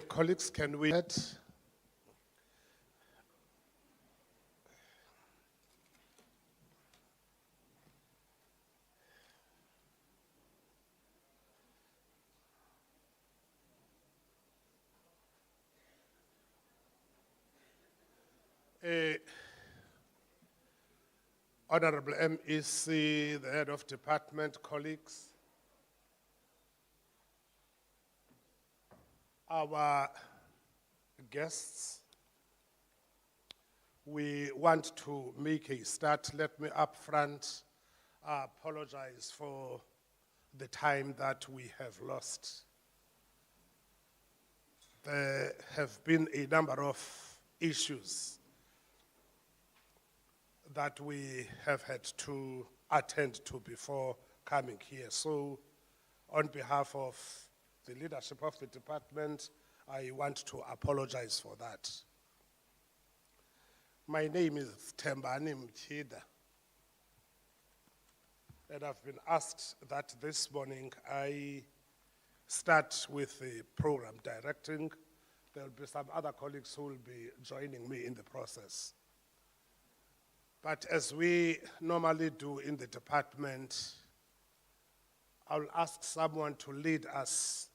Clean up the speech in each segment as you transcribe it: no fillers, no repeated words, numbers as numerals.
Colleagues, can we Honorable MEC, the head of department, colleagues, our guests, we want to make a start. Let me upfront apologize for the time that we have lost. There have been a number of issues that we have had to attend to before coming here. So on behalf of the leadership of the department, I want to apologize for that. My name is Tembani Mchida, and I've been asked that this morning I start with the program directing. There'll be some other colleagues who will be joining me in the process. But as we normally do in the department, I'll ask someone to lead us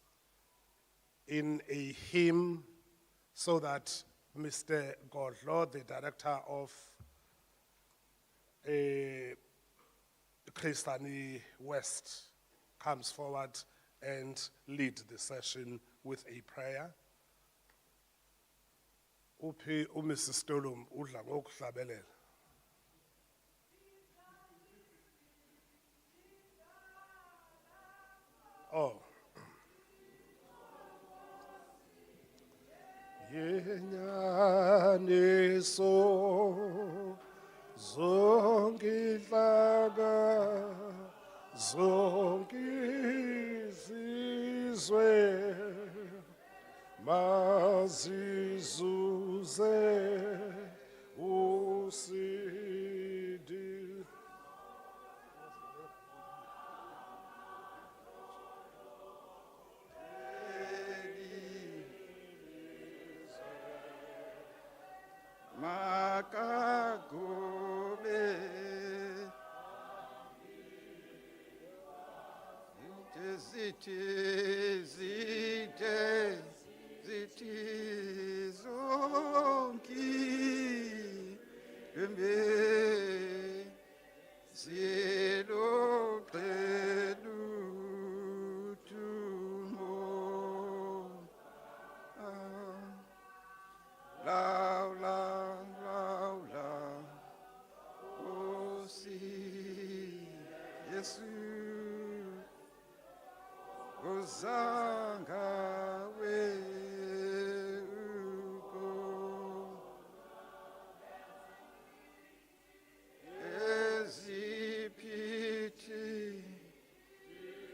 in a hymn so that Mr. Godlo, the director of Christiani West, comes forward and lead the session with a prayer. Uphi uMrs. Stolum udla ngokuhlabelela. Oh. Yenyaniso zongihlaga zongizizwe mazizuze usidi. Makagobe ziti zonki gembe zelo qelu tumo la Yesu Gozanga weuko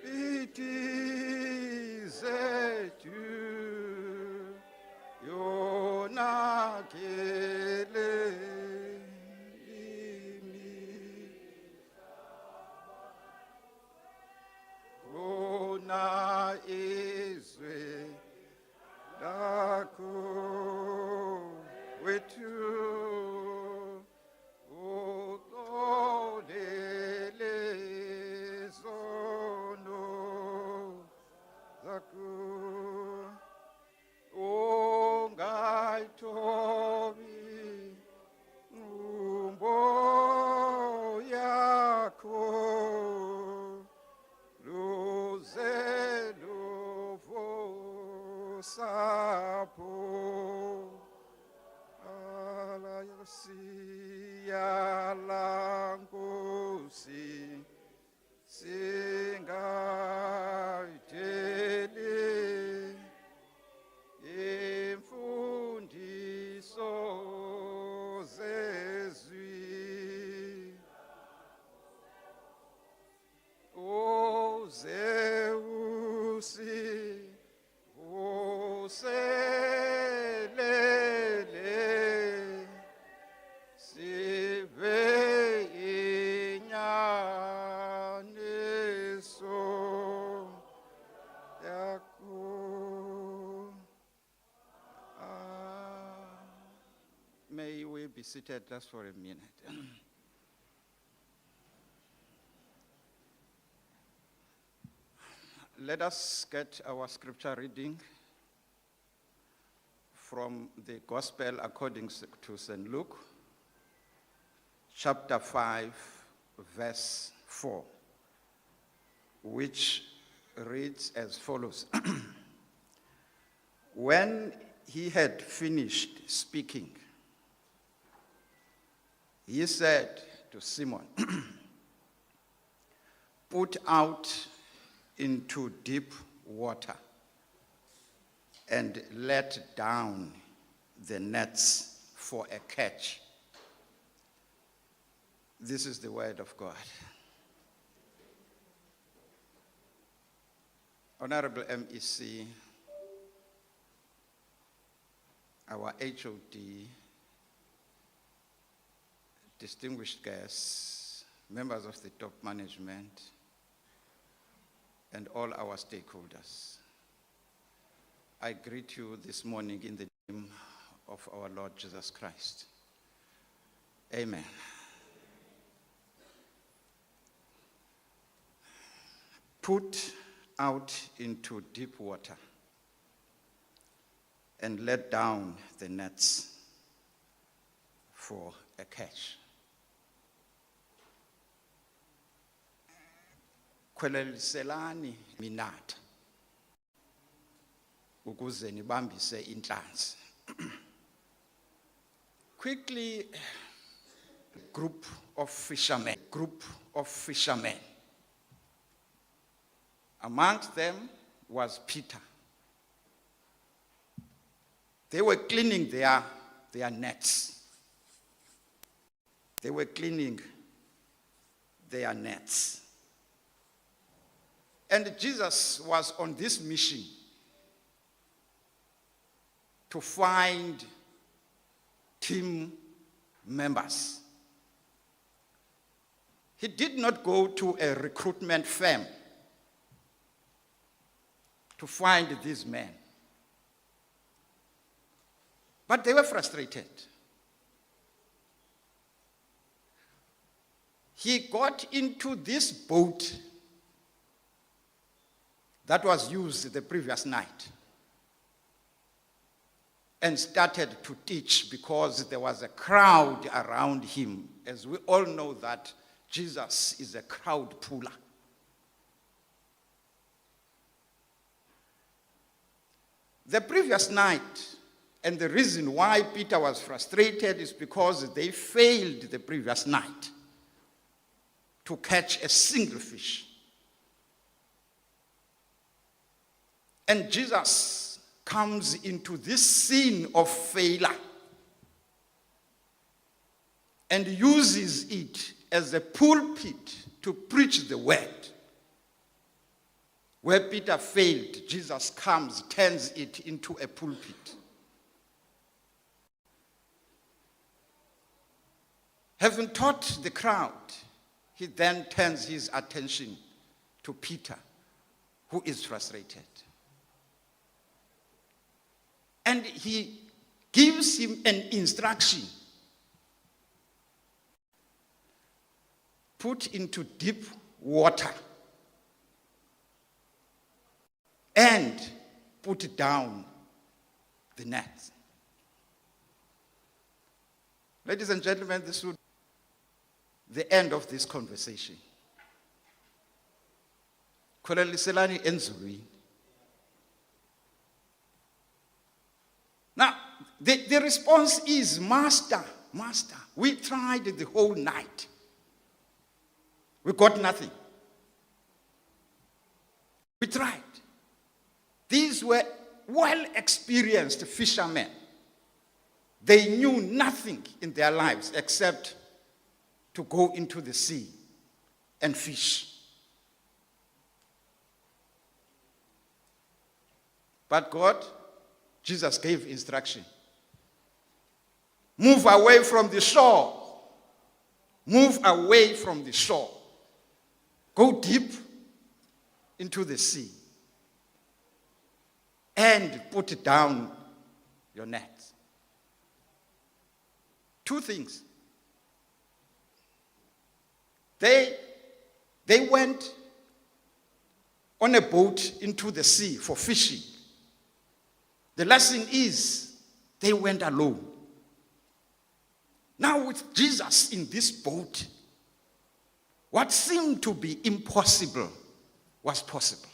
piti zetu yonakele na izwe lako wetu ukolele zono zaku ongaitobi umbo yako sapo ala langosi singaitele imfundiso zezwi Zeusi selele sibe inyane quickly be seated just for a minute? Let us get our scripture reading from the Gospel according to St. Luke, chapter 5, verse 4, which reads as follows. When he had finished speaking, he said to Simon, "Put out into deep water and let down the nets for a catch." This is the word of God. Honorable MEC, our HOD, distinguished guests, members of the top management, and all our stakeholders, I greet you this morning in the name of our Lord Jesus Christ. Amen. Put out into deep water and let down the nets for a catch. Khweleliselani minatha ukuze nibambise inhlanzi. Quickly, group of fishermen. Amongst them was Peter. They were cleaning their nets. They were cleaning their nets. And Jesus was on this mission to find team members. He did not go to a recruitment firm to find these men. But they were frustrated. He got into this boat that was used the previous night and started to teach because there was a crowd around him. As we all know that Jesus is a crowd puller. The previous night, and the reason why Peter was frustrated is because they failed the previous night to catch a single fish. And Jesus comes into this scene of failure and uses it as a pulpit to preach the word. Where Peter failed, Jesus comes, turns it into a pulpit. Having taught the crowd, he then turns his attention to Peter, who is frustrated. And he gives him an instruction. Put into deep water and put down the nets. Ladies and gentlemen, this would be the end of this conversation. Khweleliselani enzulwini. Now, the response is, Master, we tried the whole night. We got nothing. We tried. These were well-experienced fishermen. They knew nothing in their lives except to go into the sea and fish. But God, Jesus gave instruction. Move away from the shore. Move away from the shore. Go deep into the sea. And put down your nets. Two things. They went on a boat into the sea for fishing. The lesson is they went alone. Now with Jesus in this boat, what seemed to be impossible was possible.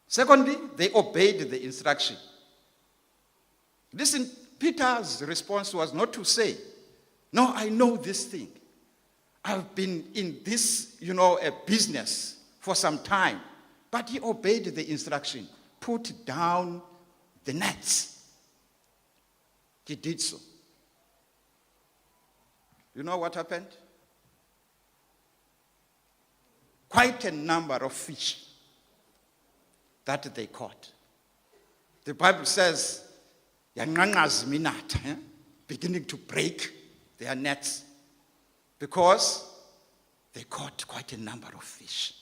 Secondly, they obeyed the instruction. Listen, Peter's response was not to say, no, I know this thing. I've been in this, a business for some time. But he obeyed the instruction. Put down the nets. He did so. You know what happened? Quite a number of fish that they caught. The Bible says, beginning to break their nets because they caught quite a number of fish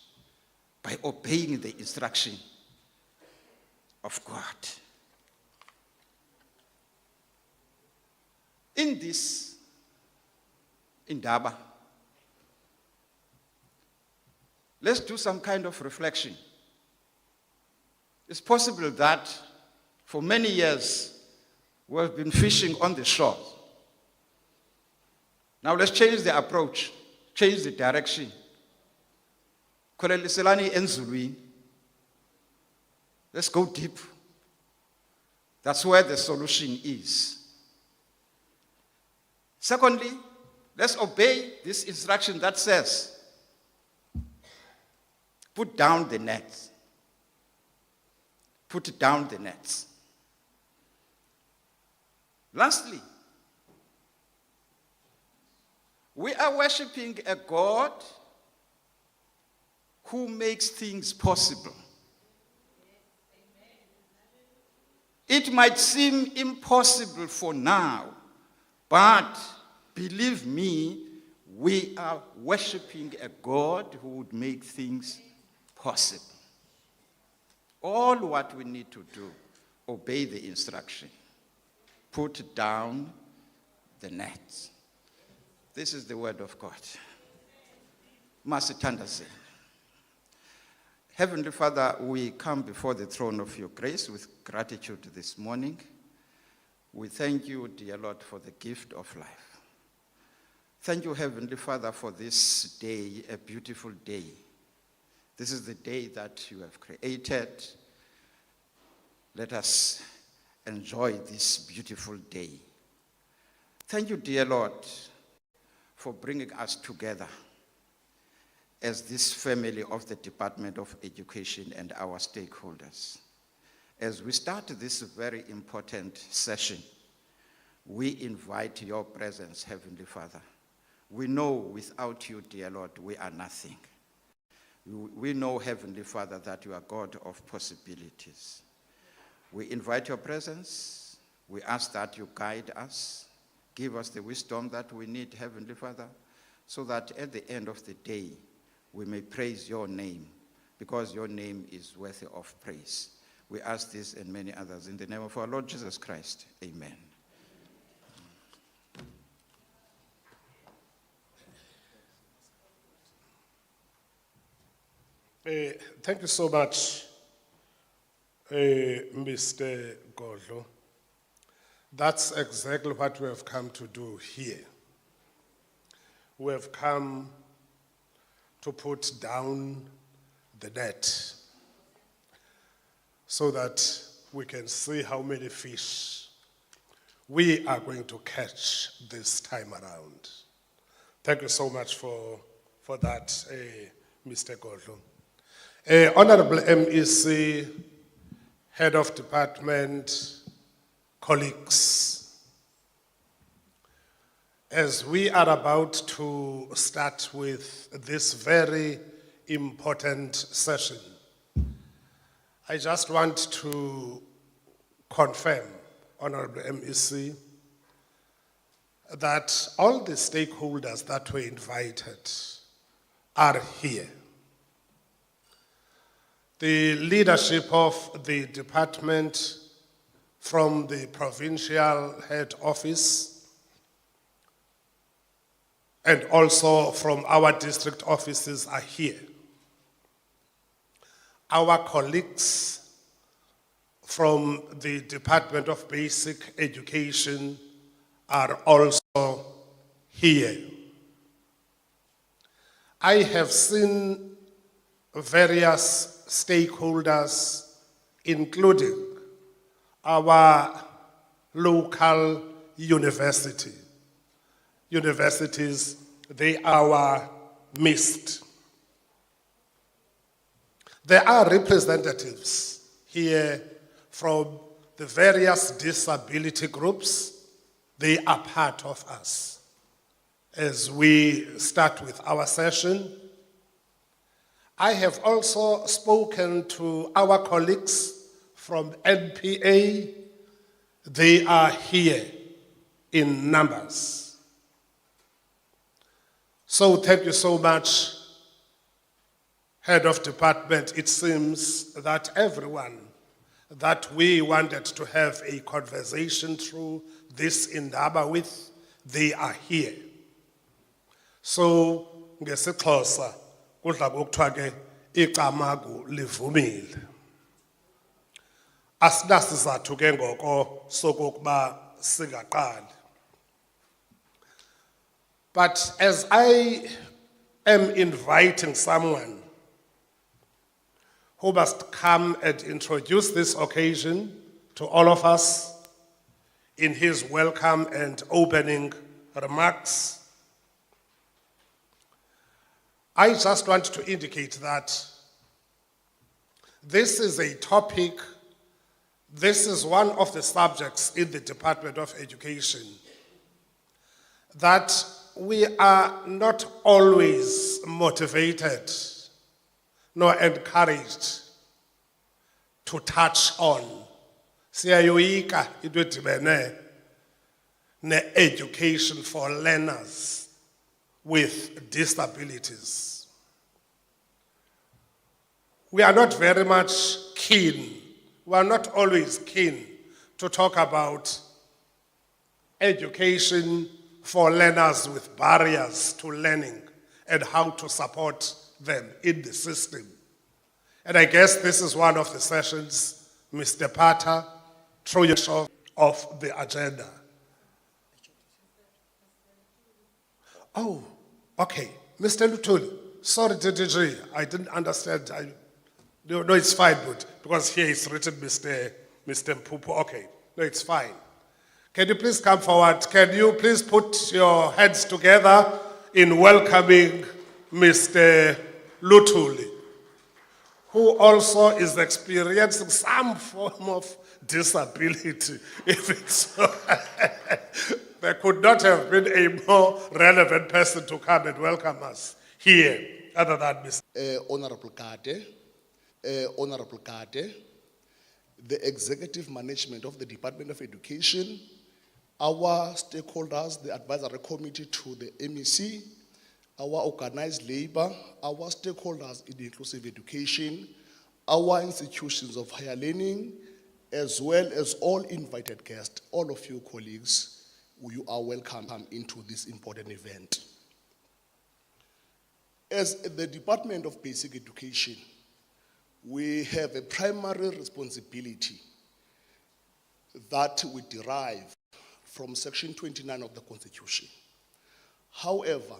by obeying the instruction of God. In this, in Daba, let's do some kind of reflection. It's possible that for many years we've been fishing on the shore. Now let's change the approach, change the direction. Let's go deep. That's where the solution is. Secondly, let's obey this instruction that says, put down the nets. Put down the nets. Lastly, we are worshiping a God who makes things possible. It might seem impossible for now, but believe me, we are worshiping a God who would make things possible. All what we need to do, obey the instruction. Put down the nets. This is the word of God. Masithandaze. Heavenly Father, we come before the throne of your grace with gratitude this morning. We thank you, dear Lord, for the gift of life. Thank you, Heavenly Father, for this day, a beautiful day. This is the day that you have created. Let us enjoy this beautiful day. Thank you, dear Lord, for bringing us together as this family of the Department of Education and our stakeholders. As we start this very important session, we invite your presence, Heavenly Father. We know without you, dear Lord, we are nothing. We know, Heavenly Father, that you are God of possibilities. We invite your presence. We ask that you guide us. Give us the wisdom that we need, Heavenly Father, so that at the end of the day, we may praise your name, because your name is worthy of praise. We ask this and many others in the name of our Lord Jesus Christ. Amen. Thank you so much, Mr. Godlo. That's exactly what we have come to do here. We have come to put down the net so that we can see how many fish we are going to catch this time around. Thank you so much for that, Mr. Godlo. Honorable MEC, Head of Department, colleagues, as we are about to start with this very important session, I just want to confirm, Honorable MEC, that all the stakeholders that were invited are here. The leadership of the department from the provincial head office and also from our district offices are here. Our colleagues from the Department of Basic Education are also here. I have seen various stakeholders, including our local universities, they are our midst. There are representatives here from the various disability groups. They are part of us. As we start with our session, I have also spoken to our colleagues from NPA. They are here in numbers. So thank you so much, Head of Department. It seems that everyone that we wanted to have a conversation through this indaba with, they are here. So, ngesixhosa kudla kuthiwa ke icamagu livumile. Asinasizathu ke ngoko sokokuba singaqali. But as I am inviting someone who must come and introduce this occasion to all of us in his welcome and opening remarks, I just want to indicate that this is a topic, this is one of the subjects in the Department of Education that we are not always motivated nor encouraged to touch on. Siyayoyika into edibene ne-education for learners with disabilities. We are not very much keen, we are not always keen to talk about education for learners with barriers to learning and how to support them in the system. And I guess this is one of the sessions, Mr. Pata, through yourself of the agenda. Oh, okay. Mr. Lutuli, sorry, DDG, I didn't understand. No, it's fine, but because here it's written Mr. Mpupu. Okay, no, it's fine. Can you please come forward? Can you please put your hands together in welcoming Mr. Lutuli, who also is experiencing some form of disability. If it's so, there could not have been a more relevant person to come and welcome us here other than Mr. Honorable Kade, the executive management of the Department of Education, our stakeholders, the advisory committee to the MEC, our organized labor, our stakeholders in inclusive education, our institutions of higher learning, as well as all invited guests, all of you colleagues, you are welcome into this important event. As the Department of Basic Education, we have a primary responsibility that we derive from Section 29 of the Constitution. However,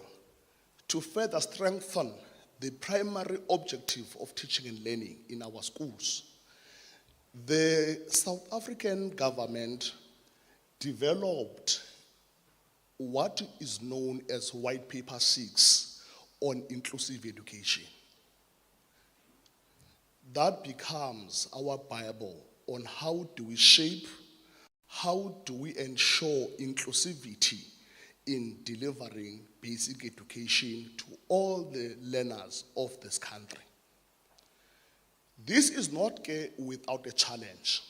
to further strengthen the primary objective of teaching and learning in our schools, the South African government developed what is known as White Paper 6 on inclusive education. That becomes our Bible on how do we shape, how do we ensure inclusivity in delivering basic education to all the learners of this country. This is not without a challenge.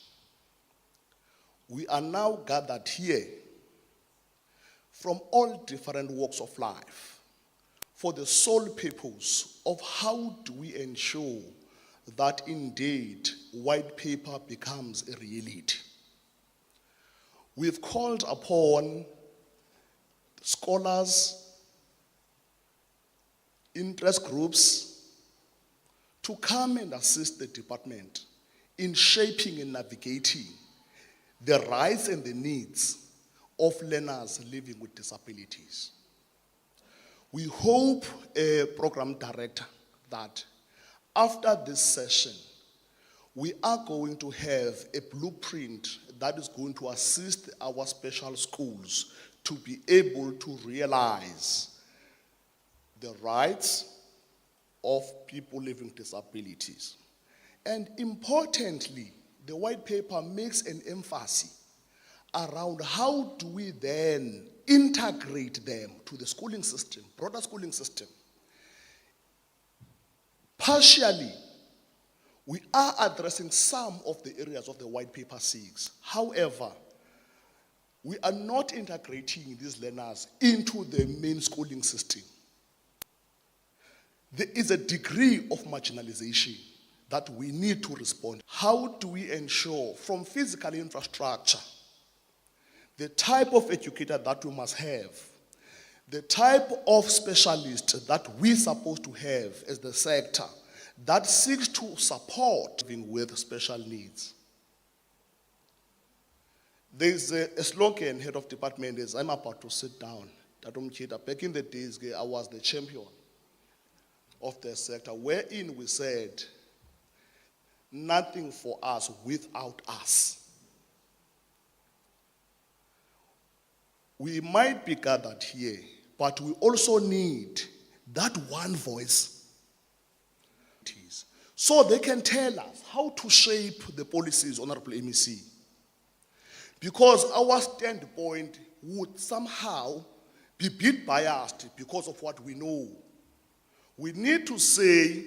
We are now gathered here from all different walks of life for the sole purpose of how do we ensure that indeed white paper becomes a reality. we've called upon scholars, interest groups to come and assist the department in shaping and navigating the rights and the needs of learners living with disabilities. We hope, Program Director, that after this session, we are going to have a blueprint that is going to assist our special schools to be able to realize the rights of people living with disabilities. And importantly, the white paper makes an emphasis around how do we then integrate them to the schooling system, broader schooling system. Partially, we are addressing some of the areas of the white paper 6. However, we are not integrating these learners into the main schooling system. There is a degree of marginalization that we need to respond. How do we ensure from physical infrastructure, the type of educator that we must have, the type of specialist that we're supposed to have as the sector that seeks to support living with special needs? There's a slogan, head of department, as I'm about to sit down. Back in the days, I was the champion of the sector, wherein we said, nothing for us without us. We might be gathered here, but we also need that one voice so they can tell us how to shape the policies, Honorable MEC. Because our standpoint would somehow be bit biased because of what we know. We need to say,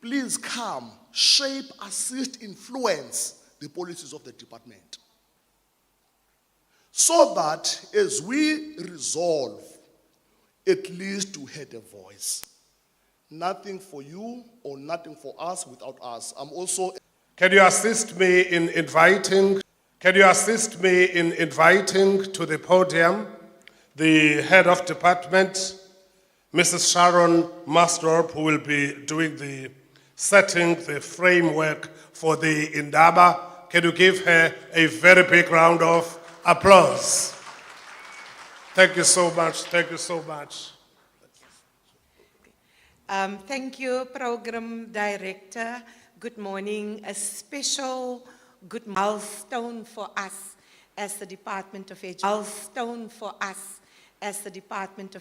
please come, shape, assist, influence the policies of the department. So that as we resolve, at least to have a voice. Nothing for you or nothing for us without us. I'm also... Can you assist me in inviting to the podium the head of department, Mrs. Sharon Mastorp, who will be doing setting the framework for the Indaba. Can you give her a very big round of applause? Thank you so much. Thank you so much. Thank you, Program Director. Good morning. A special good milestone for us as the Department of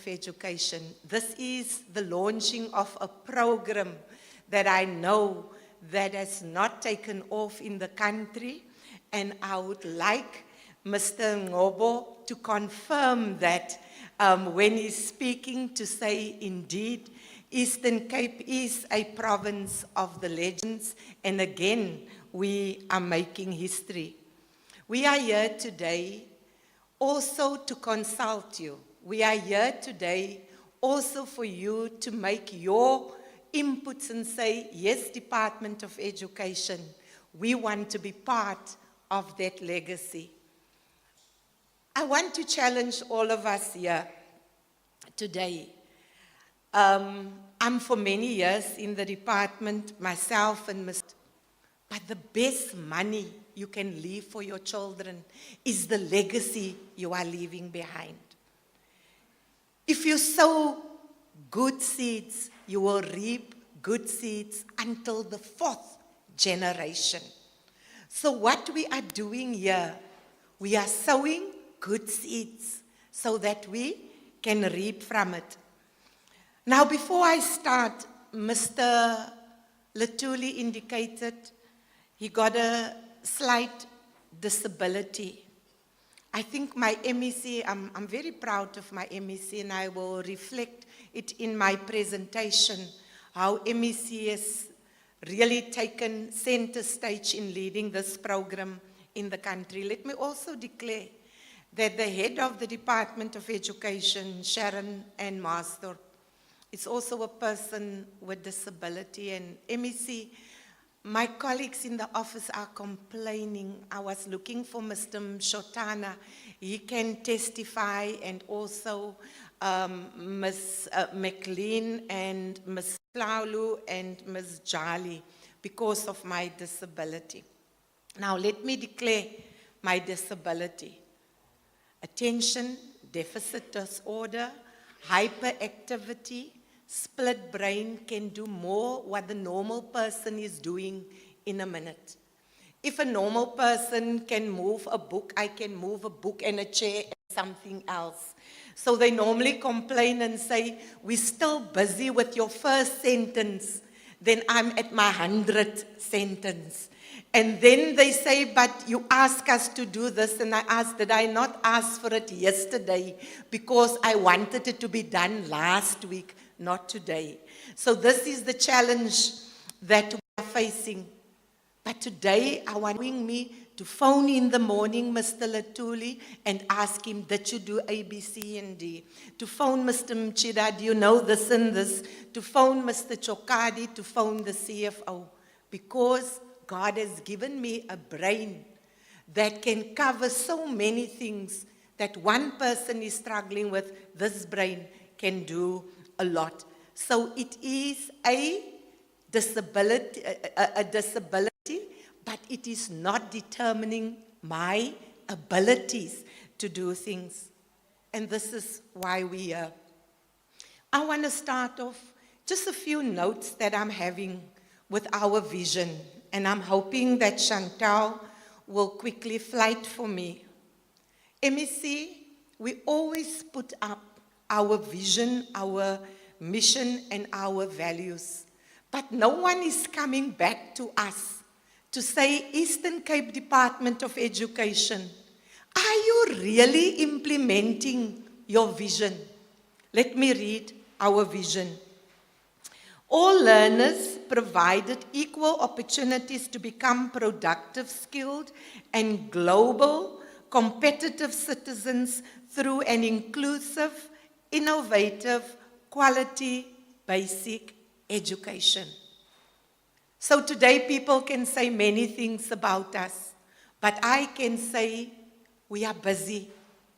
Education. This is the launching of a program that I know that has not taken off in the country, and I would like Mr. Ngobo to confirm that when he's speaking, to say indeed Eastern Cape is a province of the legends, and again, we are making history. We are here today also to consult you. We are here today also for you to make your inputs and say, yes, Department of Education, we want to be part of that legacy. I want to challenge all of us here today. I'm for many years in the department, myself and Mr. But the best money you can leave for your children is the legacy you are leaving behind. If you sow good seeds, you will reap good seeds until the 4th generation. So what we are doing here, we are sowing good seeds so that we can reap from it. Now, before I start, Mr. Latuli indicated he got a slight disability. I think my MEC, I'm very proud of my MEC, and I will reflect it in my presentation, how MEC has really taken center stage in leading this program in the country. Let me also declare that the head of the Department of Education, Sharon Ann Mastorp, is also a person with disability, and MEC, My colleagues in the office are complaining. I was looking for Mr. Mshotana. He can testify, and also Ms. McLean and Ms. Klaulu and Ms. Jali, because of my disability. Now let me declare my disability. Attention deficit disorder, hyperactivity, split brain, can do more what the normal person is doing in a minute. If a normal person can move a book, I can move a book and a chair and something else. So they normally complain and say, we're still busy with your first sentence, then I'm at my 100th sentence. And then they say, but you ask us to do this, and I asked, did I not ask for it yesterday? Because I wanted it to be done last week, not today. So this is the challenge that we are facing. But today, I want me to phone in the morning Mr. Latuli and ask him, did you do A, B, C, and D? To phone Mr. Mchida, do you know this and this? To phone Mr. Chokadi, to phone the CFO. Because God has given me a brain that can cover so many things that one person is struggling with. This brain can do a lot. So it is a disability, but it is not determining my abilities to do things. And this is why we are. I want to start off just a few notes that I'm having with our vision. And I'm hoping that Chantal will quickly flight for me. MEC, we always put up our vision, our mission, and our values. But no one is coming back to us to say, Eastern Cape Department of Education, are you really implementing your vision? Let me read our vision. All learners provided equal opportunities to become productive, skilled, and global competitive citizens through an inclusive, innovative, quality, basic education. So today people can say many things about us, but I can say we are busy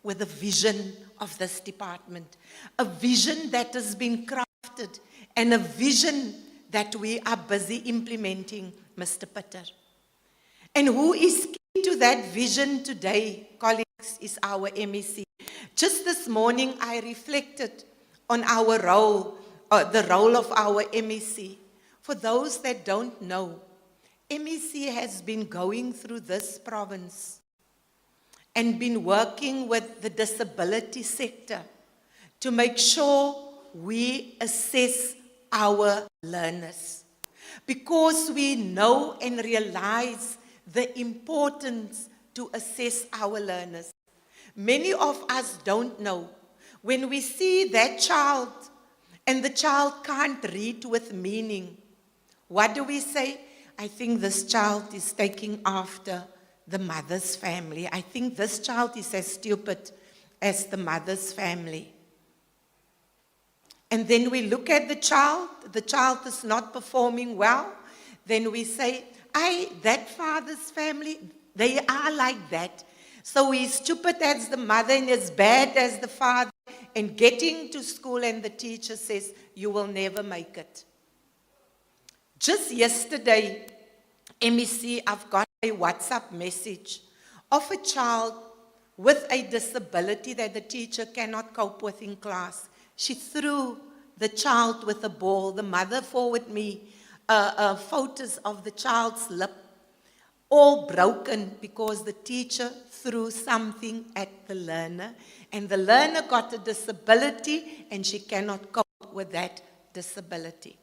with the vision of this department, a vision that has been crafted and a vision that we are busy implementing, Mr. Peter. And who is key to that vision today, colleagues, is our MEC. Just this morning, I reflected on our role, the role of our MEC. For those that don't know, MEC has been going through this province and been working with the disability sector to make sure we assess our learners, because we know and realize the importance to assess our learners. Many of us don't know. When we see that child and the child can't read with meaning, what do we say? I think this child is taking after the mother's family. I think this child is as stupid as the mother's family. And then we look at the child is not performing well, then we say, that father's family, they are like that. So he's stupid as the mother and as bad as the father, and getting to school and the teacher says, you will never make it. Just yesterday, MEC, I've got a WhatsApp message of a child with a disability that the teacher cannot cope with in class. She threw the child with a ball. The mother forwarded me photos of the child's lip, all broken because the teacher threw something at the learner, and the learner got a disability and she cannot cope with that disability.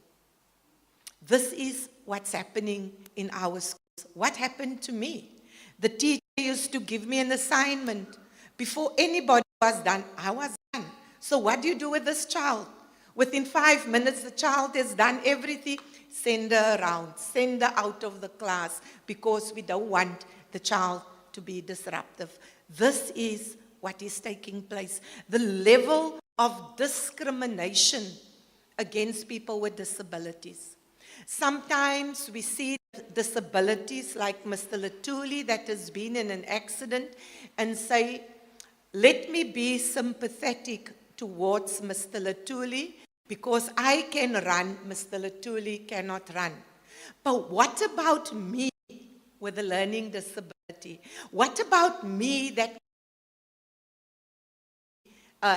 This is what's happening in our schools. What happened to me? The teacher used to give me an assignment. Before anybody was done, I was done. So what do you do with this child? Within 5 minutes, the child has done everything. Send her around, send her out of the class, because we don't want the child to be disruptive. This is what is taking place. The level of discrimination against people with disabilities. Sometimes we see disabilities like Mr. Latuli that has been in an accident and say, let me be sympathetic towards Mr. Latuli because I can run, Mr. Latuli cannot run. But what about me with a learning disability? What about me that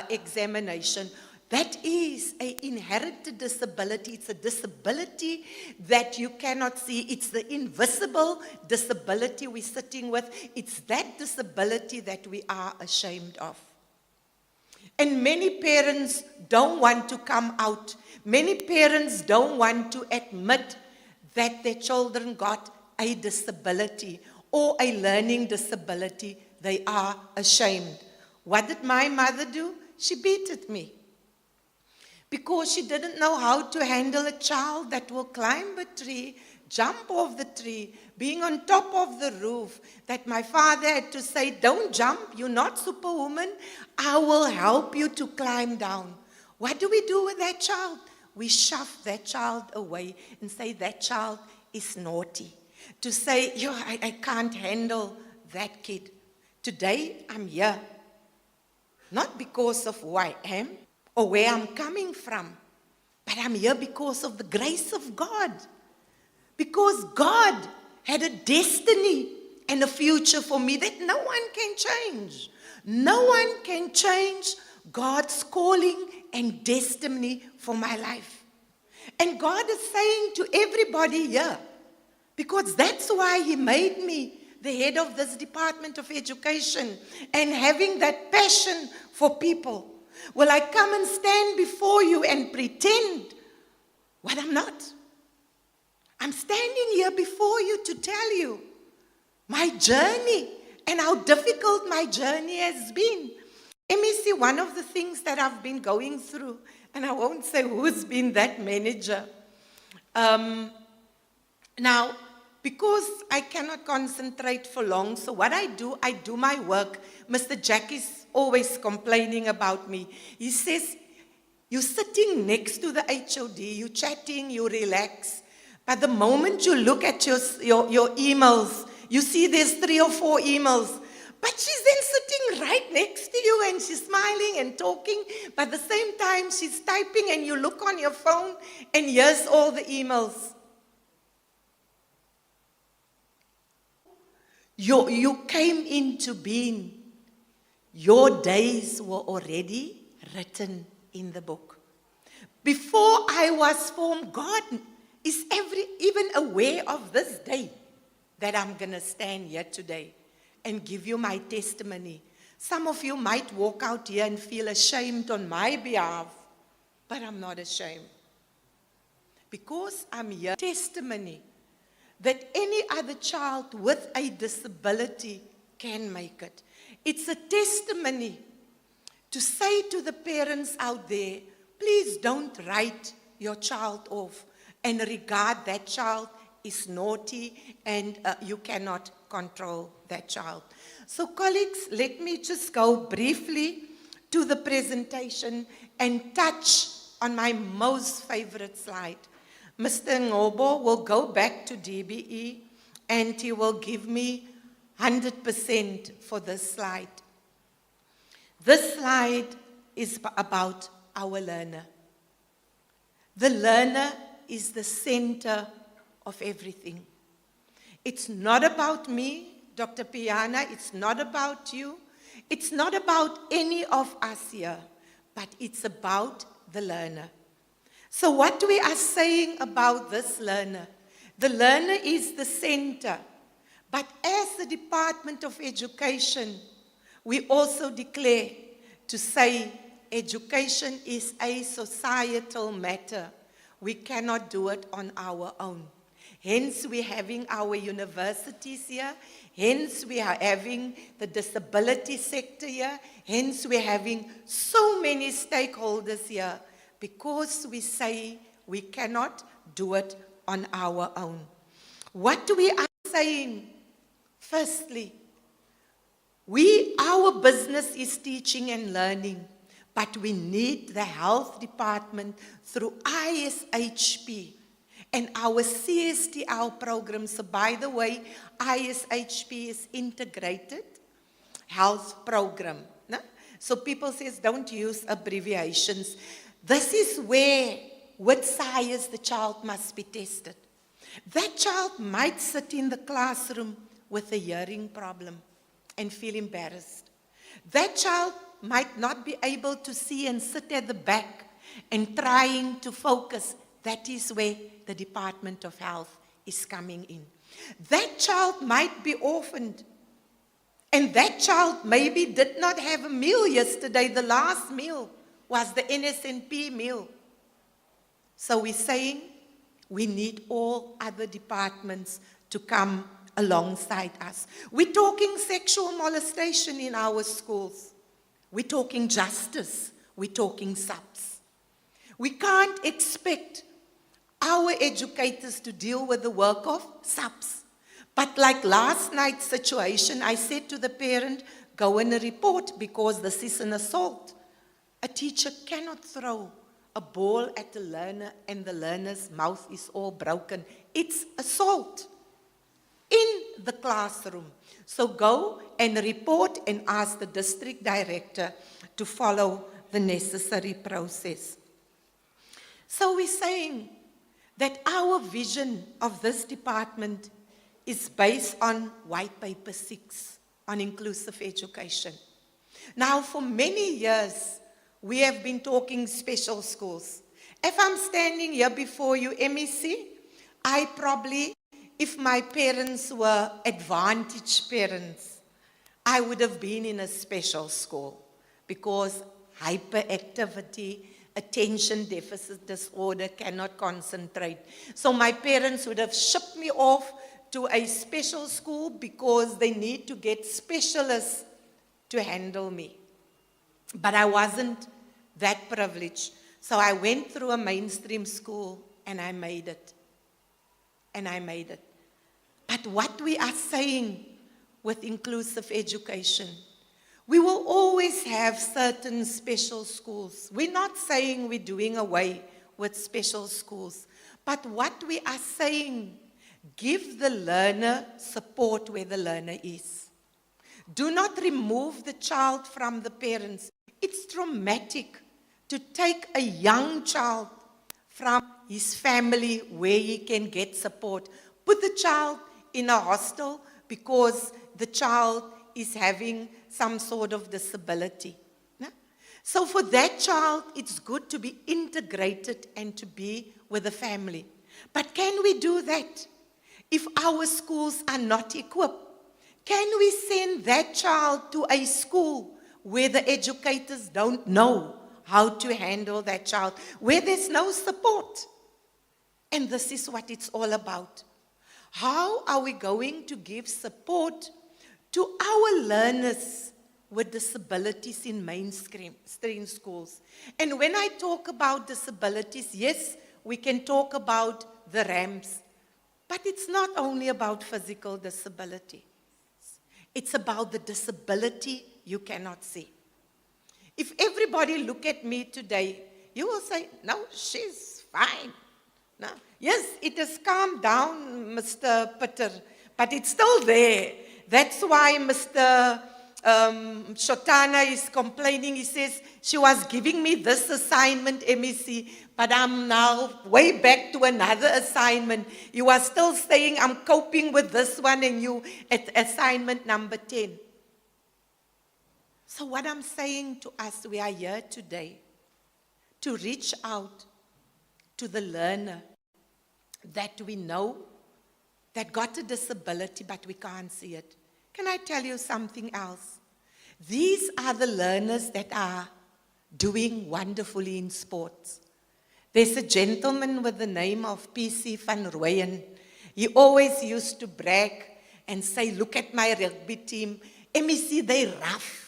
examination? That is an inherited disability. It's a disability that you cannot see. It's the invisible disability we're sitting with. It's that disability that we are ashamed of. And many parents don't want to come out. Many parents don't want to admit that their children got a disability or a learning disability. They are ashamed. What did my mother do? She beat at me. Because she didn't know how to handle a child that will climb a tree, jump off the tree, being on top of the roof, that my father had to say, don't jump, you're not superwoman, I will help you to climb down. What do we do with that child? We shove that child away and say that child is naughty. To say, I can't handle that kid. Today, I'm here. Not because of who I am, or where I'm coming from. But I'm here because of the grace of God. Because God had a destiny and a future for me that no one can change. No one can change God's calling and destiny for my life. And God is saying to everybody here, because that's why He made me the head of this Department of Education and having that passion for people. Will I come and stand before you and pretend what I'm not? I'm standing here before you to tell you my journey and how difficult my journey has been. Let me see one of the things that I've been going through, and I won't say who's been that manager. Now, because I cannot concentrate for long, so what I do my work. Mr. Jack is always complaining about me. He says, you're sitting next to the HOD, you're chatting, you relax, but the moment you look at your emails, you see there's 3 or 4 emails, but she's then sitting right next to you and she's smiling and talking, but at the same time she's typing and you look on your phone and here's all the emails. You came into being. Your days were already written in the book. Before I was formed, God is even aware of this day that I'm going to stand here today and give you my testimony. Some of you might walk out here and feel ashamed on my behalf, but I'm not ashamed. Because I'm here, testimony that any other child with a disability can make it. It's a testimony to say to the parents out there, please don't write your child off and regard that child is naughty and you cannot control that child. So colleagues, let me just go briefly to the presentation and touch on my most favorite slide. Mr. Ngobo will go back to DBE and he will give me 100% for this slide. This slide is about our learner. The learner is the center of everything. It's not about me, Dr. Piana, it's not about you, it's not about any of us here, but it's about the learner. So what we are saying about this learner, the learner is the center. But as the Department of Education, we also declare to say education is a societal matter. We cannot do it on our own. Hence, we're having our universities here. Hence, we are having the disability sector here. Hence, we're having so many stakeholders here. Because we say we cannot do it on our own. What we are saying, firstly, our business is teaching and learning, but we need the health department through ISHP And our CSTL program, so by the way, ISHP is integrated health program. No? So people says, don't use abbreviations. This is where, with science, the child must be tested. That child might sit in the classroom with a hearing problem and feel embarrassed. That child might not be able to see and sit at the back and trying to focus. That is where the Department of Health is coming in. That child might be orphaned. And that child maybe did not have a meal yesterday. The last meal was the NSNP meal. So we're saying we need all other departments to come alongside us. We're talking sexual molestation in our schools. We're talking justice. We're talking SAPS. We can't expect our educators to deal with the work of SAPS. But like last night's situation, I said to the parent, go and report because this is an assault. A teacher cannot throw a ball at the learner and the learner's mouth is all broken. It's assault in the classroom. So go and report and ask the district director to follow the necessary process. So we're saying that our vision of this department is based on White Paper 6 on inclusive education. Now, for many years, we have been talking special schools. If I'm standing here before you, MEC, I probably, if my parents were advantaged parents, I would have been in a special school because hyperactivity, attention deficit disorder, cannot concentrate. So my parents would have shipped me off to a special school because they need to get specialists to handle me. But I wasn't that privileged. So I went through a mainstream school and I made it. And I made it. But what we are saying with inclusive education, we will always have certain special schools. We're not saying we're doing away with special schools. But what we are saying, give the learner support where the learner is. Do not remove the child from the parents. It's traumatic to take a young child from his family where he can get support. Put the child in a hostel because the child is having some sort of disability. No? So for that child, it's good to be integrated and to be with the family. But can we do that if our schools are not equipped? Can we send that child to a school where the educators don't know how to handle that child, where there's no support? And this is what it's all about. How are we going to give support to our learners with disabilities in mainstream schools? And when I talk about disabilities, yes, we can talk about the ramps, but it's not only about physical disability. It's about the disability you cannot see. If everybody look at me today, you will say, no, she's fine. No. Yes, it has calmed down, Mr. Pitter, but it's still there. That's why Mr. Shotana is complaining. He says, she was giving me this assignment, MEC, but I'm now way back to another assignment. You are still saying I'm coping with this one and you at assignment number 10. So what I'm saying to us, we are here today to reach out to the learner that we know that got a disability, but we can't see it. Can I tell you something else? These are the learners that are doing wonderfully in sports. There's a gentleman with the name of PC van Rooyen. He always used to brag and say, look at my rugby team. MEC, they're rough.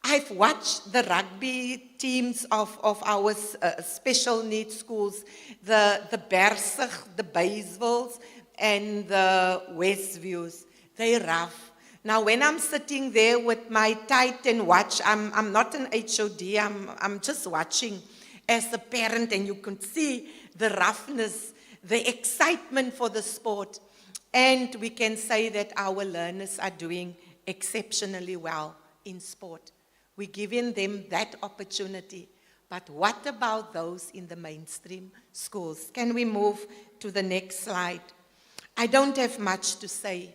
I've watched the rugby teams of our special needs schools, the Bersig, the Baysvilles, and the Westviews. They're rough. Now, when I'm sitting there with my Titan watch, I'm not an HOD, I'm just watching as a parent, and you can see the roughness the excitement for the sport, and we can say that our learners are doing exceptionally well in sport. We're giving them that opportunity. But what about those in the mainstream schools? Can we move to the next slide? I don't have much to say,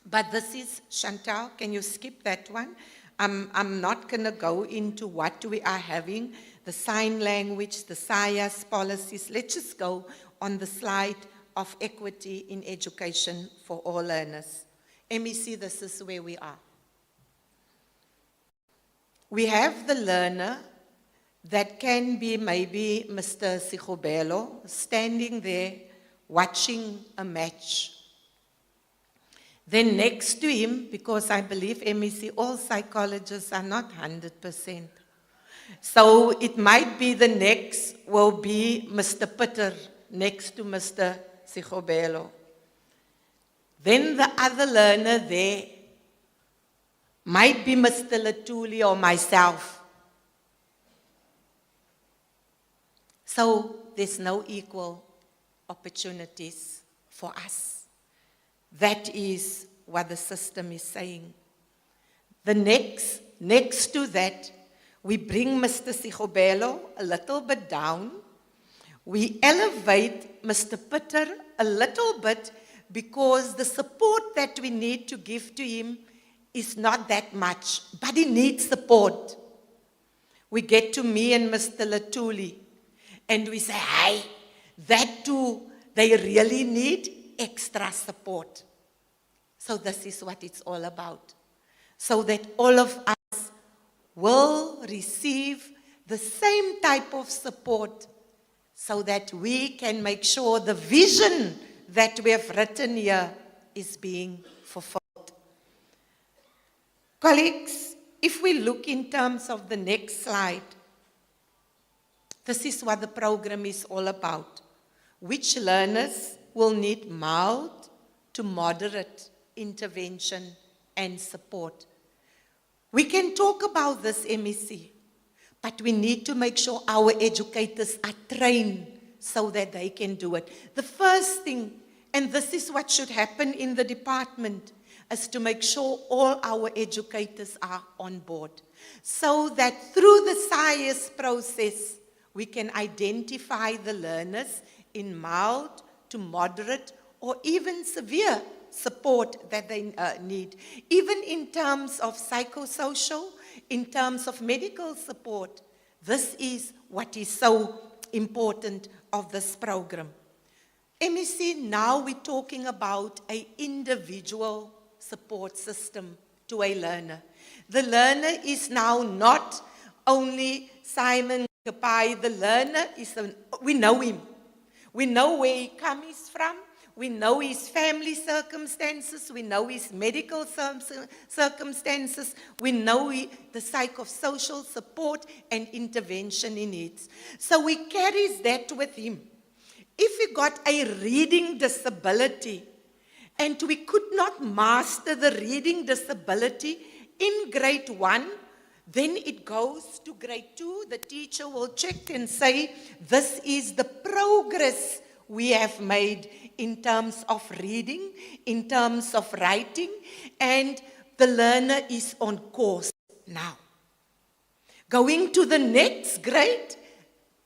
but this is, Chantal, can you skip that one? I'm not going to go into what we are having, the sign language, the SIAS policies. Let's just go on the slide of equity in education for all learners. MEC, this is where we are. We have the learner that can be maybe Mr. Sigobelo standing there watching a match. Then next to him, because I believe MEC, all psychologists are not 100%. So it might be the next will be Mr. Pitter next to Mr. Sigobelo. Then the other learner there might be Mr. Latuli or myself. So there's no equal opportunities for us. That is what the system is saying. The next to that, we bring Mr. Sigobelo a little bit down. We elevate Mr. Pitter a little bit because the support that we need to give to him is not that much, but he needs support. We get to me and Mr. Latuli, and we say, hey, that too, they really need extra support. So this is what it's all about. So that all of us will receive the same type of support so that we can make sure the vision that we have written here is being fulfilled. Colleagues, if we look in terms of the next slide, this is what the program is all about. Which learners will need mild to moderate intervention and support. We can talk about this, MEC, but we need to make sure our educators are trained so that they can do it. The first thing, and this is what should happen in the department, is to make sure all our educators are on board, so that through the SIAS process, we can identify the learners in mild to moderate or even severe support that they need, even in terms of psychosocial, in terms of medical support. This is what is so important of this program. MEC, now we're talking about an individual support system to a learner. The learner is now not only Simon Kapai, the learner is, we know him. We know where he comes from. We know his family circumstances. We know his medical circumstances. We know the psychosocial support and intervention he needs. So he carries that with him. If he got a reading disability and we could not master the reading disability in grade 1, then it goes to grade 2. The teacher will check and say, this is the progress we have made in terms of reading, in terms of writing, and the learner is on course now. Going to the next grade,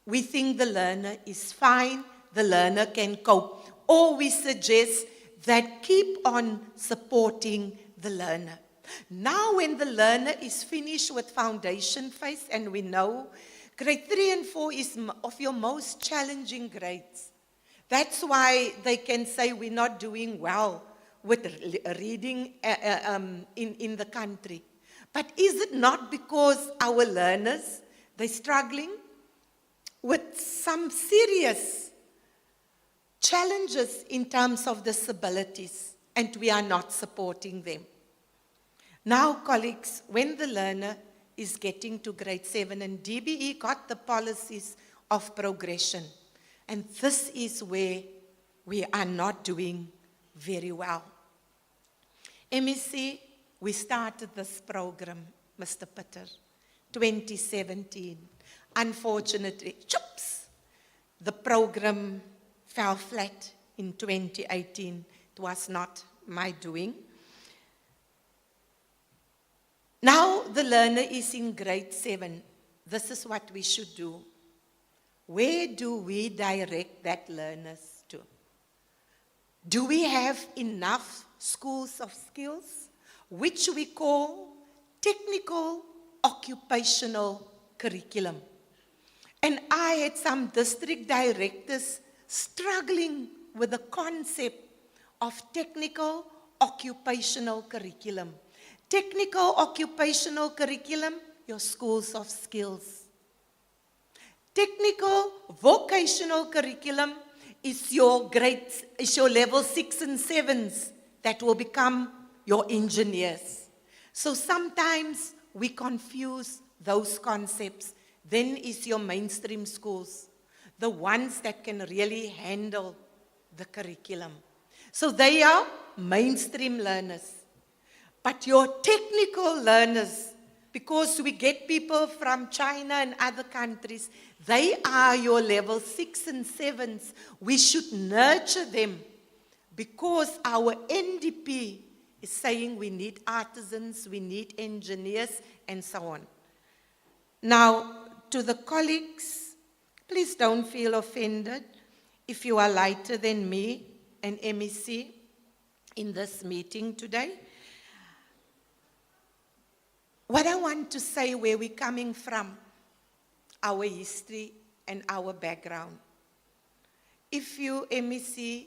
we think the learner is fine, the learner can cope. Or we suggest that keep on supporting the learner. Now when the learner is finished with foundation phase, and we know grade 3 and 4 is of your most challenging grades. That's why they can say we're not doing well with reading in the country. But is it not because our learners, they're struggling with some serious challenges in terms of disabilities, and we are not supporting them? Now, colleagues, when the learner is getting to grade 7, and DBE got the policies of progression, and this is where we are not doing very well. MEC, we started this program, Mr. Pitter, 2017. Unfortunately, the program fell flat in 2018. It was not my doing. Now the learner is in grade 7. This is what we should do. Where do we direct that learners to? Do we have enough schools of skills, which we call technical occupational curriculum? And I had some district directors struggling with the concept of technical occupational curriculum. Technical occupational curriculum, your schools of skills. Technical vocational curriculum is your level 6 and 7s that will become your engineers. So sometimes we confuse those concepts. Then is your mainstream schools, the ones that can really handle the curriculum. So they are mainstream learners. But your technical learners, because we get people from China and other countries, they are your level 6 and 7s. We should nurture them because our NDP is saying we need artisans, we need engineers, and so on. Now, to the colleagues, please don't feel offended if you are lighter than me and MEC in this meeting today. What I want to say, where we're coming from, our history and our background. If you, MEC,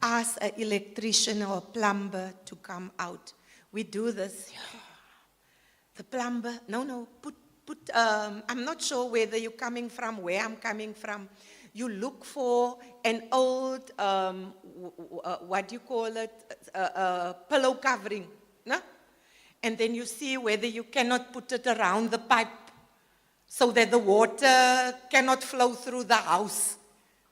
ask an electrician or a plumber to come out, we do this. The plumber, I'm not sure whether you're coming from, where I'm coming from. You look for an old, what do you call it, pillow covering, no? And then you see whether you cannot put it around the pipe so that the water cannot flow through the house.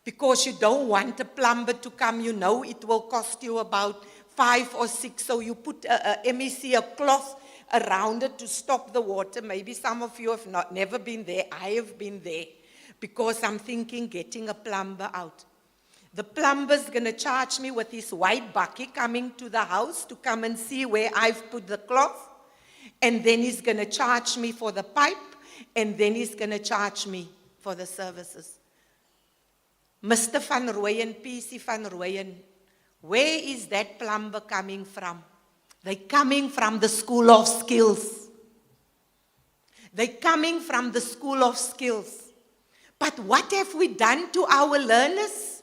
Because you don't want a plumber to come, you know it will cost you about 5 or 6. So you put MEC, a cloth around it to stop the water. Maybe some of you have never been there. I have been there. Because I'm thinking getting a plumber out. The plumber's going to charge me with his white bucket coming to the house to come and see where I've put the cloth. And then he's going to charge me for the pipe. And then he's going to charge me for the services. Mr. Van Rooyen, PC Van Rooyen, where is that plumber coming from? They're coming from the School of Skills. They're coming from the School of Skills. But what have we done to our learners?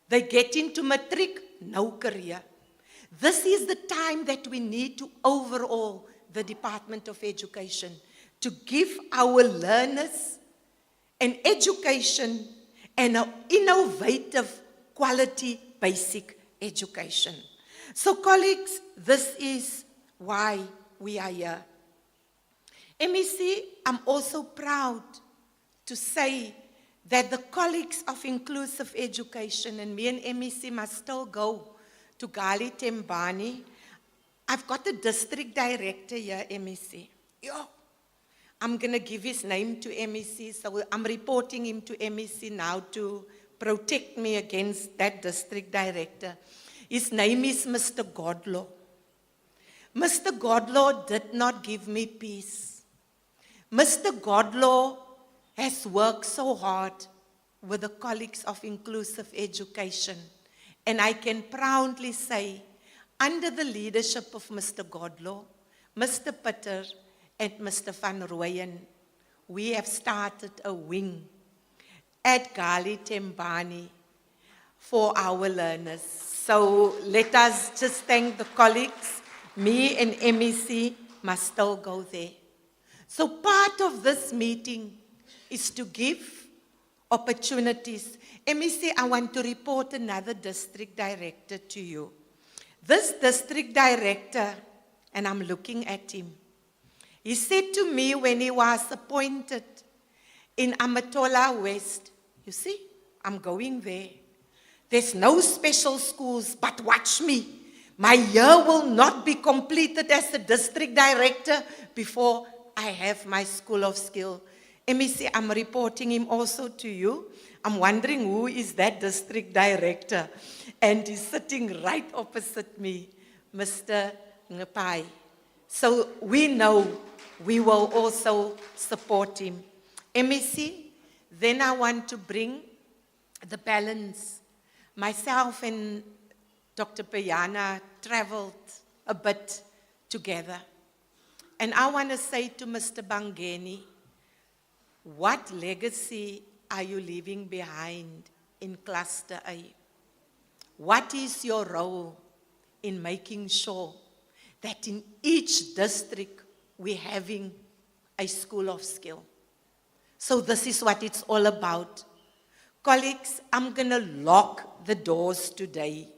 They get into matric, no career. This is the time that we need to overhaul the Department of Education to give our learners an education and an innovative quality basic education. So colleagues, this is why we are here. MEC, I'm also proud to say that the colleagues of inclusive education, and me and MEC must still go to Gali Tembani. I've got a district director here, MEC. I'm going to give his name to MEC, so I'm reporting him to MEC now to protect me against that district director. His name is Mr. Godlaw. Mr. Godlaw did not give me peace. Mr. Godlaw has worked so hard with the colleagues of inclusive education. And I can proudly say, under the leadership of Mr. Godlaw, Mr. Pitter, and Mr. Van Rooyen, we have started a wing at Gali Tembani for our learners. So let us just thank the colleagues. Me and MEC must still go there. So part of this meeting is to give opportunities. MEC, I want to report another district director to you. This district director, and I'm looking at him, he said to me when he was appointed in Amatola West, you see, I'm going there. There's no special schools, but watch me. My year will not be completed as a district director before I have my School of Skill. MEC, I'm reporting him also to you. I'm wondering who is that district director, and he's sitting right opposite me, Mr. Ngapai. So we know we will also support him. MEC, then I want to bring the balance. Myself and Dr. Payana traveled a bit together. And I want to say to Mr. Bangeni, what legacy are you leaving behind in Cluster A? What is your role in making sure that in each district we're having a school of skill? So this is what it's all about. Colleagues, I'm going to lock the doors today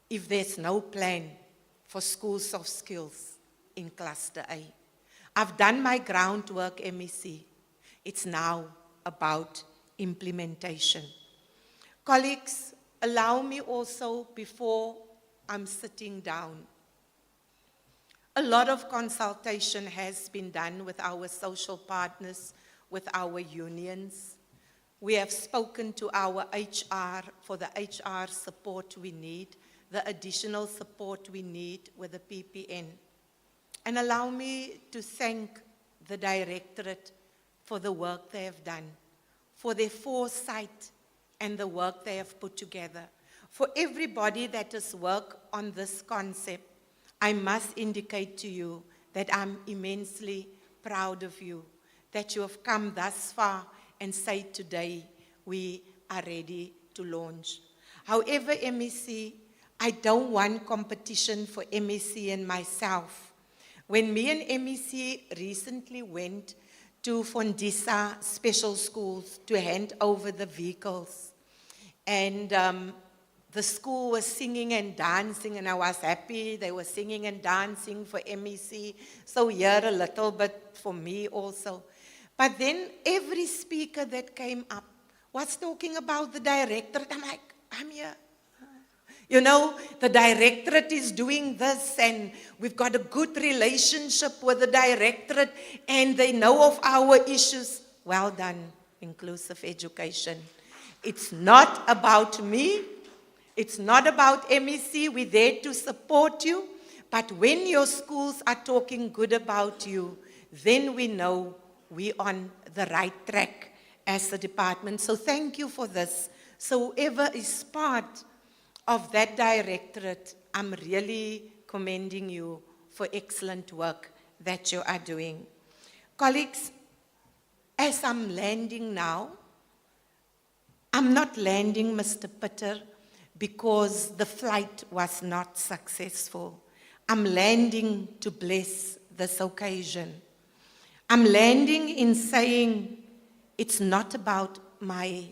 if there's no plan for schools of skills in Cluster A. I've done my groundwork, MEC. It's now about implementation. Colleagues, allow me also, before I'm sitting down, a lot of consultation has been done with our social partners, with our unions. We have spoken to our HR for the HR support we need, the additional support we need with the PPN. And allow me to thank the Directorate for the work they have done, for their foresight and the work they have put together. For everybody that has worked on this concept, I must indicate to you that I'm immensely proud of you, that you have come thus far and say today we are ready to launch. However, MEC, I don't want competition for MEC and myself. When me and MEC recently went to Fondisa Special Schools to hand over the vehicles, and the school was singing and dancing, and I was happy. They were singing and dancing for MEC, so here a little bit for me also. But then every speaker that came up was talking about the directorate. I'm like, I'm here. You know, the directorate is doing this, and we've got a good relationship with the directorate, and they know of our issues. Well done, inclusive education. It's not about me. It's not about MEC. We're there to support you. But when your schools are talking good about you, then we know we're on the right track as a department. So thank you for this. So whoever is part of that directorate, I'm really commending you for excellent work that you are doing. Colleagues, as I'm landing now, I'm not landing, Mr. Pitter, because the flight was not successful. I'm landing to bless this occasion. I'm landing in saying it's not about my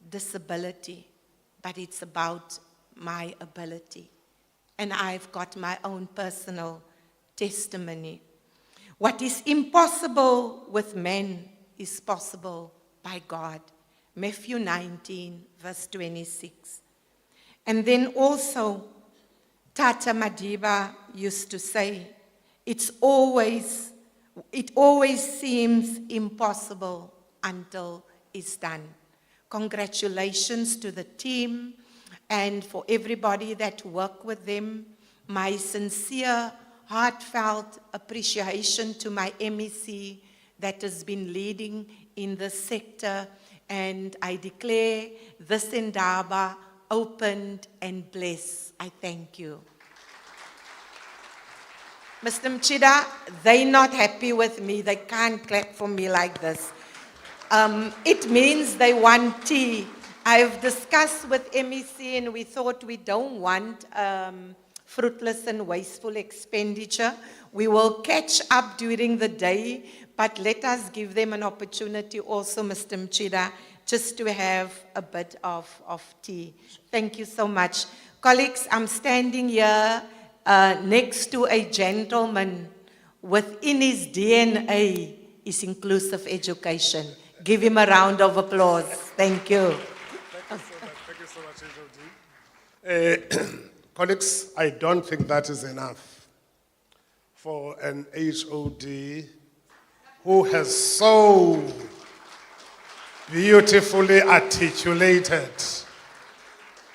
disability, but it's about my ability. And I've got my own personal testimony. What is impossible with men is possible by God. Matthew 19, verse 26. And then also, Tata Madiba used to say, it always seems impossible until it's done. Congratulations to the team and for everybody that worked with them. My sincere, heartfelt appreciation to my MEC that has been leading in this sector, and I declare this Indaba opened and blessed. I thank you. Mr. Mchida, they're not happy with me. They can't clap for me like this. It means they want tea. I've discussed with MEC and we thought we don't want fruitless and wasteful expenditure. We will catch up during the day, but let us give them an opportunity also, Mr. Mchida, just to have a bit of tea. Thank you so much. Colleagues, I'm standing here next to a gentleman within his DNA is inclusive education. Give him a round of applause. Thank you. Thank you so much, HOD. Colleagues, I don't think that is enough for an HOD who has so beautifully articulated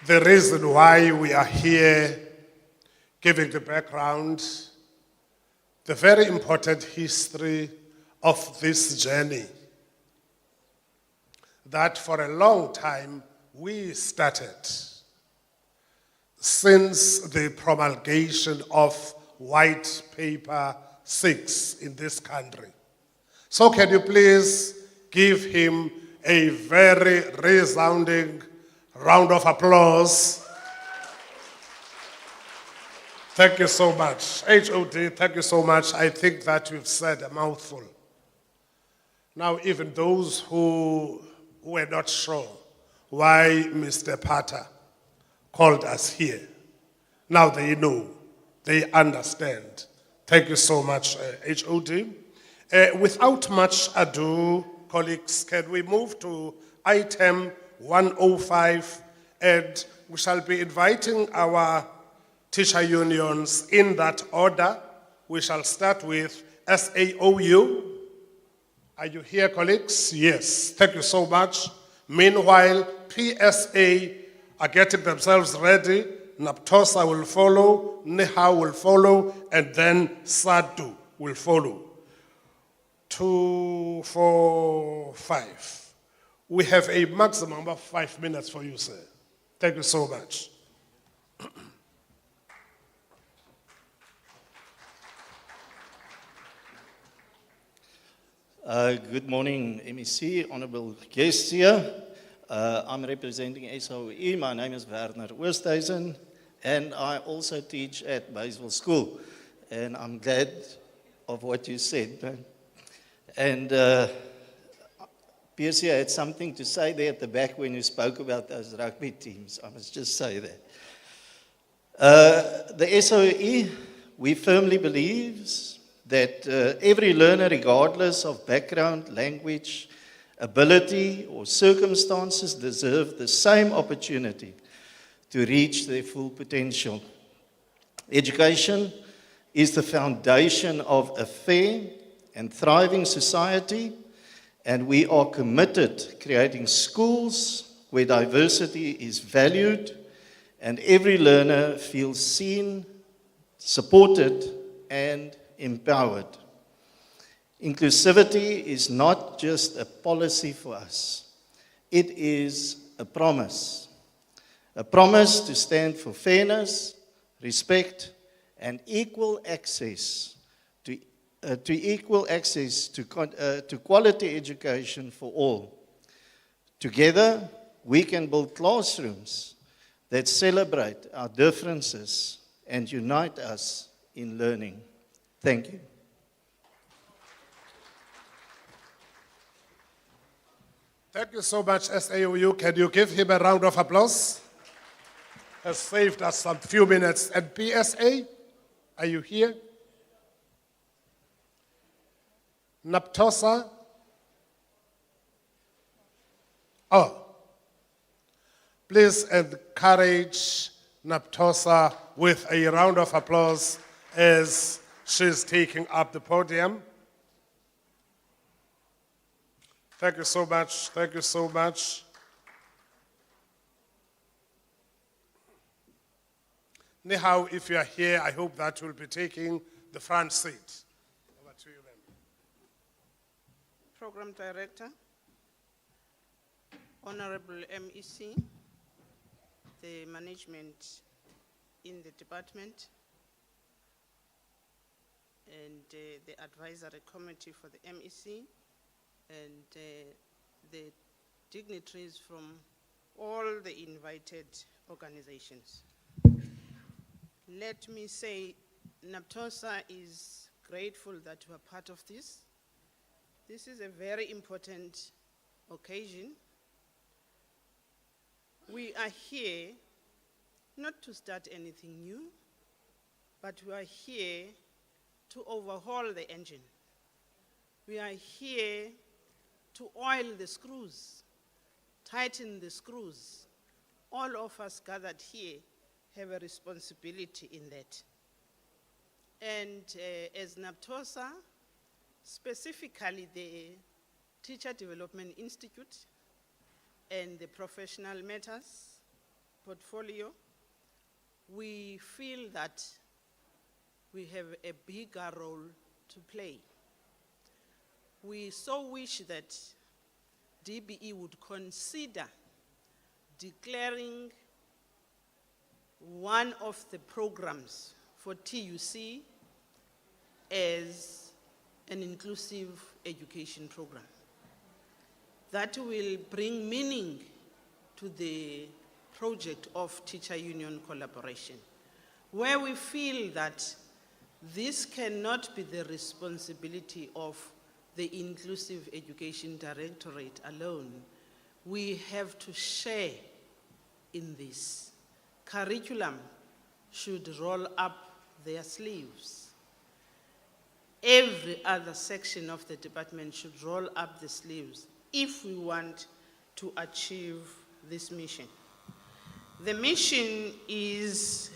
the reason why we are here, giving the background, the very important history of this journey that for a long time we started since the promulgation of White Paper 6 in this country. So can you please give him a very resounding round of applause? Thank you so much. HOD, thank you so much. I think that you've said a mouthful. Now, even those who were not sure why Mr. Pata called us here, now they know, they understand. Thank you so much, HOD. Without much ado, colleagues, can we move to item 105, and we shall be inviting our teacher unions in that order. We shall start with SAOU. Are you here, colleagues? Yes, thank you so much. Meanwhile, PSA are getting themselves ready. NAPTOSA will follow, NEHA will follow, and then SADU will follow. 2, 4, 5. We have a maximum of 5 minutes for you, sir. Thank you so much. Good morning, MEC, honorable guests here. I'm representing SOE. My name is Werner Oosthuizen, and I also teach at Baysville School. And I'm glad of what you said. Man. And PSA had something to say there at the back when you spoke about those rugby teams. I must just say that. The SOE, we firmly believes that every learner, regardless of background, language, ability, or circumstances, deserve the same opportunity to reach their full potential. Education is the foundation of a fair and thriving society, and we are committed to creating schools where diversity is valued and every learner feels seen, supported, and empowered. Inclusivity is not just a policy for us. It is a promise to stand for fairness, respect, and equal access to quality education for all. Together, we can build classrooms that celebrate our differences and unite us in learning. Thank you. Thank you so much, SAOU. Can you give him a round of applause? Has saved us some few minutes. And PSA, are you here? NAPTOSA? Oh. Please encourage NAPTOSA with a round of applause as she's taking up the podium. Thank you so much. Thank you so much. Anyhow, if you are here, I hope that you'll be taking the front seat. Over to you, ma'am. Program Director, Honorable MEC, the management in the department, and the advisory committee for the MEC, and the dignitaries from all the invited organizations. Let me say, NAPTOSA is grateful that you are part of this. This is a very important occasion. We are here not to start anything new, but we are here to overhaul the engine. We are here to oil the screws, tighten the screws. All of us gathered here have a responsibility in that. And as NAPTOSA, specifically the Teacher Development Institute, and the professional matters portfolio, we feel that we have a bigger role to play. We so wish that DBE would consider declaring one of the programs for TUC as an inclusive education program. That will bring meaning to the project of teacher union collaboration, where we feel that this cannot be the responsibility of the Inclusive Education Directorate alone. We have to share in this. Curriculum should roll up their sleeves. Every other section of the department should roll up the sleeves if we want to achieve this mission. The mission is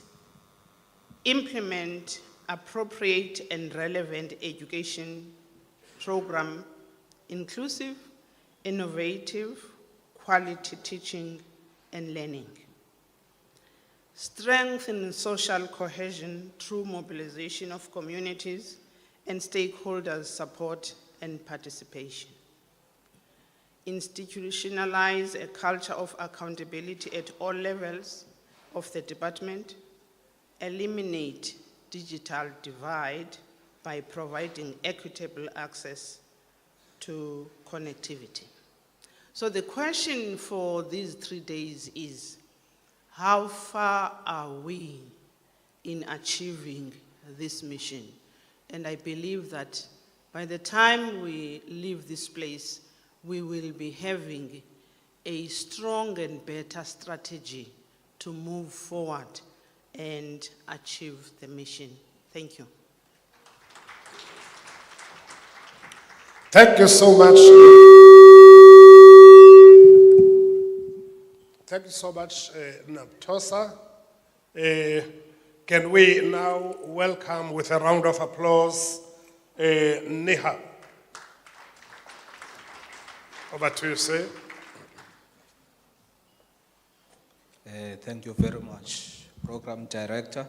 implement appropriate and relevant education program, inclusive, innovative, quality teaching and learning. Strengthen social cohesion through mobilization of communities and stakeholders' support and participation. Institutionalize a culture of accountability at all levels of the department. Eliminate digital divide by providing equitable access to connectivity. So the question for these 3 days is, how far are we in achieving this mission? And I believe that by the time we leave this place, we will be having a strong and better strategy to move forward and achieve the mission. Thank you. Thank you so much. Thank you so much, Naptosa. Can we now welcome with a round of applause, Neha? Over to you, sir. Thank you very much, Program Director.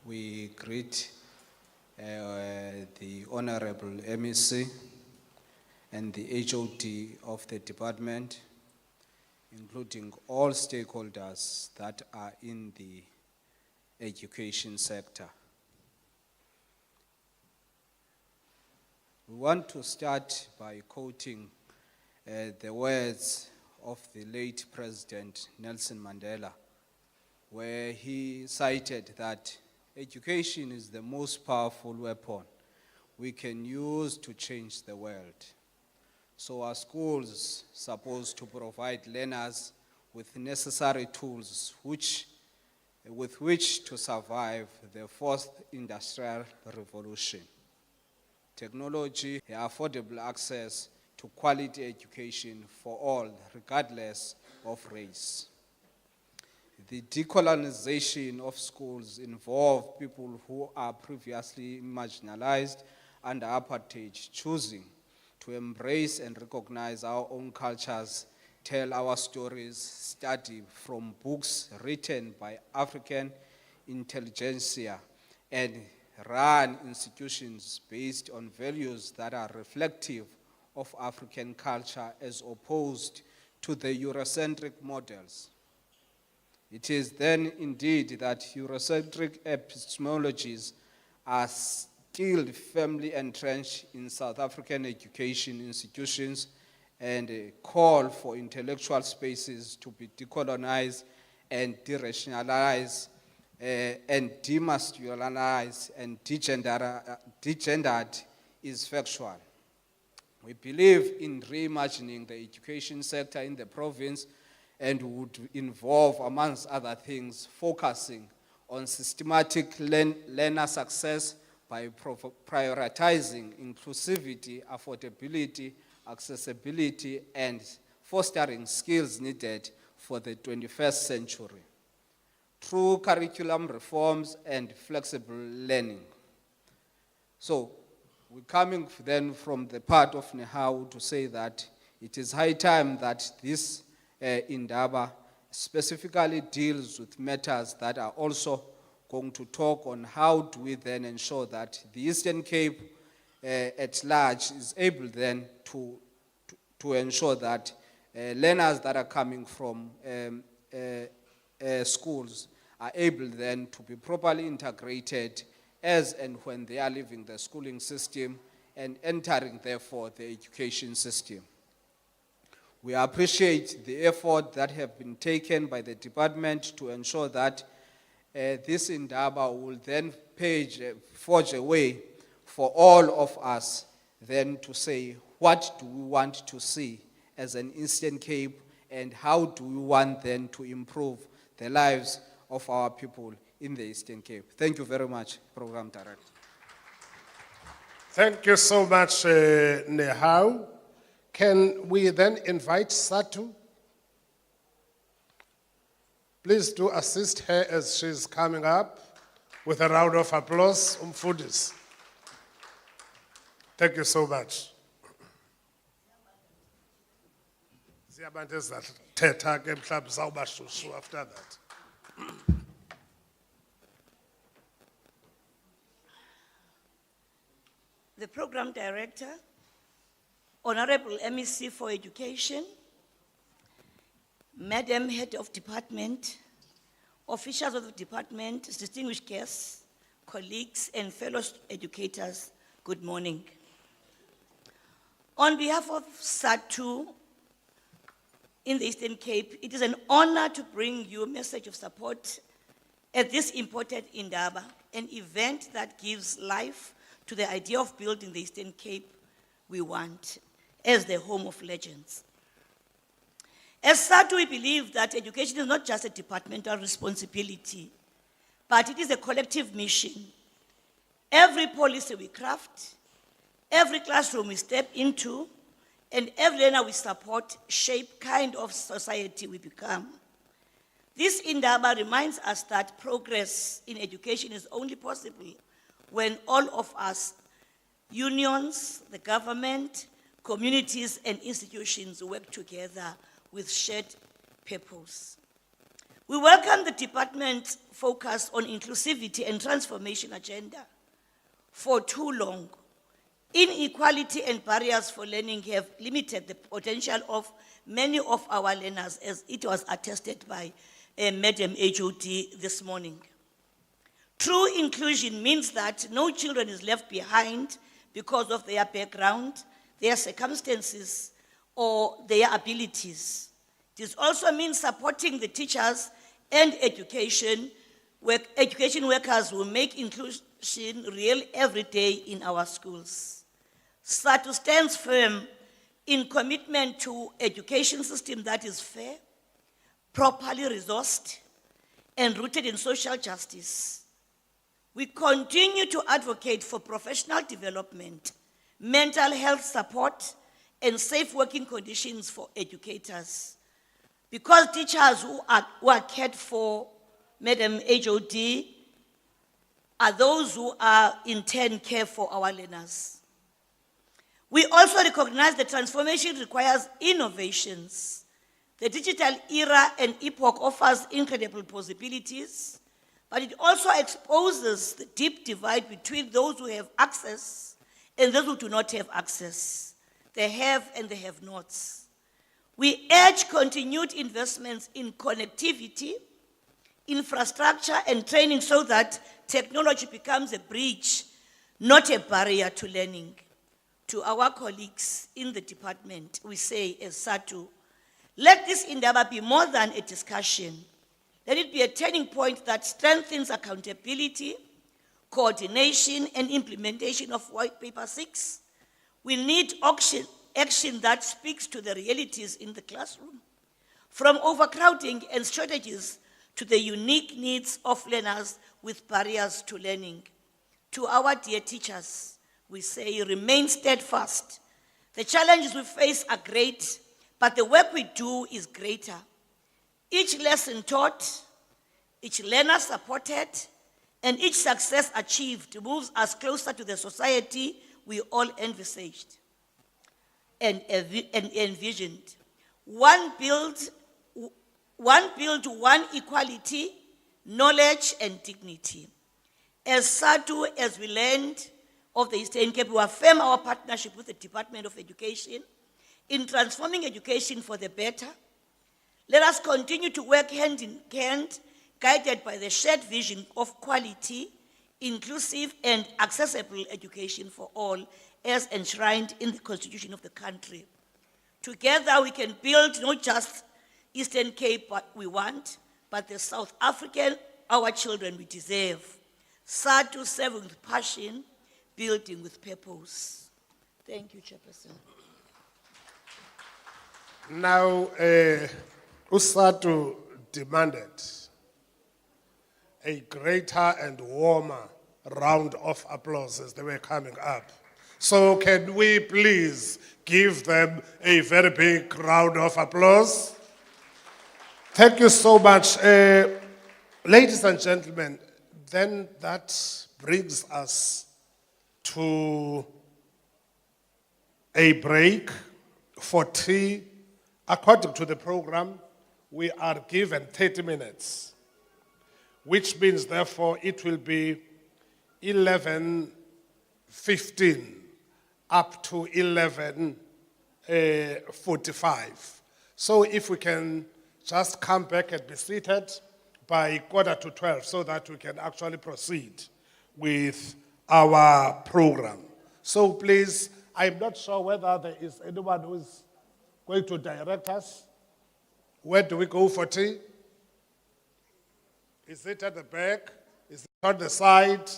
We greet the Honorable MEC and the HOD of the department, including all stakeholders that are in the education sector. We want to start by quoting the words of the late President Nelson Mandela, where he cited that education is the most powerful weapon we can use to change the world. So our schools supposed to provide learners with necessary tools with which to survive the fourth industrial revolution. Technology, affordable access to quality education for all, regardless of race. The decolonization of schools involve people who are previously marginalized under apartheid, choosing to embrace and recognize our own cultures, tell our stories, study from books written by African intelligentsia, and run institutions based on values that are reflective of African culture as opposed to the Eurocentric models. It is then indeed that Eurocentric epistemologies are still firmly entrenched in South African education institutions and call for intellectual spaces to be decolonized and derationalized and demasculinized and degendered is factual. We believe in reimagining the education sector in the province and would involve, amongst other things, focusing on systematic learner success by prioritizing inclusivity, affordability, accessibility, and fostering skills needed for the 21st century through curriculum reforms and flexible learning. So, we're coming then from the part of Nehau to say that it is high time that this Indaba specifically deals with matters that are also going to talk on how do we then ensure that the Eastern Cape at large is able then to ensure that learners that are coming from schools are able then to be properly integrated as and when they are leaving the schooling system and entering therefore the education system. We appreciate the effort that have been taken by the department to ensure that this Indaba will then forge a way for all of us then to say, what do we want to see as an Eastern Cape, and how do we want then to improve the lives of our people in the Eastern Cape? Thank you very much, Program Director. Thank you so much, Nehau. Can we then invite Satu? Please do assist her as she's coming up with a round of applause. Umfundisi. Thank you so much. Ziyabantu ezathetha ke mhlawumbe zawuba shushu after that. The Program Director, Honorable MEC for Education, Madam Head of Department, officials of the department, distinguished guests, colleagues, and fellow educators, good morning. On behalf of SADTU in the Eastern Cape, it is an honor to bring you a message of support at this important Indaba, an event that gives life to the idea of building the Eastern Cape we want as the home of legends. As SADTU, we believe that education is not just a departmental responsibility, but it is a collective mission. Every policy we craft, every classroom we step into, and every learner we support shape kind of society we become. This Indaba reminds us that progress in education is only possible when all of us, unions, the government, communities, and institutions work together with shared purpose. We welcome the department's focus on inclusivity and transformation agenda. For too long, inequality and barriers for learning have limited the potential of many of our learners, as it was attested by Madam HOD this morning. True inclusion means that no children is left behind because of their background, their circumstances, or their abilities. This also means supporting the teachers and education workers who make inclusion real every day in our schools. SADTU stands firm in commitment to education system that is fair, properly resourced, and rooted in social justice. We continue to advocate for professional development, mental health support, and safe working conditions for educators. Because teachers who are cared for, Madam HOD, are those who are in turn care for our learners. We also recognize that transformation requires innovations. The digital era and epoch offers incredible possibilities, but it also exposes the deep divide between those who have access and those who do not have access, the have and the have-nots. We urge continued investments in connectivity, infrastructure, and training so that technology becomes a bridge, not a barrier to learning. To our colleagues in the department, we say as SADTU, let this Indaba be more than a discussion. Let it be a turning point that strengthens accountability, coordination, and implementation of White Paper 6. We need action that speaks to the realities in the classroom, from overcrowding and strategies to the unique needs of learners with barriers to learning. To our dear teachers, we say remain steadfast. The challenges we face are great, but the work we do is greater. Each lesson taught, each learner supported, and each success achieved moves us closer to the society we all envisaged and envisioned. One built, one equality, knowledge and dignity. As SADU, as we learned of the Eastern Cape, we affirm our partnership with the Department of Education in transforming education for the better. Let us continue to work hand in hand, guided by the shared vision of quality, inclusive and accessible education for all, as enshrined in the Constitution of the country. Together we can build not just Eastern Cape what we want, but the South African, our children we deserve. SADU serving with passion, building with purpose. Thank you, Chairperson. Now, USADU demanded a greater and warmer round of applause as they were coming up. So can we please give them a very big round of applause? Thank you so much. Ladies and gentlemen, then that brings us to a break for tea. According to the program, we are given 30 minutes, which means therefore it will be 11:15 up to 11:45. So if we can just come back and be seated by 11:45 so that we can actually proceed with our program. So please, I'm not sure whether there is anyone who is going to direct us. Where do we go for tea? Is it at the back? Is it on the side?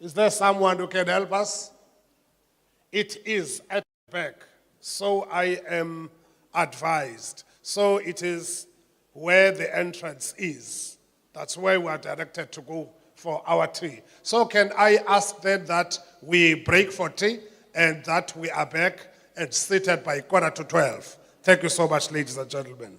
Is there someone who can help us? It is at the back, so I am advised. So it is where the entrance is. That's where we are directed to go for our tea. So can I ask then that we break for tea and that we are back and seated by 11:45. Thank you so much, ladies and gentlemen.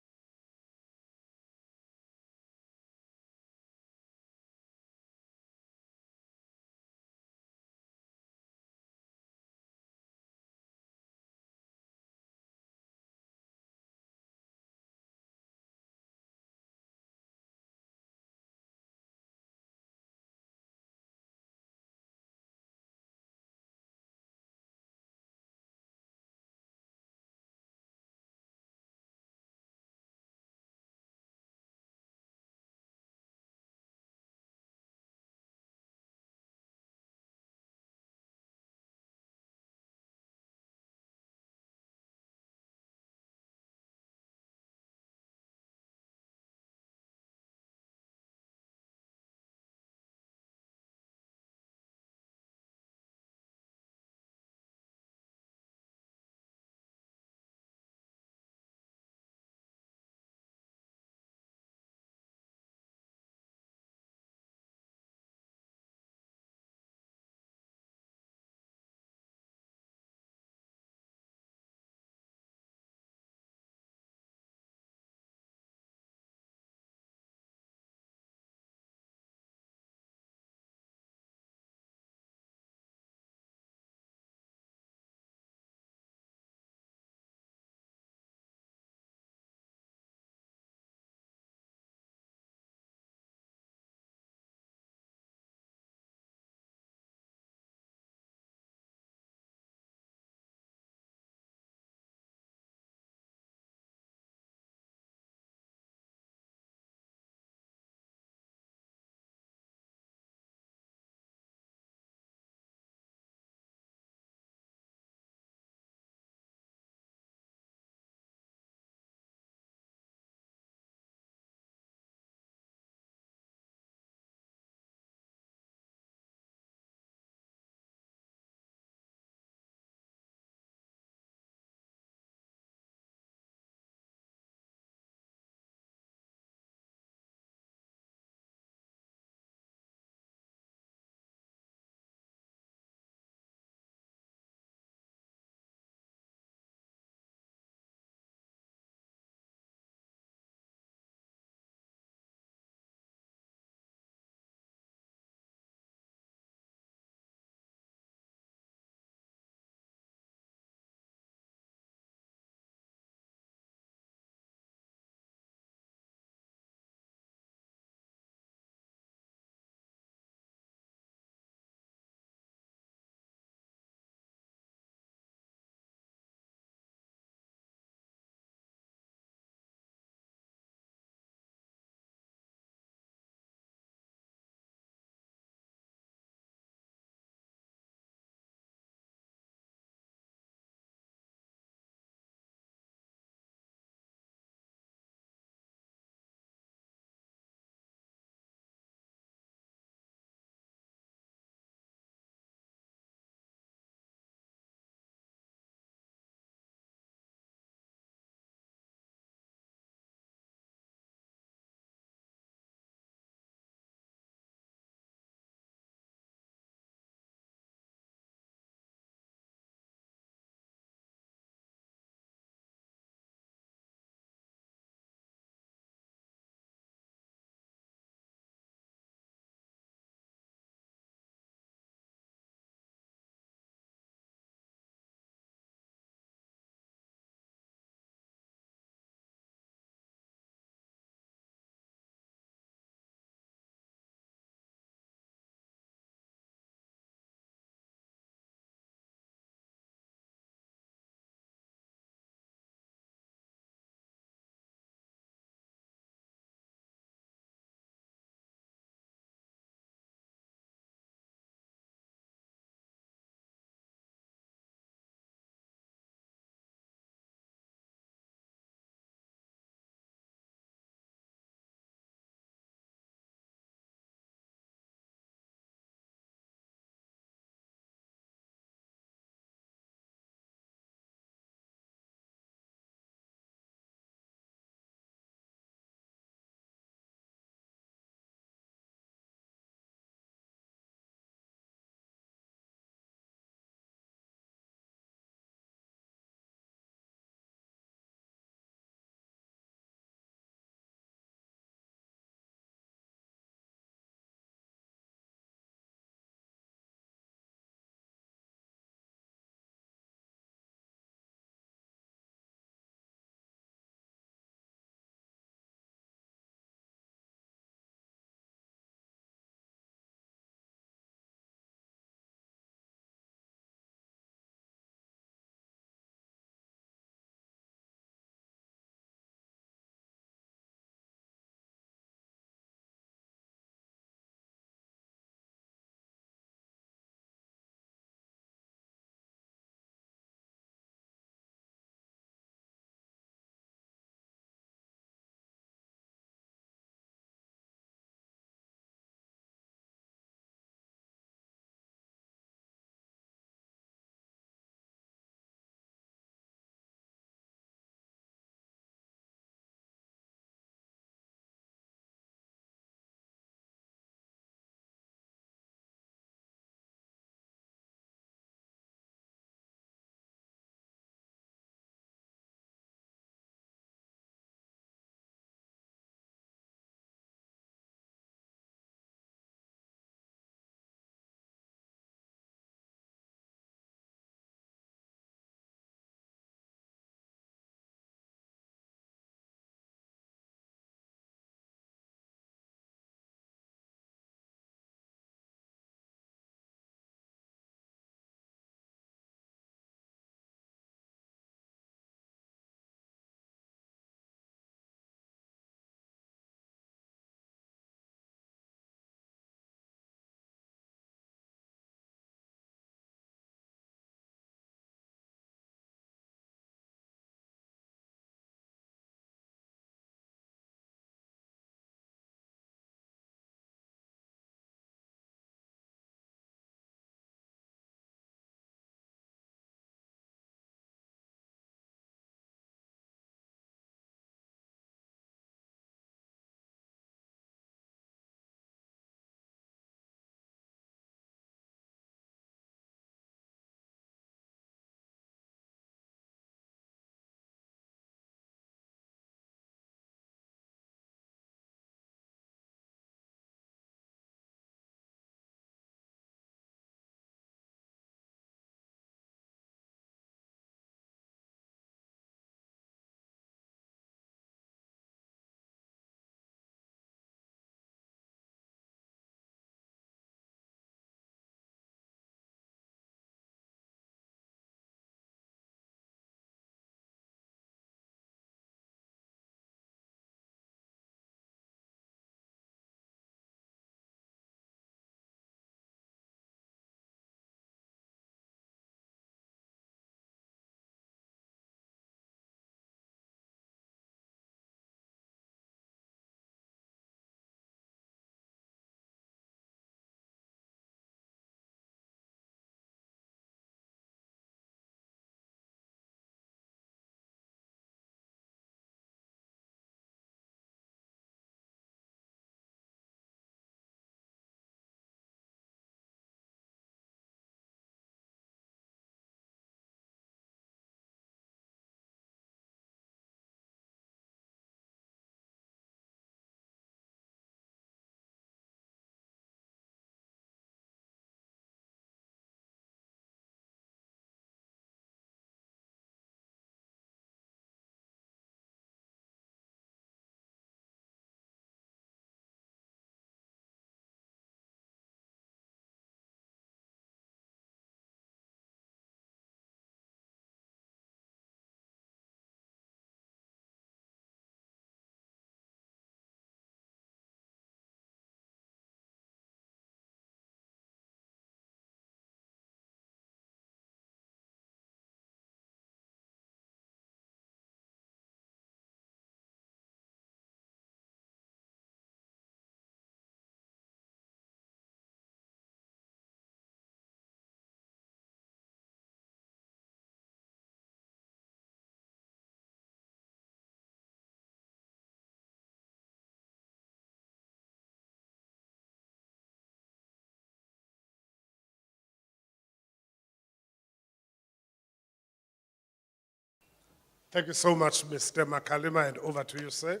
Thank you so much, Mr. Makalima, and over to you, sir.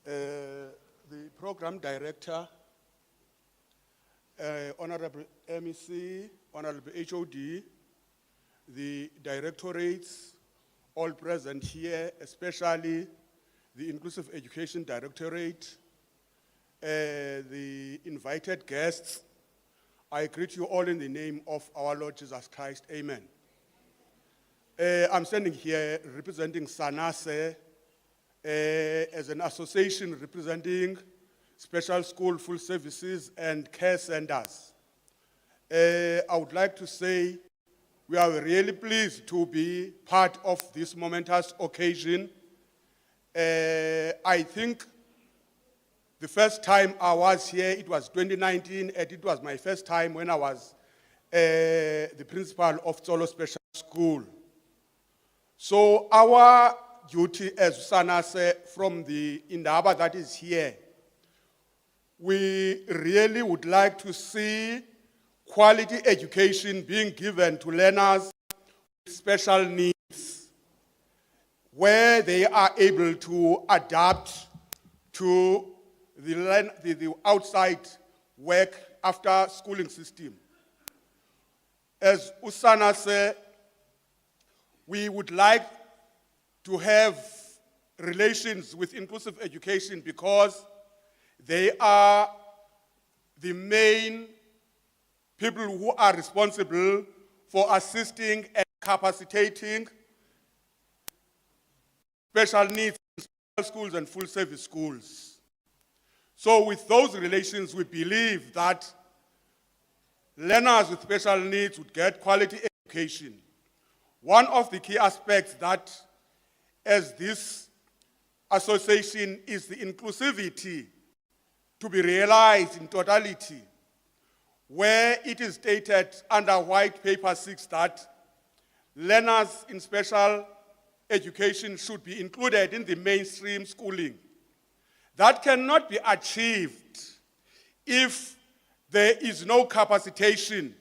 The program director, Honorable MEC, Honorable HOD, the directorates, all present here, especially the Inclusive Education Directorate, the invited guests, I greet you all in the name of our Lord Jesus Christ. Amen. I'm standing here representing SANASE as an association representing special school full services and care centers. I would like to say we are really pleased to be part of this momentous occasion. I think the first time I was here, it was 2019, and it was my first time when I was the principal of Tsolo Special School. So our duty as SANASE from the Indaba that is here, we really would like to see quality education being given to learners with special needs, where they are able to adapt to the outside work after schooling system. As SANASE, we would like to have relations with inclusive education because they are the main people who are responsible for assisting and capacitating special needs in special schools and full service schools. So with those relations, we believe that learners with special needs would get quality education. One of the key aspects that as this association is the inclusivity to be realized in totality, where it is stated under White Paper 6 that learners in special education should be included in the mainstream schooling. That cannot be achieved if there is no capacitation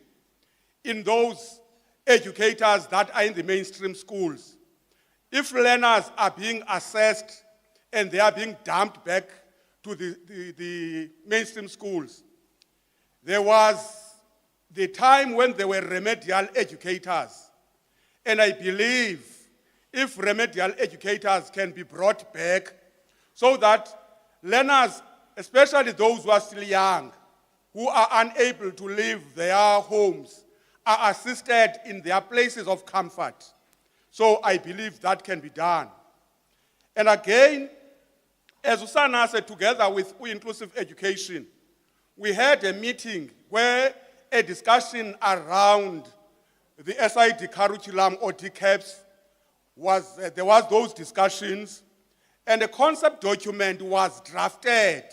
in those educators that are in the mainstream schools. If learners are being assessed and they are being dumped back to the mainstream schools, there was the time when there were remedial educators. And I believe if remedial educators can be brought back so that learners, especially those who are still young, who are unable to leave their homes, are assisted in their places of comfort. So I believe that can be done. And again, as SANASE together with Inclusive Education, we had a meeting where a discussion around the SID curriculum or DCAPS there was those discussions, and a concept document was drafted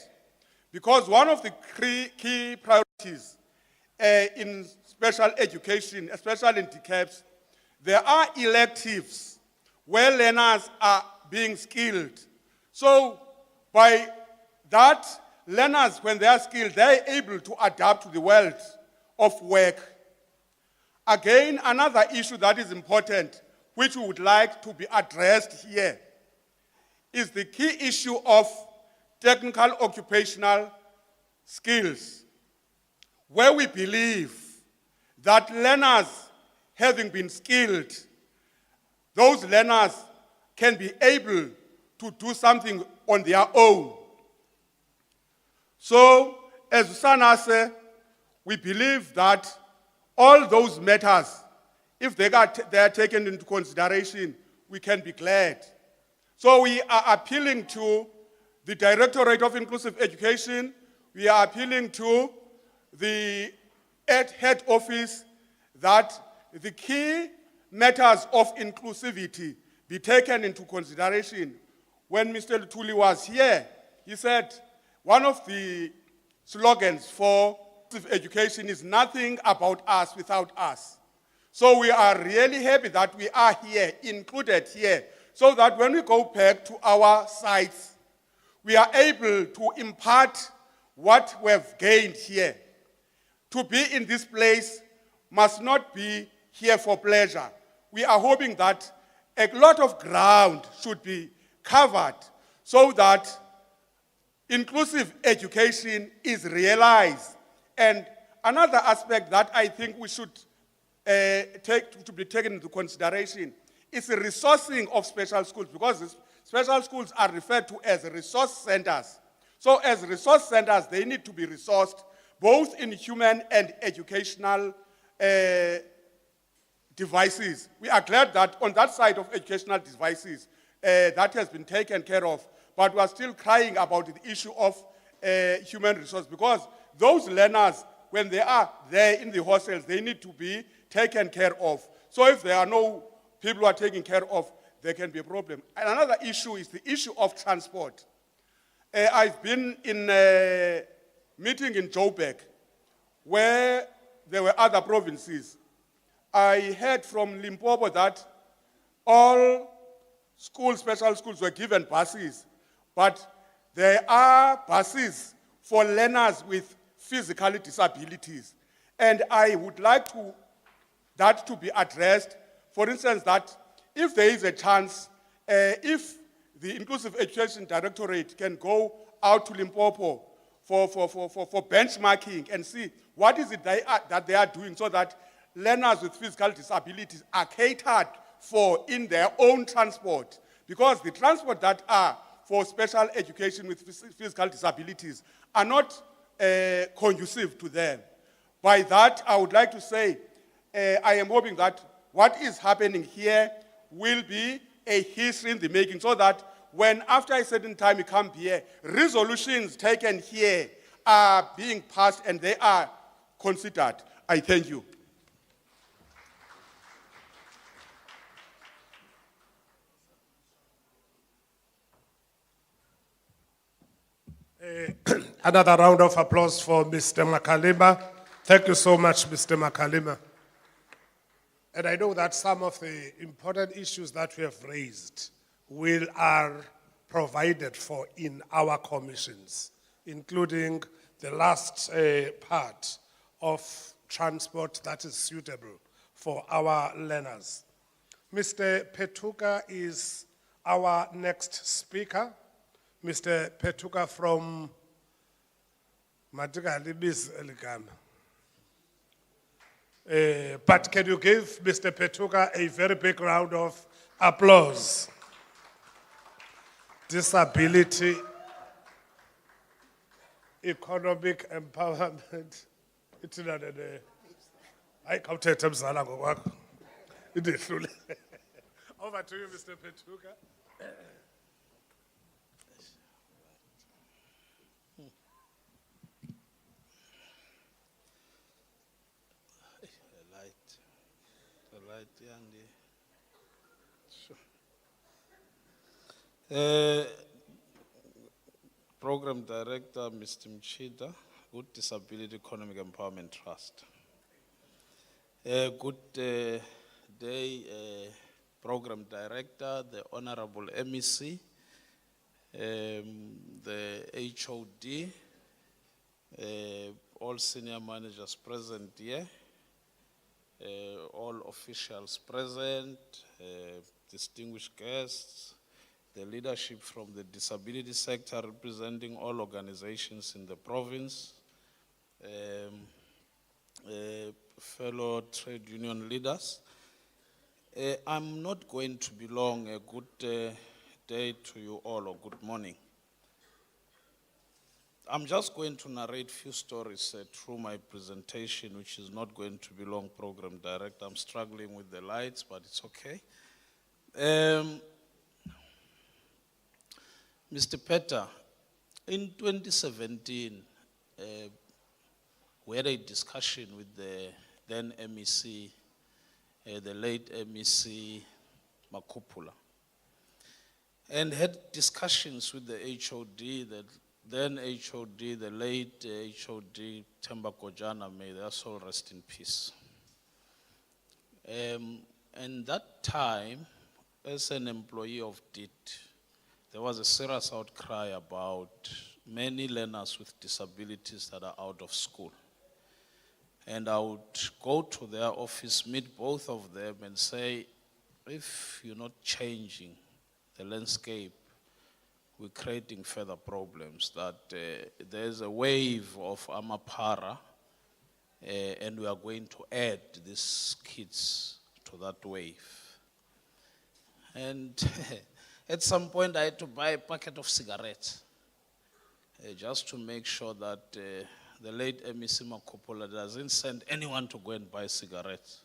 because one of the key priorities in special education, especially in DCAPS, there are electives where learners are being skilled. So by that, learners, when they are skilled, they are able to adapt to the world of work. Again, another issue that is important, which we would like to be addressed here, is the key issue of technical occupational skills, where we believe that learners having been skilled, those learners can be able to do something on their own. So, as SANASE, we believe that all those matters, if they are taken into consideration, we can be glad. So we are appealing to the Directorate of Inclusive Education, we are appealing to the head office that the key matters of inclusivity be taken into consideration. When Mr. Lutuli was here, he said one of the slogans for inclusive education is nothing about us without us. So we are really happy that we are here, included here, so that when we go back to our sites, we are able to impart what we have gained here. To be in this place must not be here for pleasure. We are hoping that a lot of ground should be covered so that inclusive education is realized. And another aspect that I think we should take to be taken into consideration is the resourcing of special schools, because these special schools are referred to as resource centers. So as resource centers, they need to be resourced both in human and educational devices. We are glad that on that side of educational devices, that has been taken care of, but we are still crying about the issue of human resource, because those learners, when they are there in the hostels, they need to be taken care of. So if there are no people who are taken care of, there can be a problem. And another issue is the issue of transport. I've been in a meeting in Joburg where there were other provinces. I heard from Limpopo that all schools, special schools, were given buses, but there are buses for learners with physical disabilities. And I would like that to be addressed. For instance, that if there is a chance, if the Inclusive Education Directorate can go out to Limpopo for benchmarking and see what is it that they are doing, so that learners with physical disabilities are catered for in their own transport. Because the transport that are for special education with physical disabilities are not conducive to them. By that, I would like to say, I am hoping that what is happening here will be a history in the making, so that when after a certain time you come here, resolutions taken here are being passed and they are considered. I thank you. Another round of applause for Mr. Makalima. Thank you so much, Mr. Makalima. And I know that some of the important issues that we have raised are provided for in our commissions, including the last part of transport that is suitable for our learners. Mr. Petuka is our next speaker. Mr. Petuka from Madigalibis Eligama. But can you give Mr. Petuka a very big round of applause? Disability, economic empowerment. It's not a. I come to Temzala ngokwakho. Idehlule. Over to you, Mr. Petuka. Program Director, Mr. Mchida, Good Disability Economic Empowerment Trust. Good day, Program Director, the Honorable MEC, the HOD, all senior managers present here, all officials present, distinguished guests, the leadership from the disability sector representing all organizations in the province, fellow trade union leaders. I'm not going to be long. A good day to you all, or good morning. I'm just going to narrate a few stories through my presentation, which is not going to be long, Program Director. I'm struggling with the lights, but it's okay. Mr. Peter, in 2017, we had a discussion with the then MEC, the late MEC Makupula, and had discussions with the HOD, the then HOD, the late HOD Themba Gojana, may their soul rest in peace. And that time, as an employee of DIT, there was a serious outcry about many learners with disabilities that are out of school. And I would go to their office, meet both of them and say, if you're not changing the landscape, we're creating further problems, that there's a wave of Amapara, and we are going to add these kids to that wave. And at some point I had to buy a packet of cigarettes, just to make sure that the late MEC Makopola doesn't send anyone to go and buy cigarettes.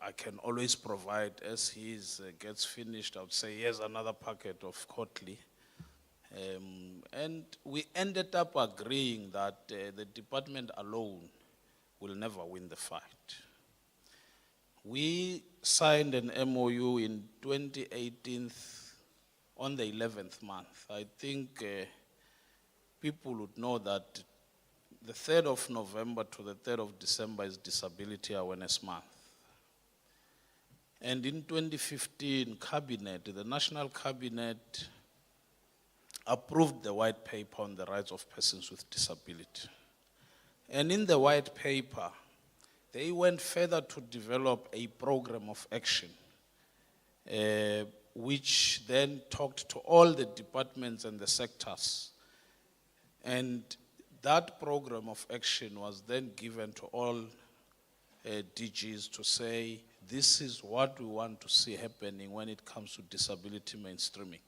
I can always provide, as his gets finished, I would say, here's another packet of Kotli. And we ended up agreeing that the department alone will never win the fight. We signed an MOU in 2018 on the 11th month. I think people would know that the 3rd of November to the 3rd of December is Disability Awareness Month. And in 2015, the National Cabinet approved the white paper on the rights of persons with disability. And in the white paper, they went further to develop a program of action, which then talked to all the departments and the sectors. And that program of action was then given to all DGs to say, this is what we want to see happening when it comes to disability mainstreaming.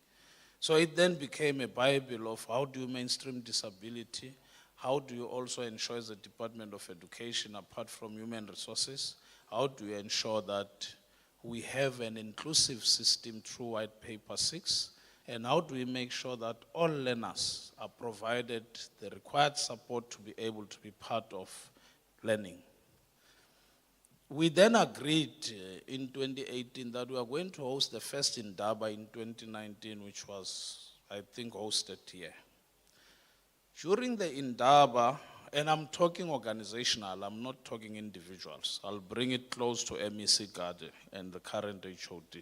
So it then became a Bible of how do you mainstream disability, how do you also ensure as a Department of Education, apart from human resources, how do you ensure that we have an inclusive system through White Paper 6, and how do we make sure that all learners are provided the required support to be able to be part of learning. We then agreed in 2018 that we are going to host the first Indaba in 2019, which was, I think, hosted here. During the Indaba, and I'm talking organizational, I'm not talking individuals. I'll bring it close to MEC Gade and the current HOD.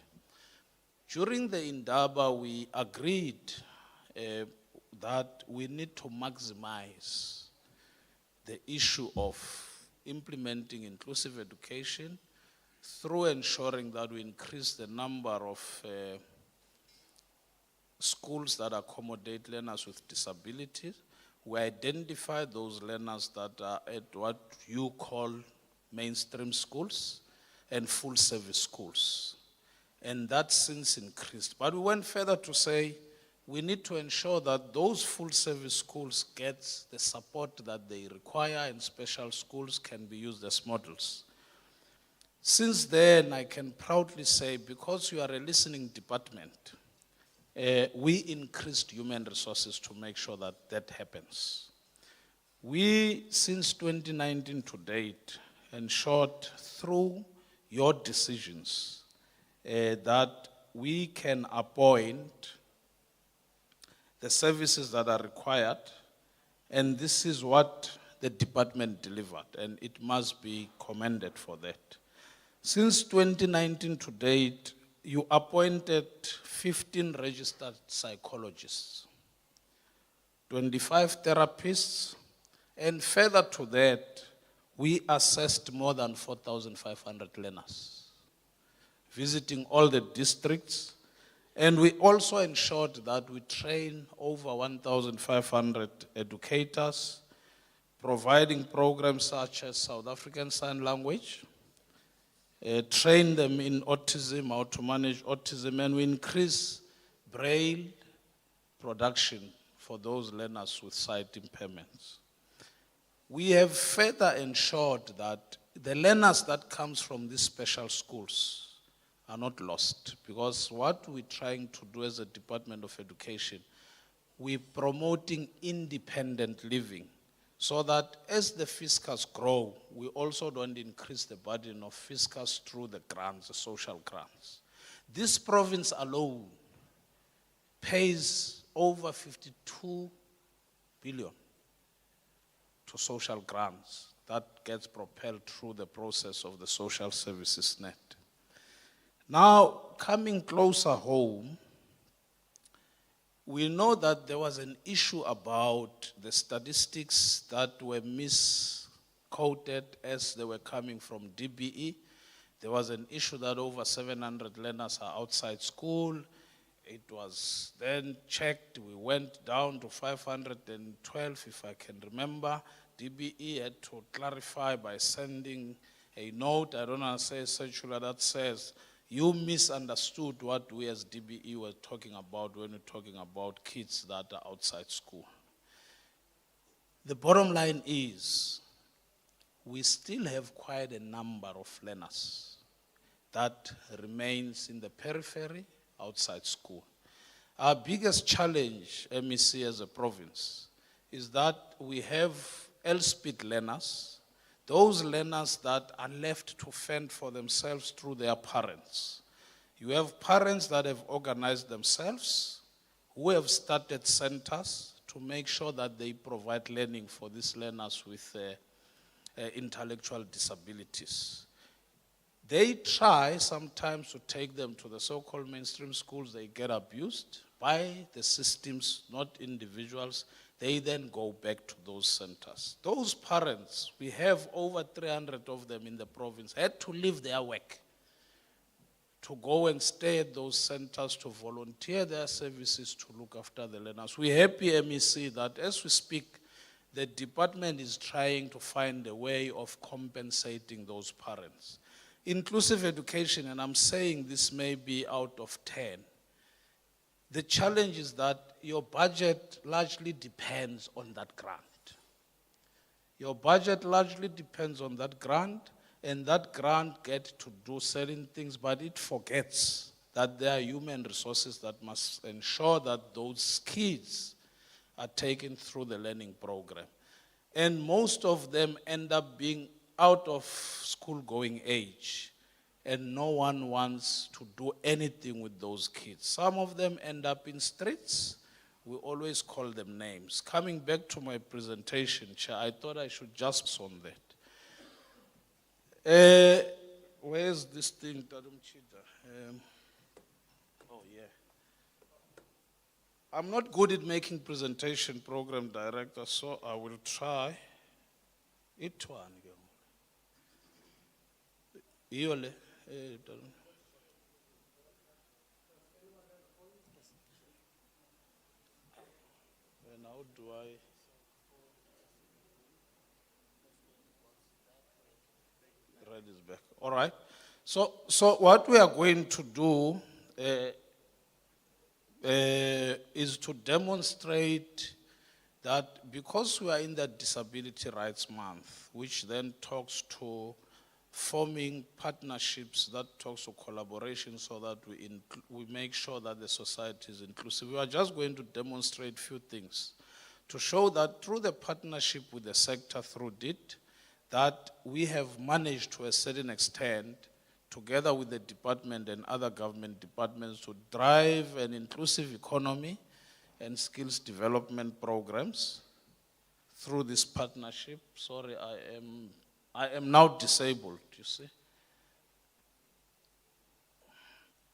During the Indaba, we agreed that we need to maximize the issue of implementing inclusive education through ensuring that we increase the number of schools that accommodate learners with disabilities. We identify those learners that are at what you call mainstream schools and full service schools. And that since increased. But we went further to say we need to ensure that those full service schools get the support that they require, and special schools can be used as models. Since then, I can proudly say, because you are a listening department, we increased human resources to make sure that that happens. We, since 2019 to date, ensured through your decisions that we can appoint the services that are required, and this is what the department delivered, and it must be commended for that. Since 2019 to date, you appointed 15 registered psychologists, 25 therapists, and further to that, we assessed more than 4,500 learners, visiting all the districts. And we also ensured that we train over 1,500 educators, providing programs such as South African Sign Language, train them in autism, how to manage autism, and we increase Braille production for those learners with sight impairments. We have further ensured that the learners that comes from these special schools are not lost, because what we're trying to do as a Department of Education, we're promoting independent living so that as the fiscus grow, we also don't increase the burden of fiscus through the grants, the social grants. This province alone pays over 52 billion to social grants that gets propelled through the process of the social services net. Now, coming closer home, we know that there was an issue about the statistics that were coded as they were coming from DBE. There was an issue that over 700 learners are outside school. It was then checked, we went down to 512, if I can remember. DBE had to clarify by sending a note, I don't want to say a circular, that says, you misunderstood what we as DBE were talking about when we're talking about kids that are outside school. The bottom line is, we still have quite a number of learners that remains in the periphery outside school. Our biggest challenge, MEC as a province, is that we have Elspeth learners, those learners that are left to fend for themselves through their parents. You have parents that have organized themselves, who have started centers to make sure that they provide learning for these learners with intellectual disabilities. They try sometimes to take them to the so-called mainstream schools. They get abused by the systems, not individuals. They then go back to those centers. Those parents, we have over 300 of them in the province, had to leave their work to go and stay at those centers, to volunteer their services to look after the learners. We're happy, MEC, that as we speak, the department is trying to find a way of compensating those parents. Inclusive education, and I'm saying this may be out of 10, the challenge is that your budget largely depends on that grant. Your budget largely depends on that grant, and that grant gets to do certain things, but it forgets that there are human resources that must ensure that those kids are taken through the learning program. And most of them end up being out of school-going age, and no one wants to do anything with those kids. Some of them end up in streets. We always call them names. Coming back to my presentation, Chair, I thought I should just on that. Where's this thing, Tadum Chida? Oh, yeah. I'm not good at making presentation, program director, so I will try. It one. Iole. And how do I? Red is back. All right. So what we are going to do is to demonstrate that because we are in the Disability Rights Month, which then talks to forming partnerships, that talks to collaboration so that we make sure that the society is inclusive. We are just going to demonstrate a few things to show that through the partnership with the sector through DIT, that we have managed to a certain extent, together with the department and other government departments, to drive an inclusive economy and skills development programs through this partnership. Sorry, I am now disabled, you see.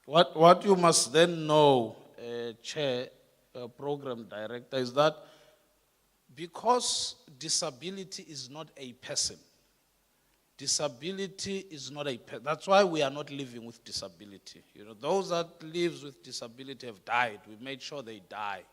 What you must then know, Chair, Program Director, is that because disability is not a person, disability is not a person. That's why we are not living with disability. You know, those that live with disability have died. We made sure they die.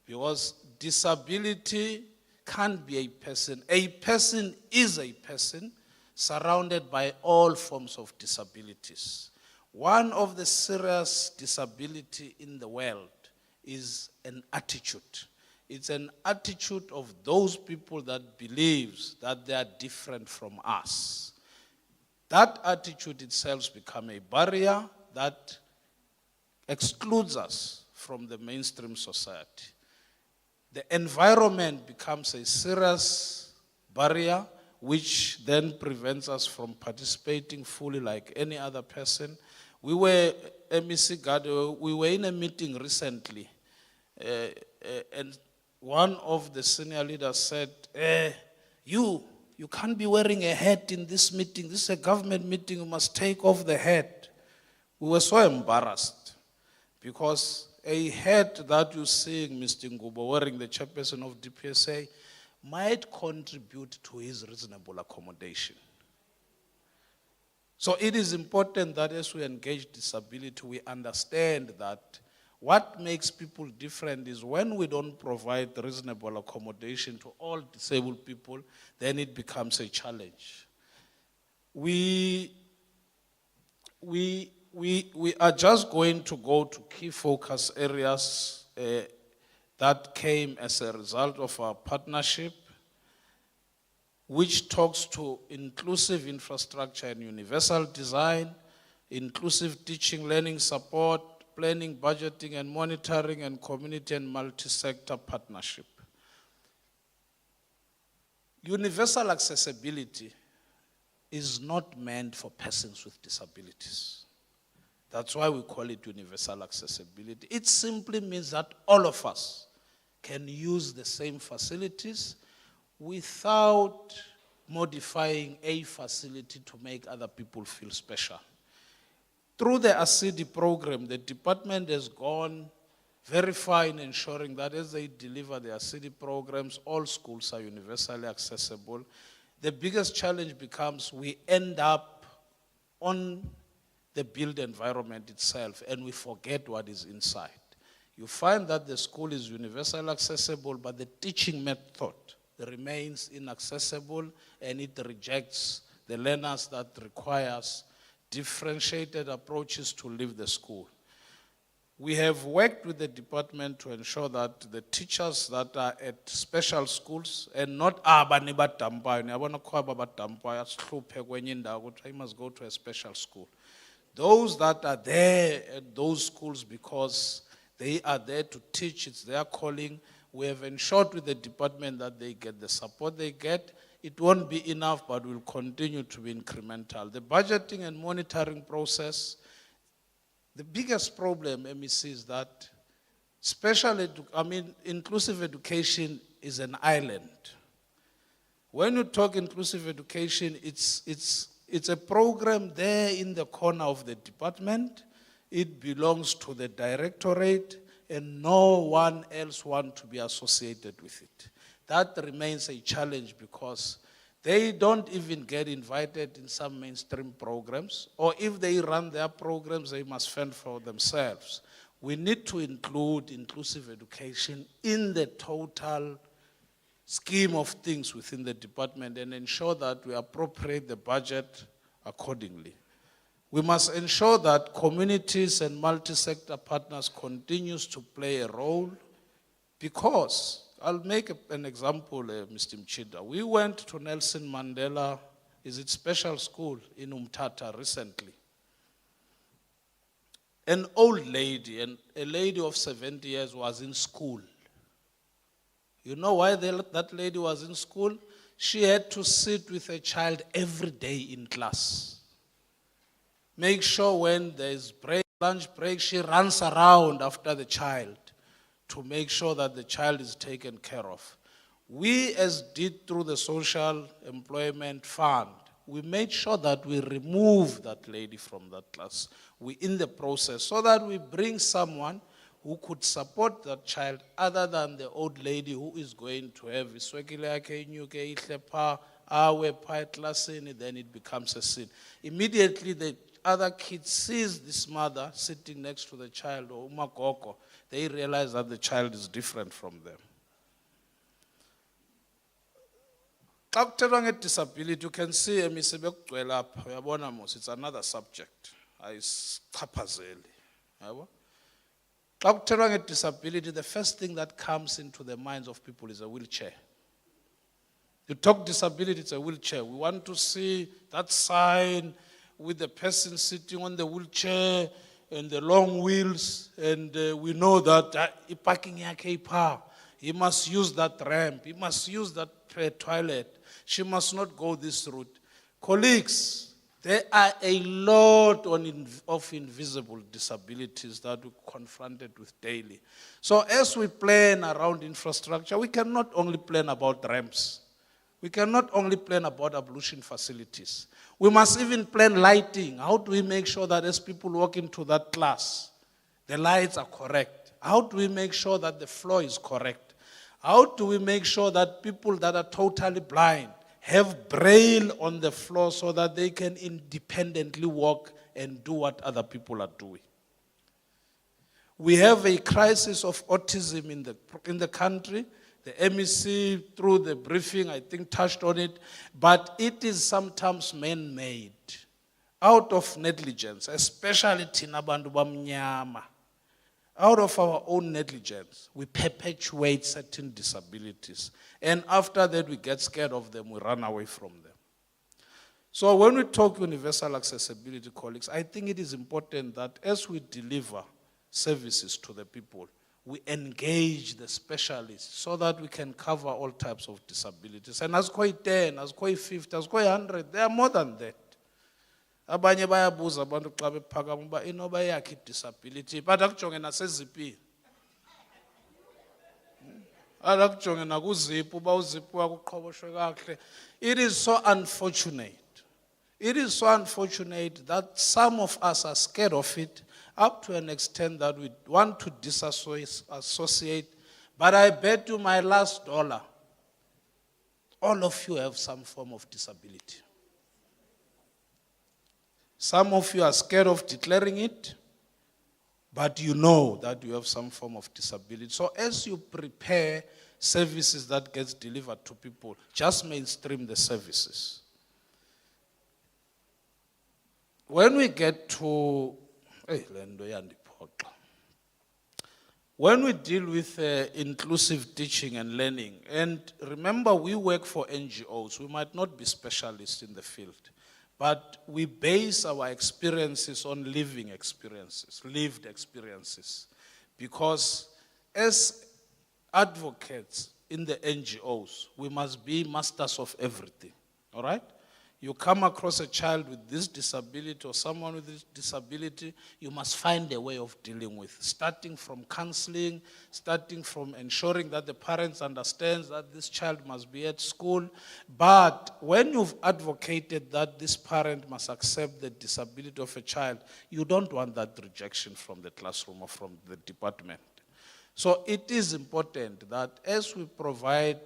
Because disability can't be a person. A person is a person surrounded by all forms of disabilities. One of the serious disability in the world is an attitude. It's an attitude of those people that believes that they are different from us. That attitude itself becomes a barrier that excludes us from the mainstream society. The environment becomes a serious barrier which then prevents us from participating fully like any other person. We were, MEC Gado, we were in a meeting recently and one of the senior leaders said, you can't be wearing a hat in this meeting. This is a government meeting, you must take off the hat. We were so embarrassed because a hat that you're seeing Mr. Ngubo wearing, the chairperson of DPSA, might contribute to his reasonable accommodation. So it is important that as we engage disability, we understand that what makes people different is when we don't provide reasonable accommodation to all disabled people, then it becomes a challenge. We are just going to go to key focus areas that came as a result of our partnership, which talks to inclusive infrastructure and universal design, inclusive teaching, learning support, planning, budgeting and monitoring, and community and multi-sector partnership. Universal accessibility is not meant for persons with disabilities. That's why we call it universal accessibility. It simply means that all of us can use the same facilities without modifying a facility to make other people feel special. Through the ASIDI program, the department has gone very far in ensuring that as they deliver the ASIDI programs, all schools are universally accessible. The biggest challenge becomes we end up on the built environment itself and we forget what is inside. You find that the school is universally accessible, but the teaching method remains inaccessible and it rejects the learners that requires differentiated approaches to leave the school. We have worked with the department to ensure that the teachers that are at special schools and not I must go to a special school. Those that are there at those schools because they are there to teach, it's their calling. We have ensured with the department that they get the support they get. It won't be enough, but will continue to be incremental. The budgeting and monitoring process, the biggest problem, MEC, is that inclusive education is an island. When you talk inclusive education, it's a program there in the corner of the department. It belongs to the directorate, and no one else wants to be associated with it. That remains a challenge because they don't even get invited in some mainstream programs, or if they run their programs, they must fend for themselves. We need to include inclusive education in the total scheme of things within the department and ensure that we appropriate the budget accordingly. We must ensure that communities and multi-sector partners continues to play a role because, I'll make an example, Mr. Mchida. We went to Nelson Mandela, is it special school in Umtata recently. An old lady, a lady of 70 years was in school. You know why that lady was in school? She had to sit with a child every day in class. Make sure when there's lunch break, she runs around after the child to make sure that the child is taken care of. We, as did through the Social Employment Fund, we made sure that we remove that lady from that class. We in the process so that we bring someone who could support that child other than the old lady who is going to have then it becomes a sin. Immediately the other kid sees this mother sitting next to the child or umakoko, they realize that the child is different from them. Xa kuthethwa nge-disability, you can see emisebe kugcwele apha, uyabona mos, it's another subject. Ayisichaphazeli, yabo? Xa kuthethwa nge-disability, the first thing that comes into the minds of people is a wheelchair. You talk disability, it's a wheelchair. We want to see that sign with the person sitting on the wheelchair and the long wheels, and we know that parking he must use that ramp, he must use that toilet, she must not go this route. Colleagues, there are a lot of invisible disabilities that we're confronted with daily. So as we plan around infrastructure, we cannot only plan about ramps. We cannot only plan about ablution facilities. We must even plan lighting. How do we make sure that as people walk into that class, the lights are correct? How do we make sure that the floor is correct? How do we make sure that people that are totally blind have braille on the floor so that they can independently walk and do what other people are doing? We have a crisis of autism in the country. The MEC, through the briefing, I think touched on it, but it is sometimes man-made, out of negligence, especially thina bantu bamnyama. Out of our own negligence, we perpetuate certain disabilities. And after that, we get scared of them, we run away from them. So when we talk universal accessibility, colleagues, I think it is important that as we deliver services to the people, we engage the specialists so that we can cover all types of disabilities. And as quite 10, as quite 50, as quite 100, they are more than that. Abanye bayabuza abantu xa bephakama uba inoba yakhe disability but akujonge nasezipini. Akujonge nakuzipho uba uzipho wakho uqhoboshwe kahle. It is so unfortunate. It is so unfortunate that some of us are scared of it up to an extent that we want to disassociate. But I bet you my last dollar, all of you have some form of disability. Some of you are scared of declaring it, but you know that you have some form of disability. So as you prepare services that gets delivered to people, just mainstream the services. When we get to, when we deal with inclusive teaching and learning, and remember we work for NGOs, we might not be specialists in the field, but we base our experiences on lived experiences. Because as advocates in the NGOs, we must be masters of everything, all right? You come across a child with this disability or someone with this disability, you must find a way of dealing with, starting from counseling, starting from ensuring that the parents understand that this child must be at school. But when you've advocated that this parent must accept the disability of a child, you don't want that rejection from the classroom or from the department. So it is important that as we provide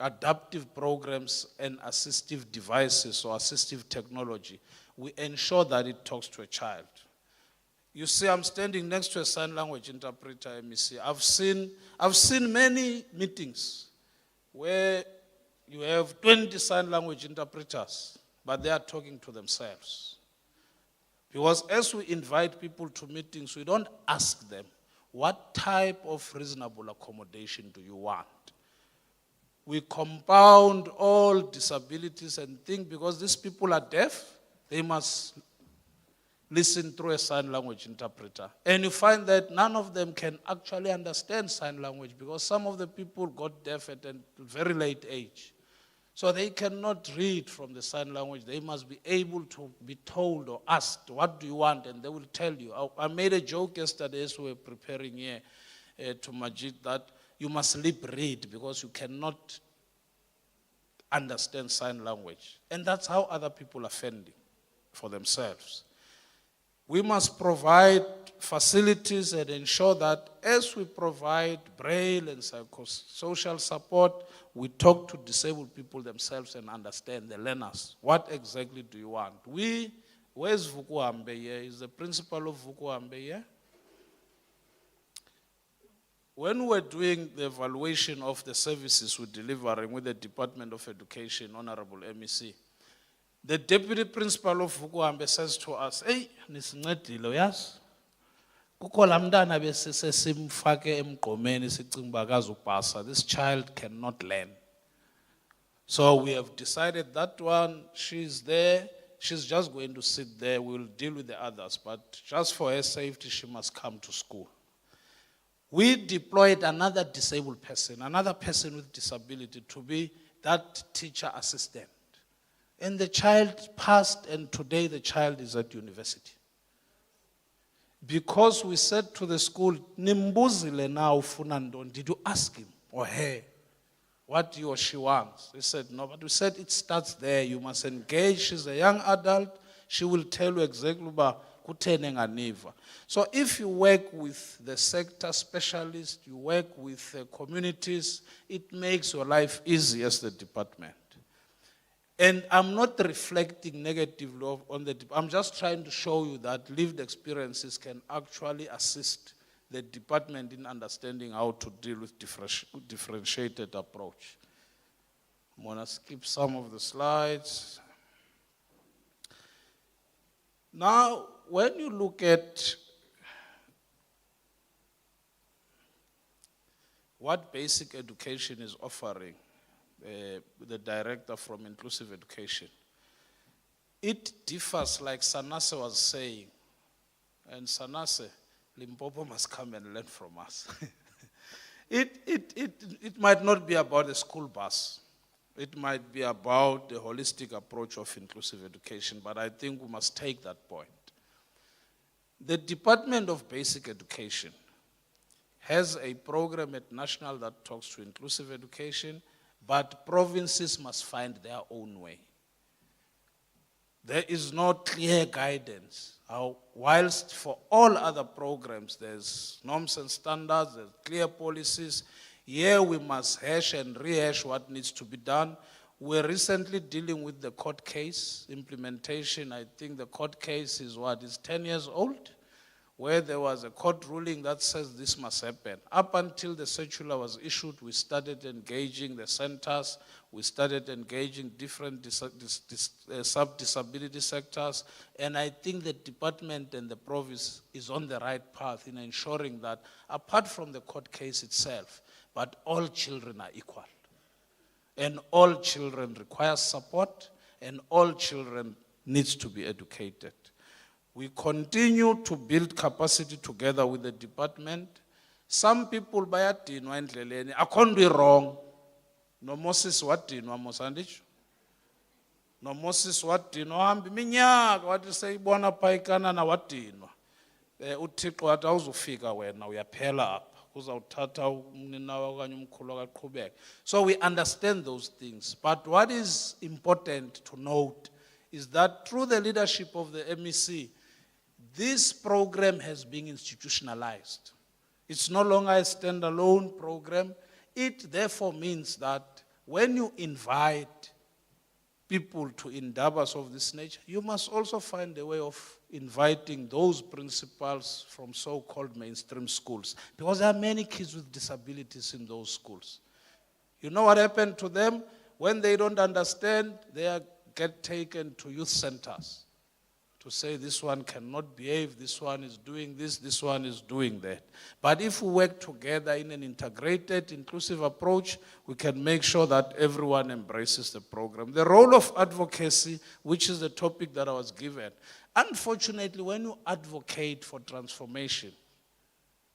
adaptive programs and assistive devices or assistive technology, we ensure that it talks to a child. You see, I'm standing next to a sign language interpreter, MEC. I've seen many meetings where you have 20 sign language interpreters, but they are talking to themselves. Because as we invite people to meetings, we don't ask them, what type of reasonable accommodation do you want? We compound all disabilities and think because these people are deaf, they must listen through a sign language interpreter. And you find that none of them can actually understand sign language because some of the people got deaf at a very late age. So they cannot read from the sign language. They must be able to be told or asked, what do you want? And they will tell you. I made a joke yesterday as we were preparing here to Majid that you must lip read because you cannot understand sign language. And that's how other people are fending for themselves. We must provide facilities and ensure that as we provide braille and psychosocial support, we talk to disabled people themselves and understand the learners. What exactly do you want? Where's Vukuhambe here? Is the principal of Vukuhambe here? When we're doing the evaluation of the services we're delivering with the Department of Education, Honorable MEC, the deputy principal of Vukuhambe says to us, hey, nisincedile uyazi. Kukho laa mntana besisesimfake emgqomeni sicinga uba akazupasa. This child cannot learn. So we have decided that one, she's there, she's just going to sit there, we'll deal with the others, but just for her safety, she must come to school. We deployed another disabled person, another person with disability to be that teacher assistant. And the child passed, and today the child is at university. Because we said to the school, Nimbuzile now Funandon, did you ask him or her what he or she wants? They said no, but we said it starts there. You must engage. She's a young adult. She will tell you exactly about kutheni nganiva. So if you work with the sector specialists, you work with communities, it makes your life easy as the department. And I'm not reflecting negatively on the, I'm just trying to show you that lived experiences can actually assist the department in understanding how to deal with differentiated approach. I'm gonna skip some of the slides. Now, when you look at what basic education is offering, the director from Inclusive Education, it differs, like Sanase was saying, and Sanase, Limpopo must come and learn from us. It might not be about a school bus. It might be about the holistic approach of inclusive education, but I think we must take that point. The Department of Basic Education has a program at national that talks to inclusive education, but provinces must find their own way. There is no clear guidance. Whilst for all other programs, there's norms and standards, there's clear policies. Here we must hash and rehash what needs to be done. We're recently dealing with the court case implementation. I think the court case is 10 years old, where there was a court ruling that says this must happen. Up until the circular was issued, we started engaging the centers, we started engaging different sub-disability sectors, and I think the department and the province is on the right path in ensuring that, apart from the court case itself, but all children are equal. And all children require support, and all children needs to be educated. We continue to build capacity together with the department. Some people bayadinwa endleleni, akho be wrong. No Moses wadinwa Mosandich. No Moses wadinwa hambi minyaka wathi seyibona phayikana na wadinwa. uThixo wathi awuzufika wena uyaphela apha. Uzawuthatha umninawa okanye umkhulu akaqhubeke. So we understand those things. But what is important to note is that through the leadership of the MEC, this program has been institutionalized. It's no longer a standalone program. It therefore means that when you invite people to indabas of this nature, you must also find a way of inviting those principals from so-called mainstream schools, because there are many kids with disabilities in those schools. You know what happened to them? When they don't understand, they get taken to youth centers to say this one cannot behave, this one is doing this one is doing that. But if we work together in an integrated, inclusive approach, we can make sure that everyone embraces the program. The role of advocacy, which is the topic that I was given. Unfortunately, when you advocate for transformation,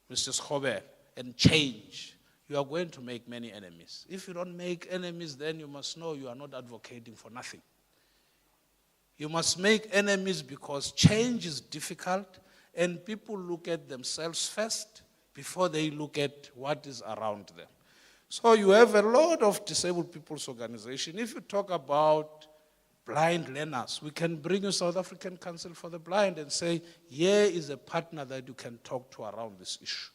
Mr. Schober, and change, you are going to make many enemies. If you don't make enemies, then you must know you are not advocating for nothing. You must make enemies because change is difficult and people look at themselves first before they look at what is around them. So you have a lot of disabled people's organization. If you talk about blind learners, we can bring you South African Council for the Blind and say, here is a partner that you can talk to around this issue.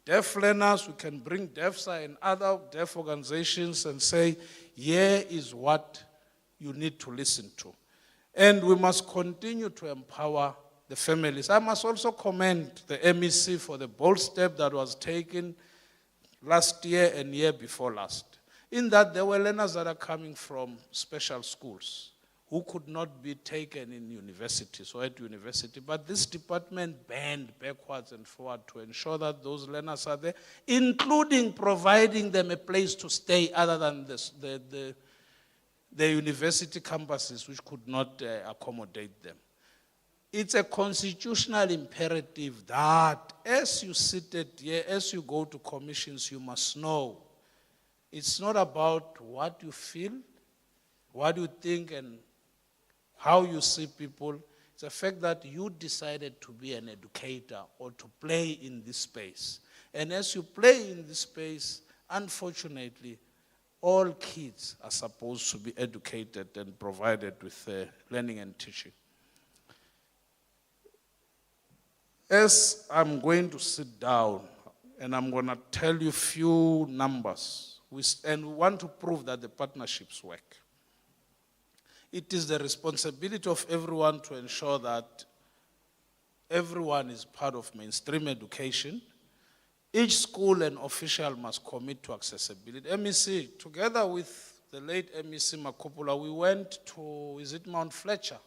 Deaf learners, we can bring DEFSA and other deaf organizations and say, here is what you need to listen to. And we must continue to empower the families. I must also commend the MEC for the bold step that was taken last year and year before last. In that there were learners that are coming from special schools who could not be taken in universities or at university. But this department bent backwards and forward to ensure that those learners are there, including providing them a place to stay other than the university campuses, which could not accommodate them. It's a constitutional imperative that as you sit here, as you go to commissions, you must know it's not about what you feel, what you think, and how you see people. It's the fact that you decided to be an educator or to play in this space. And as you play in this space, unfortunately, all kids are supposed to be educated and provided with learning and teaching. As I'm going to sit down and I'm going to tell you few numbers, and we want to prove that the partnerships work. It is the responsibility of everyone to ensure that everyone is part of mainstream education. Each school and official must commit to accessibility. MEC, together with the late MEC Makopula, we went to, is it Mount Fletcher?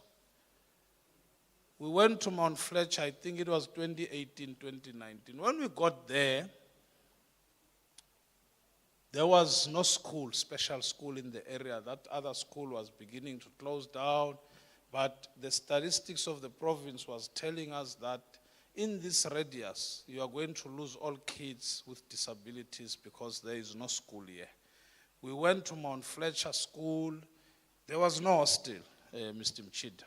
We went to Mount Fletcher, I think it was 2018, 2019. When we got there was no school, special school in the area. That other school was beginning to close down. But the statistics of the province was telling us that in this radius, you are going to lose all kids with disabilities because there is no school here. We went to Mount Fletcher School. There was no hostel, Mr. Mchida.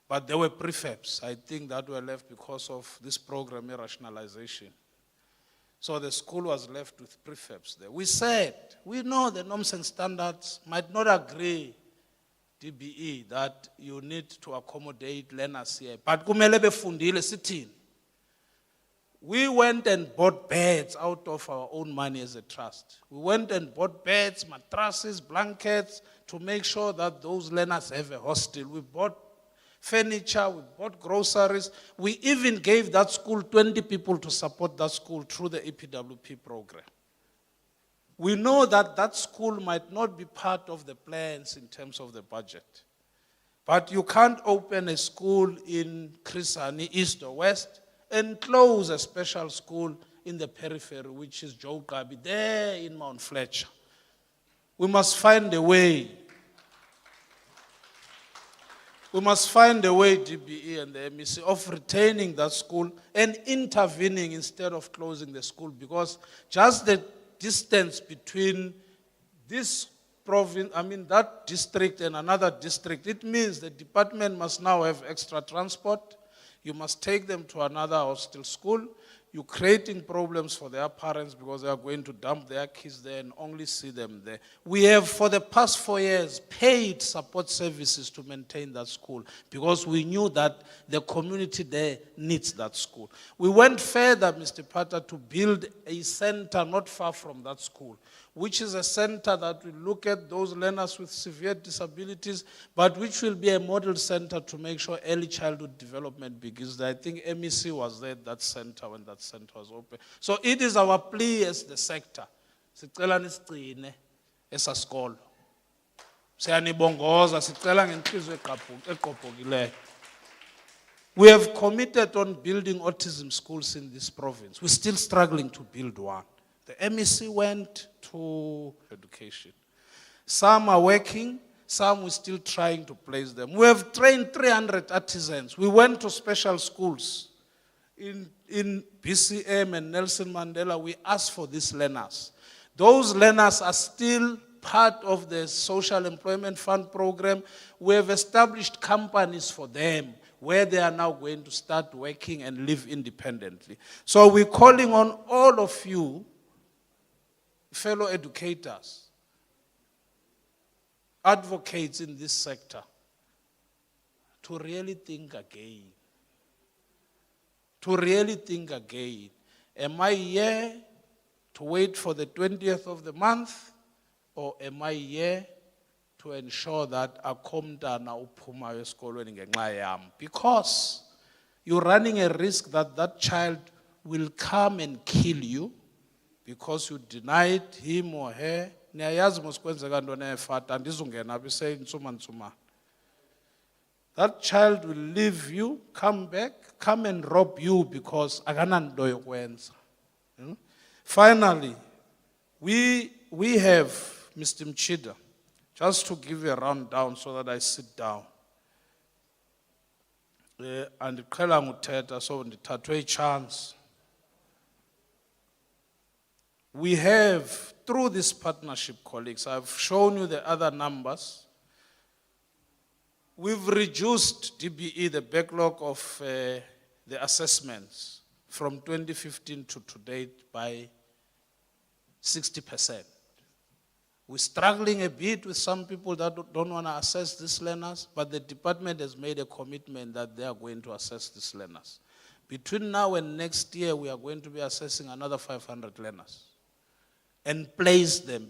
But there were prefabs, I think, that were left because of this program rationalization. So the school was left with prefabs there. We said, we know the norms and standards might not agree, DBE, that you need to accommodate learners here. But kumele befundile sithini. We went and bought beds out of our own money as a trust. We went and bought beds, mattresses, blankets to make sure that those learners have a hostel. We bought furniture, we bought groceries. We even gave that school 20 people to support that school through the EPWP program. We know that that school might not be part of the plans in terms of the budget. But you can't open a school in Chris Hani, east or west, and close a special school in the periphery, which is Joe Gabi, there in Mount Fletcher. We must find a way. We must find a way, DBE and the MEC, of retaining that school and intervening instead of closing the school, because just the distance between this province, that district and another district, it means the department must now have extra transport. You must take them to another hostel school. You're creating problems for their parents because they are going to dump their kids there and only see them there. We have, for the past 4 years, paid support services to maintain that school because we knew that the community there needs that school. We went further, Mr. Pata, to build a center not far from that school, which is a center that will look at those learners with severe disabilities, but which will be a model center to make sure early childhood development begins there. I think MEC was there at that center when that center was open. So it is our plea as the sector. Sicela nisigcine esasikolo. Siyanibongoza, sicela ngenhliziyo eqophokileyo. We have committed on building autism schools in this province. We're still struggling to build one. The MEC went to education. Some are working, some we're still trying to place them. We have trained 300 artisans. We went to special schools. In BCM and Nelson Mandela, we asked for these learners. Those learners are still part of the Social Employment Fund program. We have established companies for them where they are now going to start working and live independently. So we're calling on all of you, fellow educators, advocates in this sector, to really think again. To really think again. Am I here to wait for the 20th of the month, or am I here to ensure that akomntana uphumayo esikolweni ngenxa yami? Because you're running a risk that that child will come and kill you because you denied him or her. Niyayazi mosikwenzeka ntona efata andizungena apha iseyintsuma. That child will leave you, come back, come and rob you because akananto yokwenza. Finally, we have, Mr. Mchida, just to give you a rundown so that I sit down. Andiqhela nguthetha so ndithathwe chance. We have, through this partnership, colleagues, I've shown you the other numbers. We've reduced DBE, the backlog of the assessments from 2015 to date by 60%. We're struggling a bit with some people that don't want to assess these learners, but the department has made a commitment that they are going to assess these learners. Between now and next year, we are going to be assessing another 500 learners and place them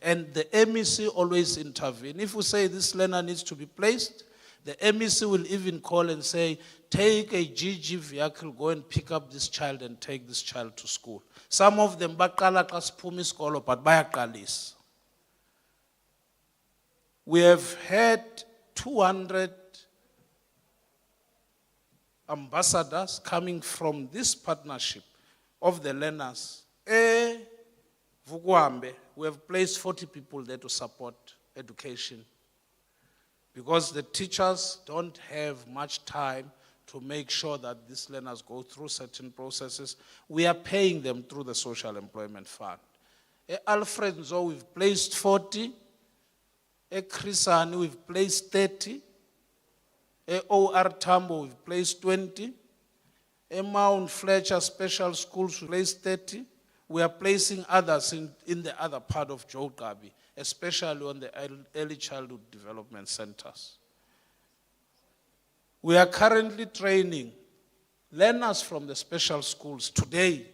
and the MEC always intervene. If we say this learner needs to be placed, the MEC will even call and say, take a GG vehicle, go and pick up this child and take this child to school. Some of them, baqala xa siphuma isikolo, but bayaqalisa. We have had 200 ambassadors coming from this partnership of the learners. Vukwambe, we have placed 40 people there to support education because the teachers don't have much time to make sure that these learners go through certain processes. We are paying them through the Social Employment Fund. Alfred Nzo, we've placed 40. Krisani, we've placed 30. OR Tambo, we've placed 20. Mount Fletcher Special Schools, we've placed 30. We are placing others in the other part of Jogabi, especially on the early childhood development centers. We are currently training learners from the special schools today,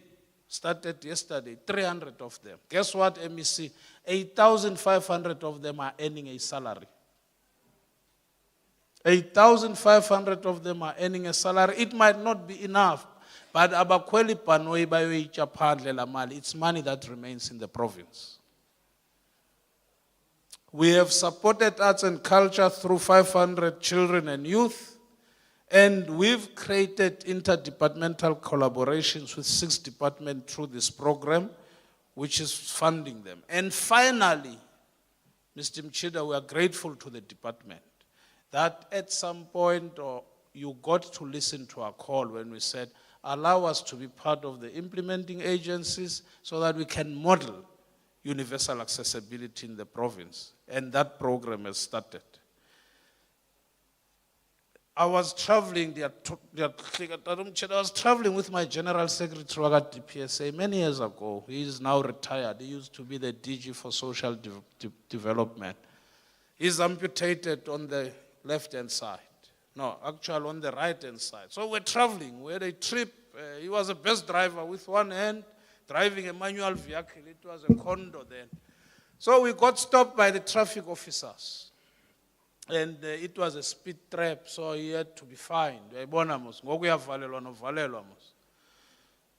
started yesterday, 300 of them. Guess what, MEC? 8,500 of them are earning a salary. 8,500 of them are earning a salary. It might not be enough, but abakweli panoi bayo ichaphandle la mali. It's money that remains in the province. We have supported arts and culture through 500 children and youth, and we've created interdepartmental collaborations with 6 departments through this program, which is funding them. And finally, Mr. Mchida, we are grateful to the department that at some point, or you got to listen to our call when we said, allow us to be part of the implementing agencies so that we can model universal accessibility in the province. And that program has started. I was traveling with my General Secretary at DPSA many years ago. He is now retired. He used to be the DG for Social Development. He's amputated on the left-hand side. No, actually on the right-hand side. So we're traveling, we had a trip. He was a bus driver with one hand, driving a manual vehicle. It was a condo then. So we got stopped by the traffic officers. And it was a speed trap, so he had to be fined.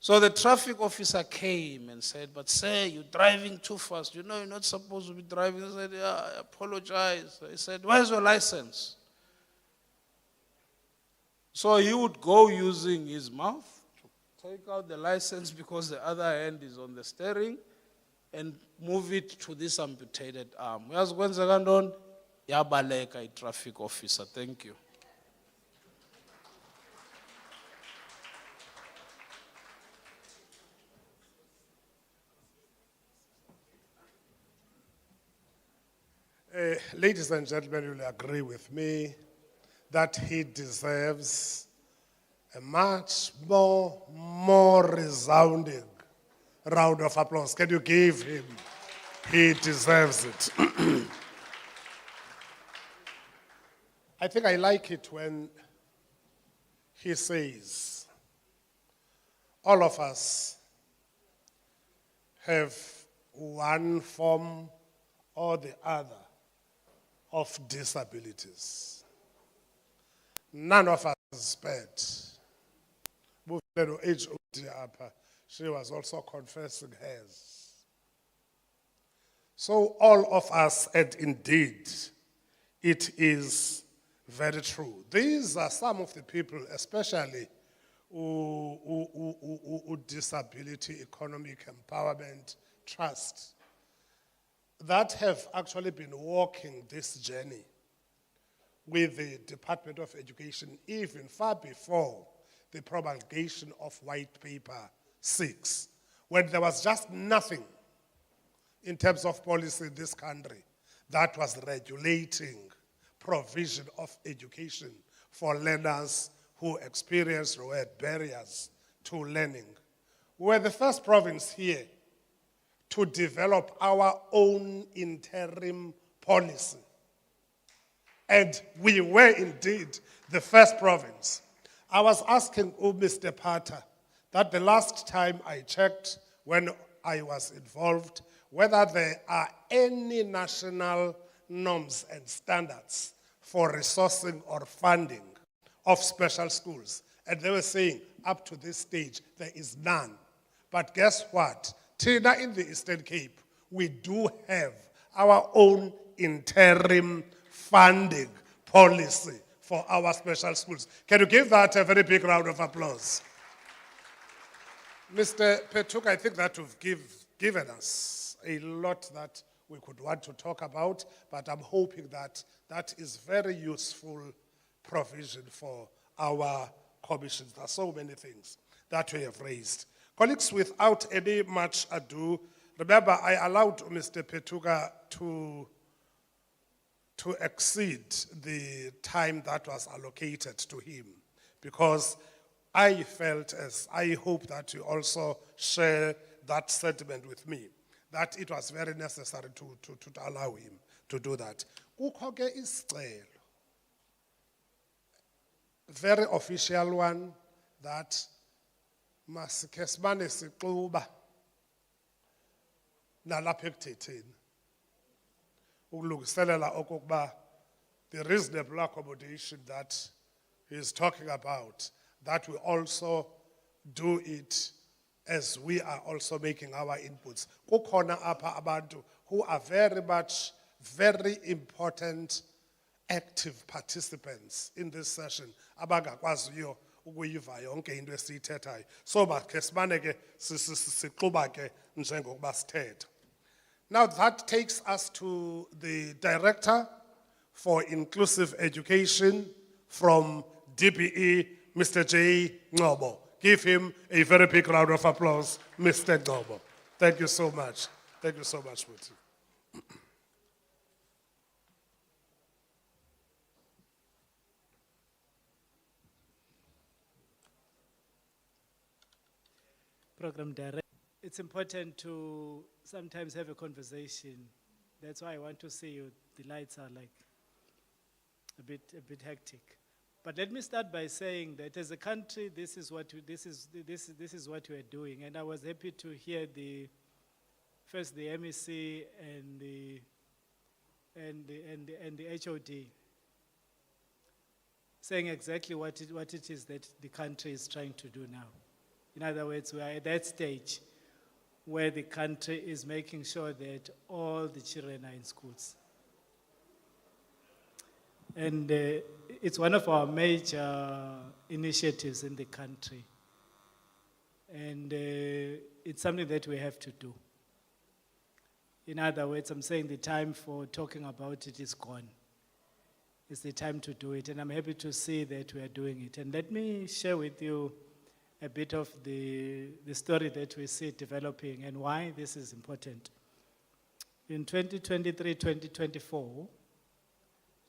So the traffic officer came and said, but sir, you're driving too fast. You know you're not supposed to be driving. I said, yeah, I apologize. He said, where's your license? So he would go using his mouth to take out the license because the other hand is on the steering and move it to this amputated arm. Yabaleka, a traffic officer. Thank you. Ladies and gentlemen, you will agree with me that he deserves a much more resounding round of applause. Can you give him? He deserves it. I think I like it when he says, all of us have one form or the other of disabilities. None of us is spared. She was also confessing hers. So all of us, and indeed, it is very true. These are some of the people, especially who Disability Economic Empowerment Trust, that have actually been walking this journey with the Department of Education even far before the promulgation of White Paper 6, when there was just nothing in terms of policy in this country that was regulating provision of education for learners who experienced or had barriers to learning. We were the first province here to develop our own interim policy. And we were indeed the first province. I was asking Mr. Pata that the last time I checked when I was involved, whether there are any national norms and standards for resourcing or funding of special schools. And they were saying, up to this stage, there is none. But guess what? Tina in the Eastern Cape, we do have our own interim funding policy for our special schools. Can you give that a very big round of applause? Mr. Petuk, I think that you've given us a lot that we could want to talk about, but I'm hoping that that is very useful provision for our commissions. There are so many things that we have raised. Colleagues, without any much ado, remember I allowed Mr. Petuka to exceed the time that was allocated to him, because I felt, as I hope that you also share that sentiment with me, that it was very necessary to allow him to do that. Kukho ke isicelo, very official one, that masike simane sixuba nalapha ekuthetheni ukulungiselela okokuba the reasonable accommodation that he is talking about, that we also do it as we are also making our inputs. Kukhona apha abantu who are very important active participants in this session abangakwaziyo ukuyiva yonke into esiyithethayo. So makhe simane ke sixuba ke njengokuba sithetha. Now that takes us to the Director for Inclusive Education from DBE, Mr. J. Ngobo. Give him a very big round of applause, Mr. Ngobo. Thank you so much. Thank you so much, Muti. Program Director, it's important to sometimes have a conversation. That's why I want to see you. The lights are like a bit hectic. But let me start by saying that as a country, this is what we are doing, and I was happy to hear first the MEC and the HOD saying exactly what it is that the country is trying to do now. In other words, we are at that stage where the country is making sure that all the children are in schools. And it's one of our major initiatives in the country. And it's something that we have to do. In other words, I'm saying the time for talking about it is gone. It's the time to do it, and I'm happy to see that we are doing it. And let me share with you a bit of the story that we see developing and why this is important. In 2023-2024,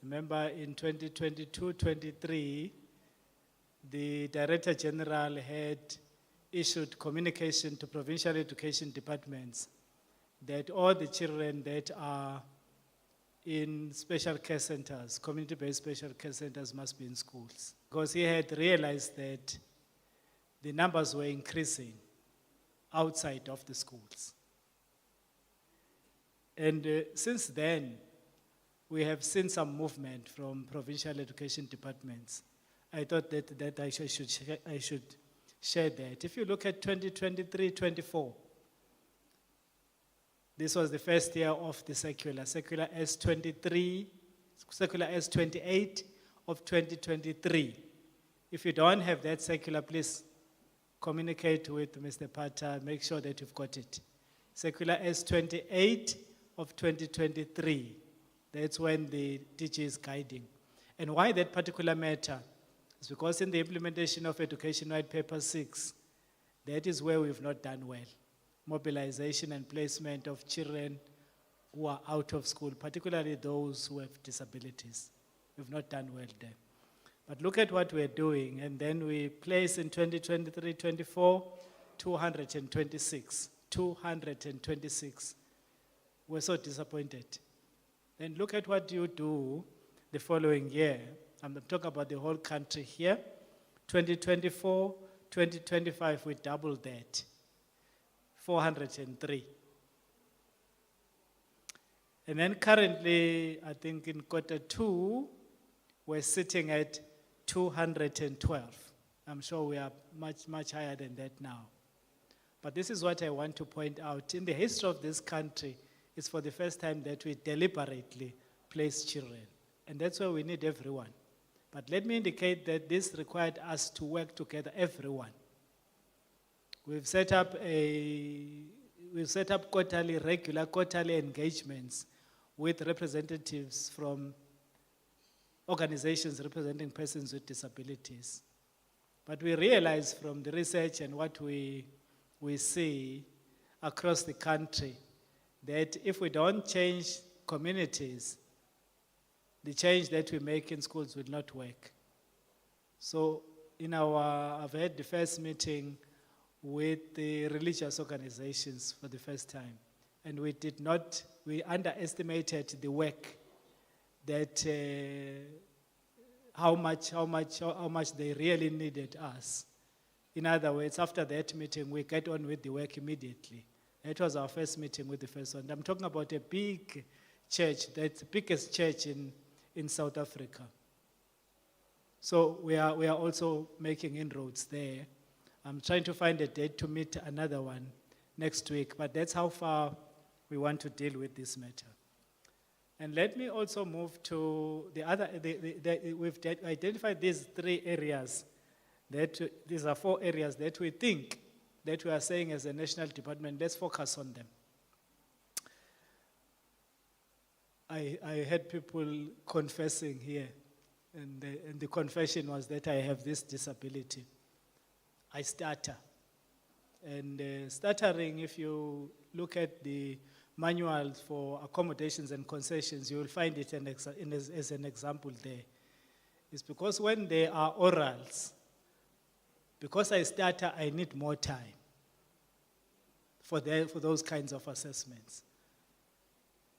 remember in 2022-23, the Director General had issued communication to provincial education departments that all the children that are in special care centers, community-based special care centers, must be in schools. Because he had realized that the numbers were increasing outside of the schools. And since then, we have seen some movement from provincial education departments. I thought that I should share that. If you look at 2023-24, this was the first year of the circular S28 of 2023. If you don't have that circular, please communicate with Mr. Pata, make sure that you've got it. Circular S28 of 2023. That's when the DG is guiding. And why that particular matter is because in the implementation of Education White Paper 6, that is where we've not done well. Mobilization and placement of children who are out of school, particularly those who have disabilities. We've not done well there. But look at what we're doing, and then we place in 2023-24, 226. 226. We're so disappointed. And look at what you do the following year. I'm talking about the whole country here. 2024, 2025, we doubled that, 403. And then currently, I think in Q2, we're sitting at 212. I'm sure we are much, much higher than that now. But this is what I want to point out. In the history of this country, it's for the first time that we deliberately place children. And that's why we need everyone. But let me indicate that this required us to work together, everyone. We've set up regular quarterly engagements with representatives from organizations representing persons with disabilities. But we realize from the research and what we see across the country that if we don't change communities, the change that we make in schools will not work. So I've had the first meeting with the religious organizations for the first time. And we underestimated the work that, how much they really needed us. In other words, after that meeting, we get on with the work immediately. That was our first meeting with the first one. I'm talking about a big church, that's the biggest church in South Africa. So we are also making inroads there. I'm trying to find a date to meet another one next week, but that's how far we want to deal with this matter. And let me also move to the other, we've identified these 3 areas, these are 4 areas that we think that we are saying as a national department, let's focus on them. I had people confessing here, and the confession was that I have this disability. I stutter. And stuttering, if you look at the manuals for accommodations and concessions, you will find it as an example there. It's because when there are orals, because I stutter, I need more time for those kinds of assessments.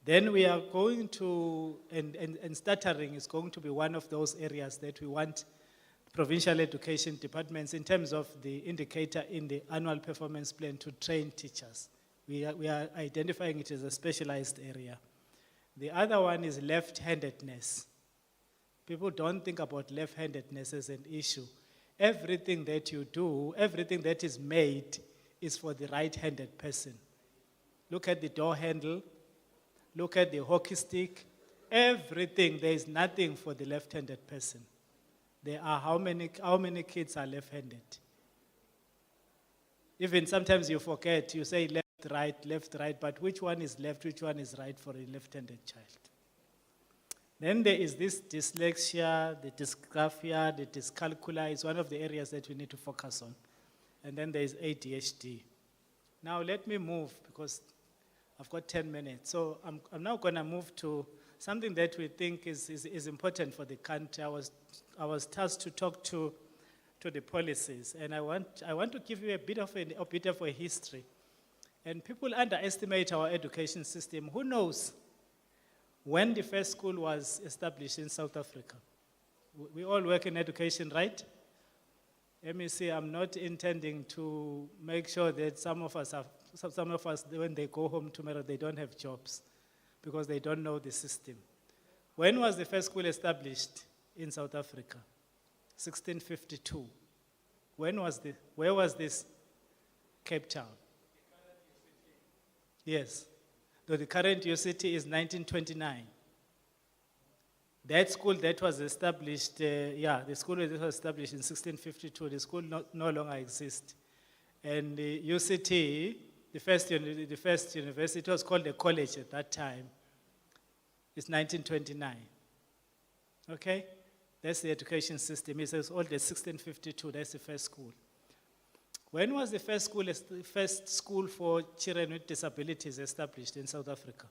Then we are going to, and stuttering is going to be one of those areas that we want provincial education departments in terms of the indicator in the annual performance plan to train teachers. We are identifying it as a specialized area. The other one is left-handedness. People don't think about left-handedness as an issue. Everything that you do, everything that is made is for the right-handed person. Look at the door handle, look at the hockey stick, everything, there is nothing for the left-handed person. There are how many kids are left-handed? Even sometimes you forget, you say left, right, but which one is left, which one is right for a left-handed child? Then there is this dyslexia, the dysgraphia, the dyscalculia is one of the areas that we need to focus on. And then there is ADHD. Now let me move because I've got 10 minutes. So I'm now going to move to something that we think is important for the country. I was tasked to talk to the policies, and I want to give you a bit of a history. And people underestimate our education system. Who knows when the first school was established in South Africa? We all work in education, right? Let me see, I'm not intending to make sure that some of us, when they go home tomorrow, they don't have jobs because they don't know the system. When was the first school established in South Africa? 1652. Where was this? Cape Town. Yes. So the current UCT is 1929. That school that was established, the school that was established in 1652, the school no longer exists. And the UCT, the first university, it was called a college at that time, it's 1929. Okay? That's the education system. It's as old as 1652, that's the first school. When was the first school for children with disabilities established in South Africa?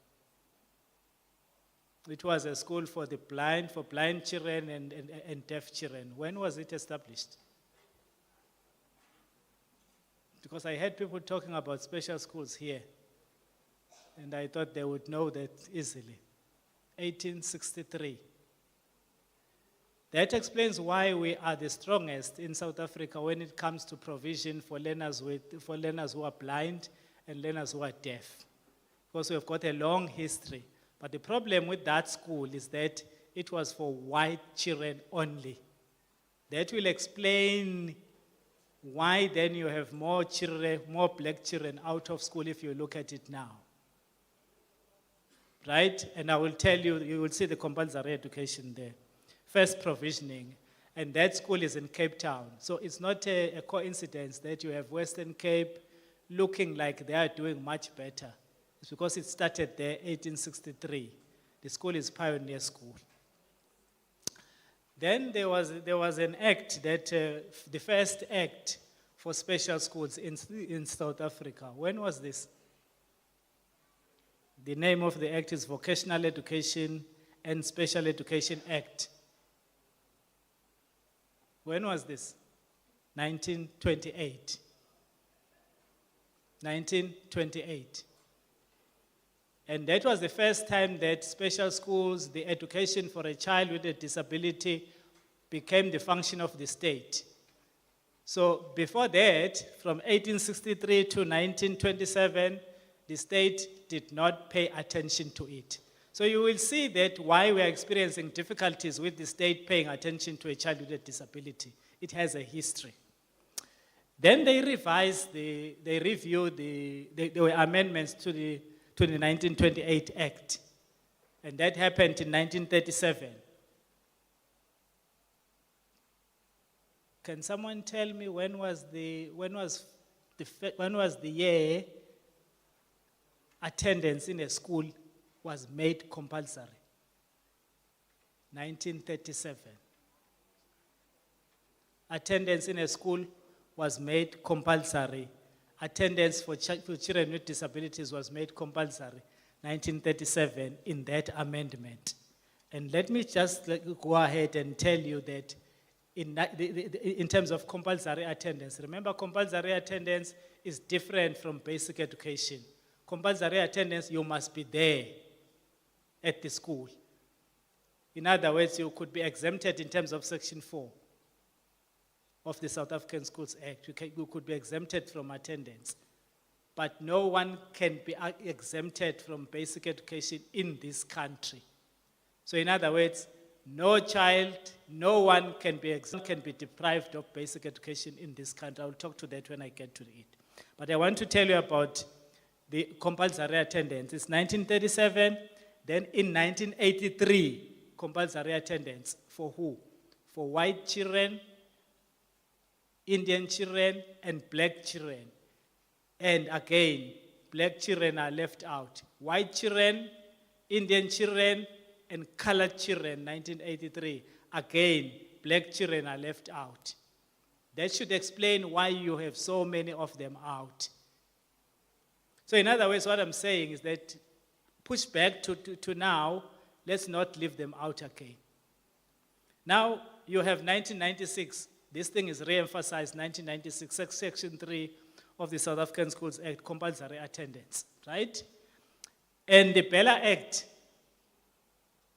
It was a school for blind children and deaf children. When was it established? Because I heard people talking about special schools here, and I thought they would know that easily. 1863. That explains why we are the strongest in South Africa when it comes to provision for learners who are blind and learners who are deaf. Because we've got a long history. But the problem with that school is that it was for white children only. That will explain why then you have more children, more black children out of school if you look at it now. Right? And I will tell you, you will see the compulsory education there. First provisioning. And that school is in Cape Town. So it's not a coincidence that you have Western Cape looking like they are doing much better. It's because it started there 1863. The school is Pioneer School. Then there was an act that, the first act for special schools in South Africa. When was this? The name of the act is Vocational Education and Special Education Act. When was this? 1928. 1928. And that was the first time that special schools, the education for a child with a disability, became the function of the state. So before that, from 1863 to 1927, the state did not pay attention to it. So you will see that why we are experiencing difficulties with the state paying attention to a child with a disability. It has a history. Then they reviewed, there were amendments to the 1928 Act. And that happened in 1937. Can someone tell me when was the year attendance in a school was made compulsory? 1937. Attendance in a school was made compulsory. Attendance for children with disabilities was made compulsory, 1937, in that amendment. And let me just go ahead and tell you that in terms of compulsory attendance, remember compulsory attendance is different from basic education. Compulsory attendance, you must be there at the school. In other words, you could be exempted in terms of Section 4 of the South African Schools Act. You could be exempted from attendance. But no one can be exempted from basic education in this country. So in other words, no child, no one can be deprived of basic education in this country. I will talk to that when I get to it. But I want to tell you about the compulsory attendance. It's 1937, then in 1983, compulsory attendance for who? For white children, Indian children, and black children. And again, black children are left out. White children, Indian children, and colored children, 1983. Again, black children are left out. That should explain why you have so many of them out. So in other words, what I'm saying is that push back to now, let's not leave them out again. Now, you have 1996. This thing is re-emphasized, 1996, Section 3 of the South African Schools Act, compulsory attendance, right? And the Bella Act,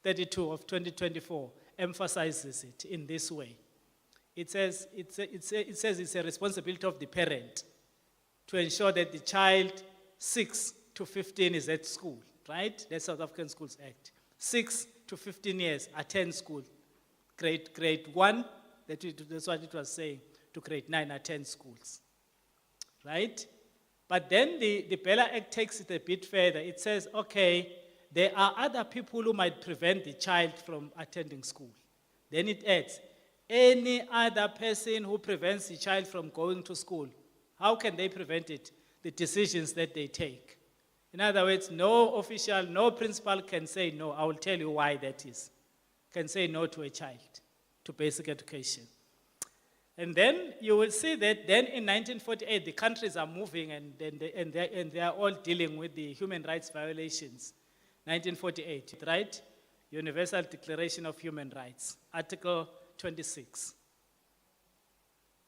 32 of 2024, emphasizes it in this way. It says it's a responsibility of the parent to ensure that the child 6 to 15 is at school, right? That's South African Schools Act. 6 to 15 years, attend school. Grade 1, that's what it was saying, to grade 9, attend schools, right? But then the Bella Act takes it a bit further. It says, okay, there are other people who might prevent the child from attending school. Then it adds, any other person who prevents the child from going to school, how can they prevent it? The decisions that they take. In other words, no official, no principal can say no. I will tell you why that is. Can say no to a child, to basic education. And then you will see that then in 1948, the countries are moving and they are all dealing with the human rights violations. 1948, right? Universal Declaration of Human Rights, Article 26.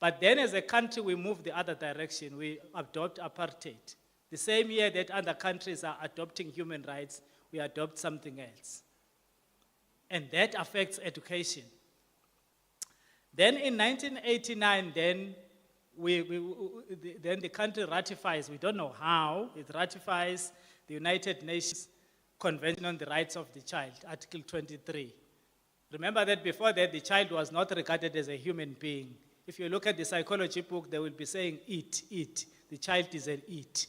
But then as a country, we move the other direction. We adopt apartheid. The same year that other countries are adopting human rights, we adopt something else. And that affects education. Then in 1989, then then the country ratifies, we don't know how, it ratifies the United Nations Convention on the Rights of the Child, Article 23. Remember that before that, the child was not regarded as a human being. If you look at the psychology book, they will be saying it. The child is an it.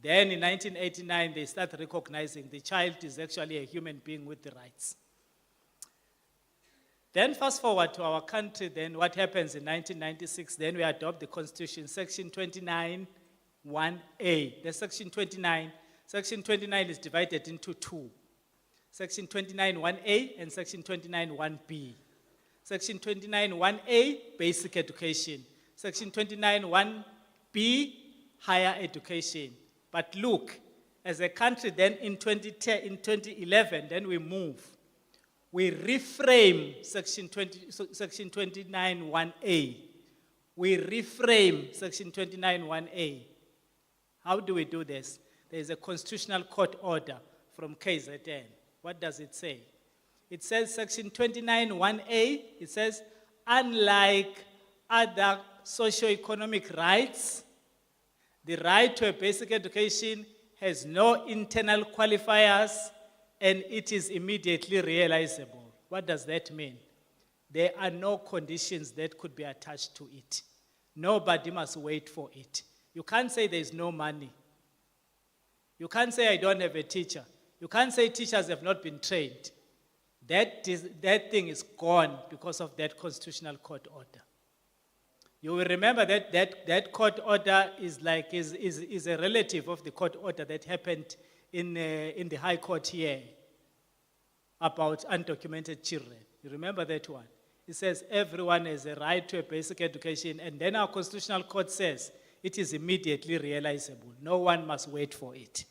Then in 1989, they start recognizing the child is actually a human being with the rights. Then fast forward to our country, then what happens in 1996, then we adopt the Constitution, Section 29, 1A. The Section 29 is divided into two. Section 29, 1A and Section 29, 1B. Section 29, 1A, basic education. Section 29, 1B, higher education. But look, as a country then in 2011, then we move. We reframe Section 29, 1A. We reframe Section 29, 1A. How do we do this? There is a constitutional court order from KZN. What does it say? It says Section 29, 1A, it says, unlike other socio-economic rights, the right to a basic education has no internal qualifiers and it is immediately realizable. What does that mean? There are no conditions that could be attached to it. Nobody must wait for it. You can't say there's no money. You can't say I don't have a teacher. You can't say teachers have not been trained. That thing is gone because of that constitutional court order. You will remember that court order is a relative of the court order that happened in the High Court here about undocumented children. You remember that one? It says everyone has a right to a basic education, and then our constitutional court says it is immediately realizable. No one must wait for it.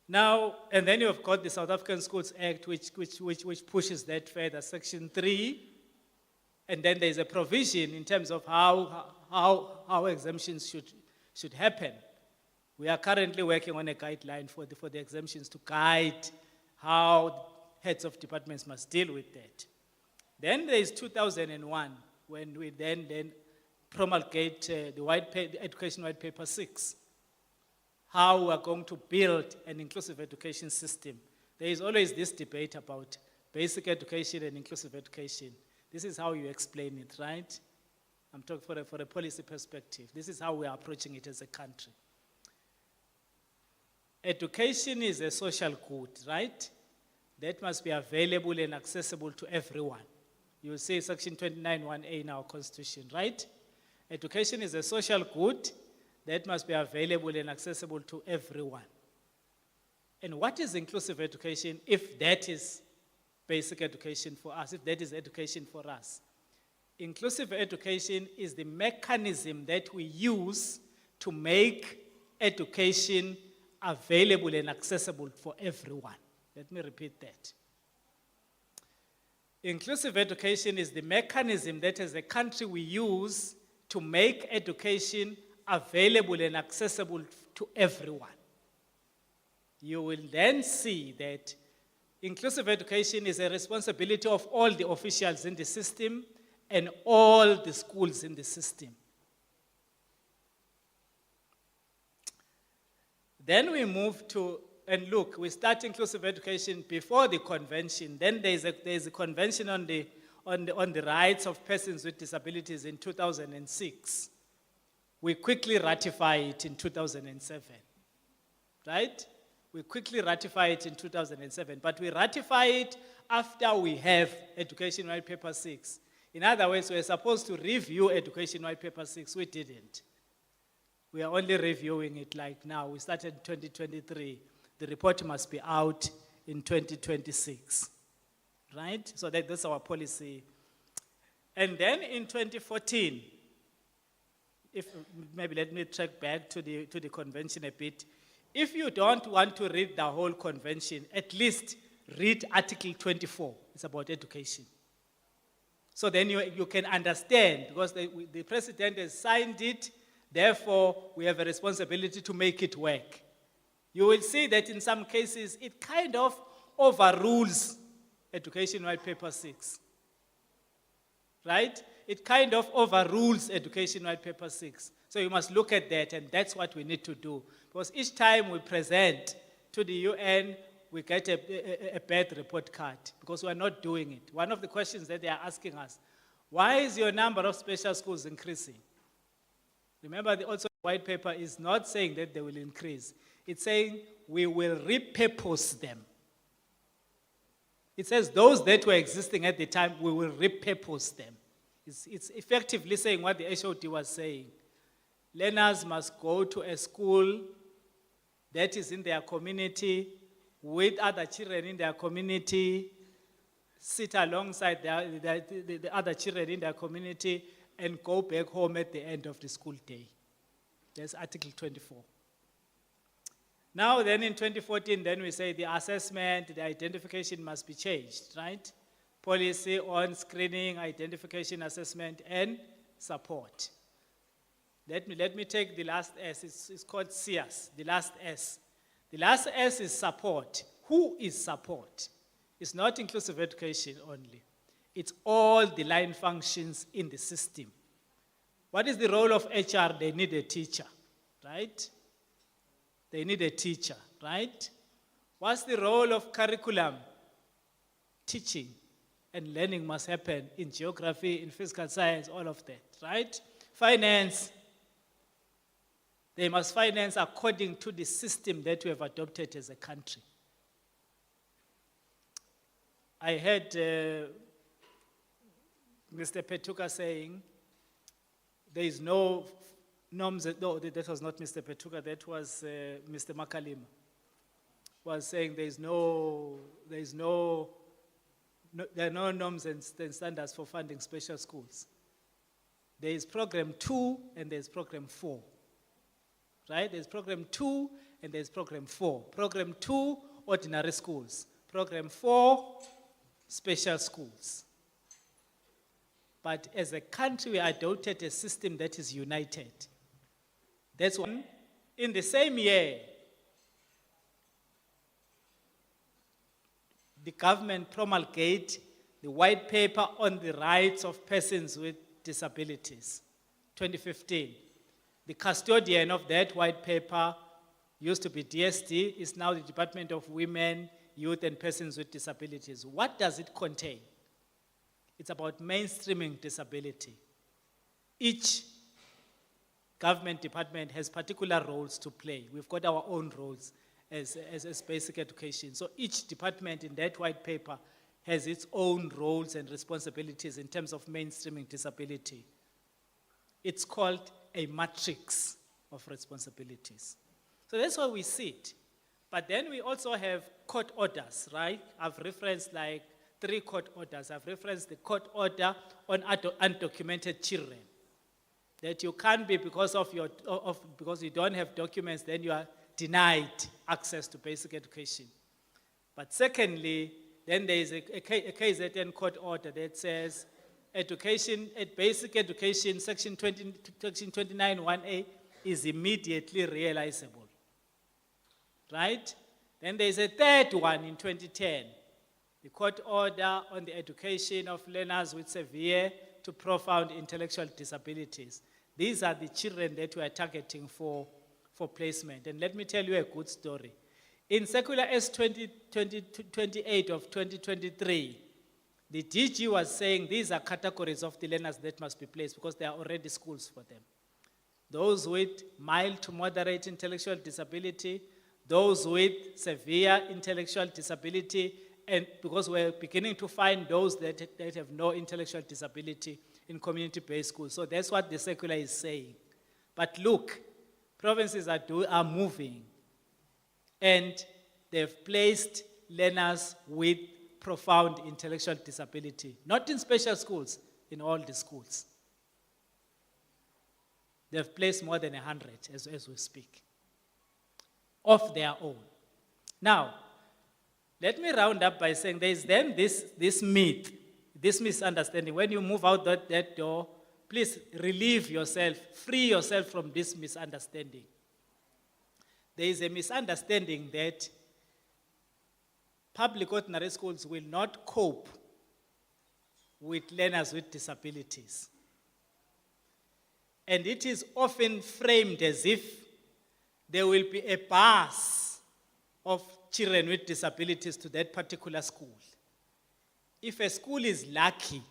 Now, and then you've got the South African Schools Act, which pushes that further, Section 3, and then there's a provision in terms of how exemptions should happen. We are currently working on a guideline for the exemptions to guide how heads of departments must deal with that. Then there is 2001, when we then promulgate the Education White Paper 6. How we are going to build an inclusive education system. There is always this debate about basic education and inclusive education. This is how you explain it, right? I'm talking for a policy perspective. This is how we are approaching it as a country. Education is a social good, right? That must be available and accessible to everyone. You will see Section 29, 1A in our Constitution, right? Education is a social good that must be available and accessible to everyone. And what is inclusive education if that is basic education for us, if that is education for us? Inclusive education is the mechanism that we use to make education available and accessible for everyone. Let me repeat that. Inclusive education is the mechanism that as a country we use to make education available and accessible to everyone. You will then see that inclusive education is a responsibility of all the officials in the system and all the schools in the system. Then we move to, and look, we start inclusive education before the convention. Then there's a convention on the rights of persons with disabilities in 2006. We quickly ratify it in 2007, right? We quickly ratify it in 2007, but we ratify it after we have Education White Paper 6. In other words, we're supposed to review Education White Paper 6, we didn't. We are only reviewing it like now. We started in 2023. The report must be out in 2026, right? So that's our policy. And then in 2014, maybe let me track back to the convention a bit. If you don't want to read the whole convention, at least read Article 24. It's about education. So then you can understand, because the president has signed it, therefore we have a responsibility to make it work. You will see that in some cases it kind of overrules Education White Paper 6. right? It kind of overrules Education White Paper 6. So you must look at that, and that's what we need to do. Because each time we present to the UN, we get a bad report card, because we are not doing it. One of the questions that they are asking us, why is your number of special schools increasing? Remember, also the white paper is not saying that they will increase. It's saying we will repurpose them. It says those that were existing at the time, we will repurpose them. It's effectively saying what the HOD was saying. Learners must go to a school that is in their community, with other children in their community, sit alongside the other children in their community, and go back home at the end of the school day. That's Article 24. Now then in 2014, then we say the assessment, the identification must be changed, right? Policy on screening, identification, assessment, and support. Let me take the last S, it's called SIAS, the last S. The last S is support. Who is support? It's not inclusive education only. It's all the line functions in the system. What is the role of HR? They need a teacher, right? They need a teacher, right? What's the role of curriculum? Teaching and learning must happen in geography, in physical science, all of that, right? Finance. They must finance according to the system that we have adopted as a country. I heard Mr. Petuka saying there is no norms, no, that was not Mr. Petuka, that was Mr. Makalima, was saying there are no norms and standards for funding special schools. There is program 2 and there is program 4. Right? There's program 2 and there's program 4. Program 2, ordinary schools. Program 4, special schools. But as a country, we adopted a system that is united. That's one. In the same year, the government promulgated the white paper on the rights of persons with disabilities, 2015. The custodian of that white paper used to be DSD, is now the Department of Women, Youth and Persons with Disabilities. What does it contain? It's about mainstreaming disability. Each government department has particular roles to play. We've got our own roles as basic education. So each department in that white paper has its own roles and responsibilities in terms of mainstreaming disability. It's called a matrix of responsibilities. So that's why we see it. But then we also have court orders, right? I've referenced like 3 court orders. I've referenced the court order on undocumented children. That you can't be, because you don't have documents, then you are denied access to basic education. But secondly, then there is a KZN court order that says education, basic education, section 29(1)(a) is immediately realizable, right? Then there is a third one in 2010, the court order on the education of learners with severe to profound intellectual disabilities. These are the children that we are targeting for placement. And let me tell you a good story. In Circular S 28 of 2023, the DG was saying these are categories of the learners that must be placed because there are already schools for them. Those with mild to moderate intellectual disability, those with severe intellectual disability, and because we're beginning to find those that have no intellectual disability in community-based schools. So that's what the circular is saying. But look, provinces are moving, and they've placed learners with profound intellectual disability, not in special schools, in all the schools. They've placed more than 100 as we speak, of their own. Now, let me round up by saying there is then this myth, this misunderstanding. When you move out that door, please relieve yourself, free yourself from this misunderstanding. There is a misunderstanding that public ordinary schools will not cope with learners with disabilities. And it is often framed as if there will be a bus of children with disabilities to that particular school. If a school is lucky,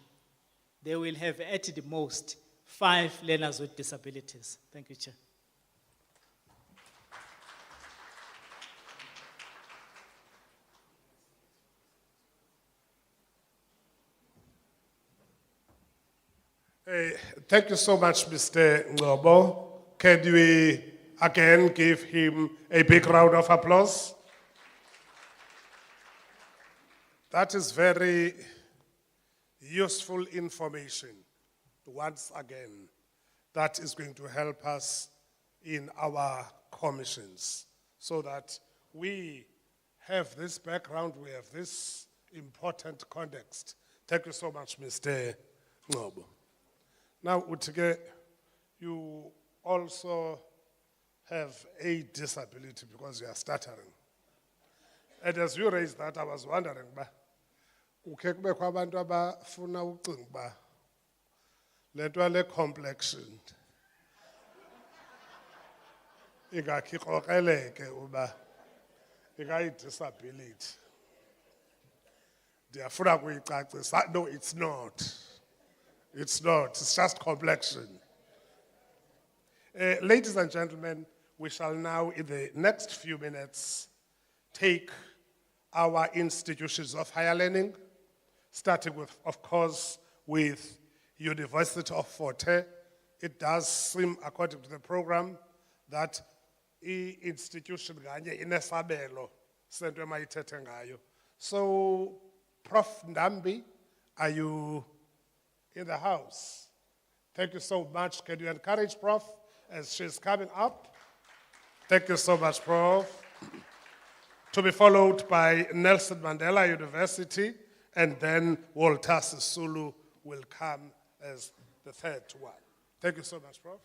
they will have at the most 5 learners with disabilities. Thank you, Chair. Thank you so much, Mr. Ngobo. Can we again give him a big round of applause? That is very useful information, once again, that is going to help us in our commissions, so that we have this background, we have this important context. Thank you so much, Mr. Ngobo. Now, Utige, you also have a disability because you are stuttering. And as you raised that, I was wondering, ukhe kubekho abantu abafuna ucinga uba le nto yale complexion ingakhe ikrokreleke uba ingayidisability. Ndiyafuna kuyicacisa. No, it's not. It's not. It's just complexion. Ladies and gentlemen, we shall now, in the next few minutes, take our institutions of higher learning, starting with, of course, with University of Fort Hare. It does seem, according to the program, that institution nganye inesabelo sento emayithethe ngayo. So, Prof. Ndambi, are you in the house? Thank you so much. Can you encourage Prof as she's coming up? Thank you so much, Prof. To be followed by Nelson Mandela University, and then Walter Sisulu will come as the third one. Thank you so much, Prof.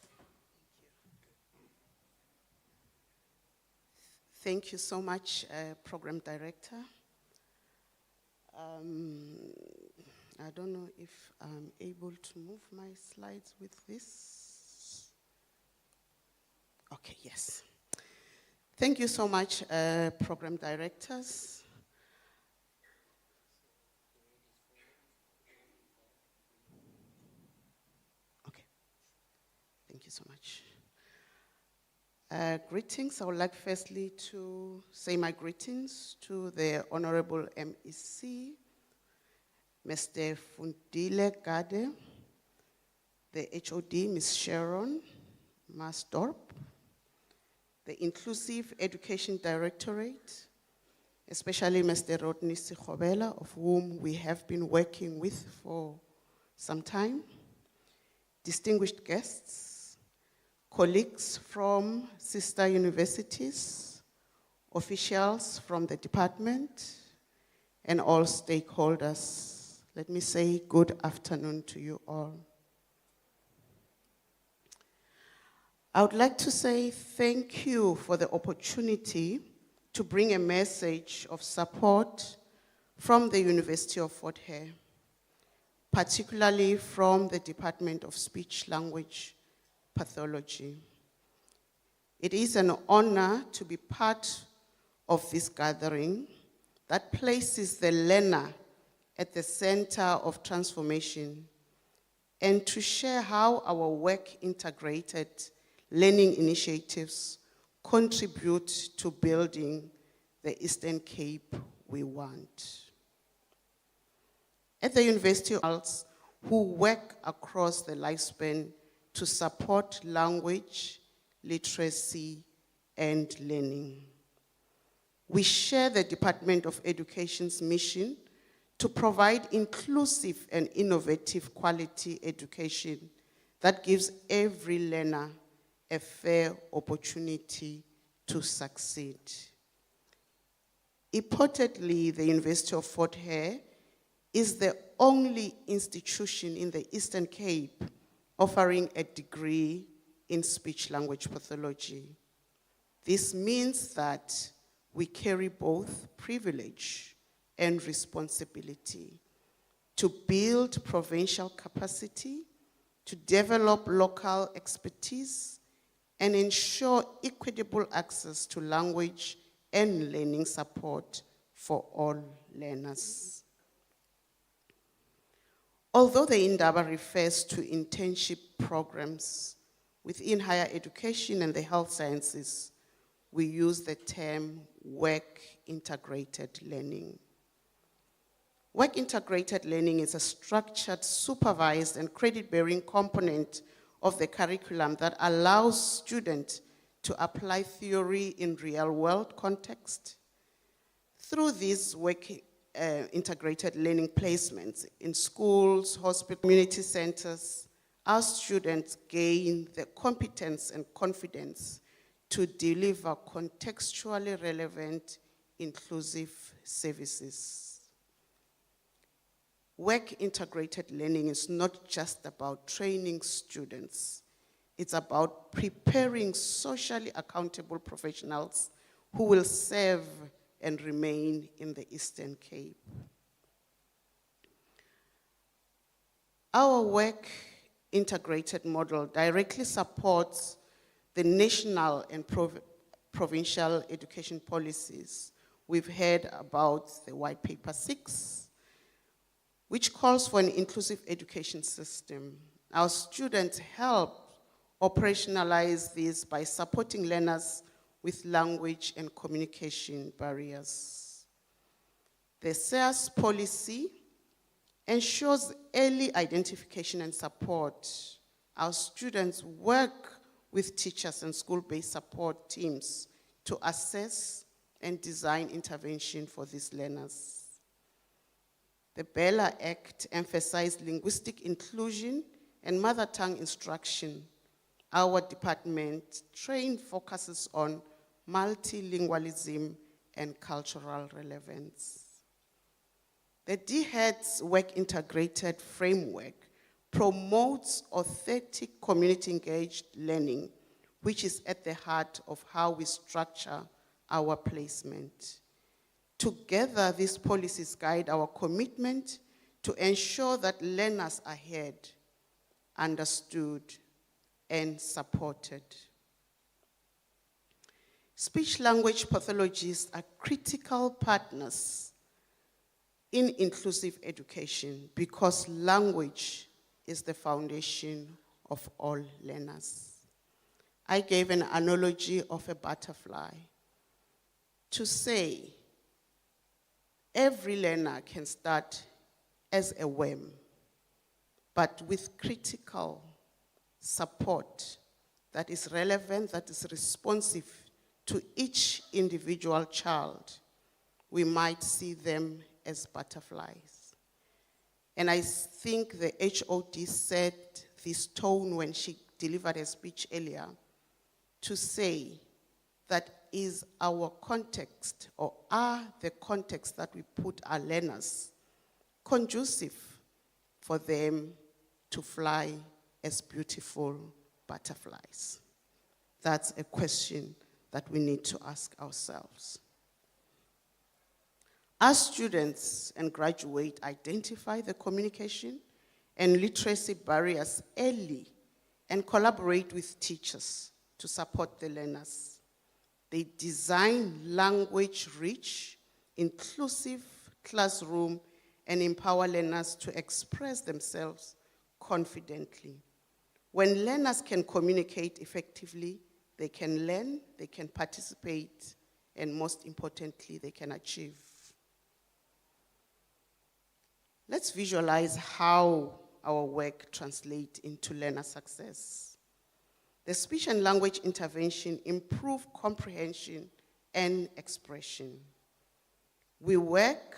Thank you so much, Program Director. I don't know if I'm able to move my slides with this. Okay, yes. Thank you so much, Program Directors. Okay, thank you so much. Greetings. I would like firstly to say my greetings to the Honorable MEC, Mr. Fundile Gade, the HOD, Ms. Sharon Masdorp, the Inclusive Education Directorate, especially Mr. Rodney Sikhobela, of whom we have been working with for some time, distinguished guests, colleagues from sister universities, officials from the department, and all stakeholders. Let me say good afternoon to you all. I would like to say thank you for the opportunity to bring a message of support from the University of Fort Hare, particularly from the Department of Speech Language Pathology. It is an honor to be part of this gathering that places the learner at the center of transformation, and to share how our work-integrated learning initiatives contribute to building the Eastern Cape we want. At the University, who work across the lifespan to support language, literacy, and learning. We share the Department of Education's mission to provide inclusive and innovative quality education that gives every learner a fair opportunity to succeed. Importantly, the University of Fort Hare is the only institution in the Eastern Cape offering a degree in speech-language pathology. This means that we carry both privilege and responsibility. to build provincial capacity, to develop local expertise, and ensure equitable access to language and learning support for all learners. Although the Indaba refers to internship programs within higher education and the health sciences, we use the term work integrated learning. Work integrated learning is a structured, supervised, and credit-bearing component of the curriculum that allows students to apply theory in real-world context. Through these work integrated learning placements in schools, hospitals, community centers, our students gain the competence and confidence to deliver contextually relevant, inclusive services. Work integrated learning is not just about training students. It's about preparing socially accountable professionals who will serve and remain in the Eastern Cape. Our work integrated model directly supports the national and provincial education policies. We've heard about the White Paper 6, which calls for an inclusive education system. Our students help operationalize this by supporting learners with language and communication barriers. The SEAS policy ensures early identification and support. Our students work with teachers and school-based support teams to assess and design intervention for these learners. The Bella Act emphasized linguistic inclusion and mother tongue instruction. Our department focuses on multilingualism and cultural relevance. The DHET's work integrated framework promotes authentic community engaged learning, which is at the heart of how we structure our placement. Together, these policies guide our commitment to ensure that learners are heard, understood, and supported. Speech-language pathologists are critical partners in inclusive education because language is the foundation of all learners. I gave an analogy of a butterfly to say every learner can start as a worm, but with critical support that is relevant, that is responsive to each individual child, we might see them as butterflies. And I think the HOD set this tone when she delivered her speech earlier to say that is our context, or are the context that we put our learners conducive for them to fly as beautiful butterflies? That's a question that we need to ask ourselves. As students and graduates identify the communication and literacy barriers early and collaborate with teachers to support the learners, they design language-rich, inclusive classroom and empower learners to express themselves confidently. When learners can communicate effectively, they can learn, they can participate, and most importantly, they can achieve. Let's visualize how our work translates into learner success. The speech and language intervention improve comprehension and expression. We work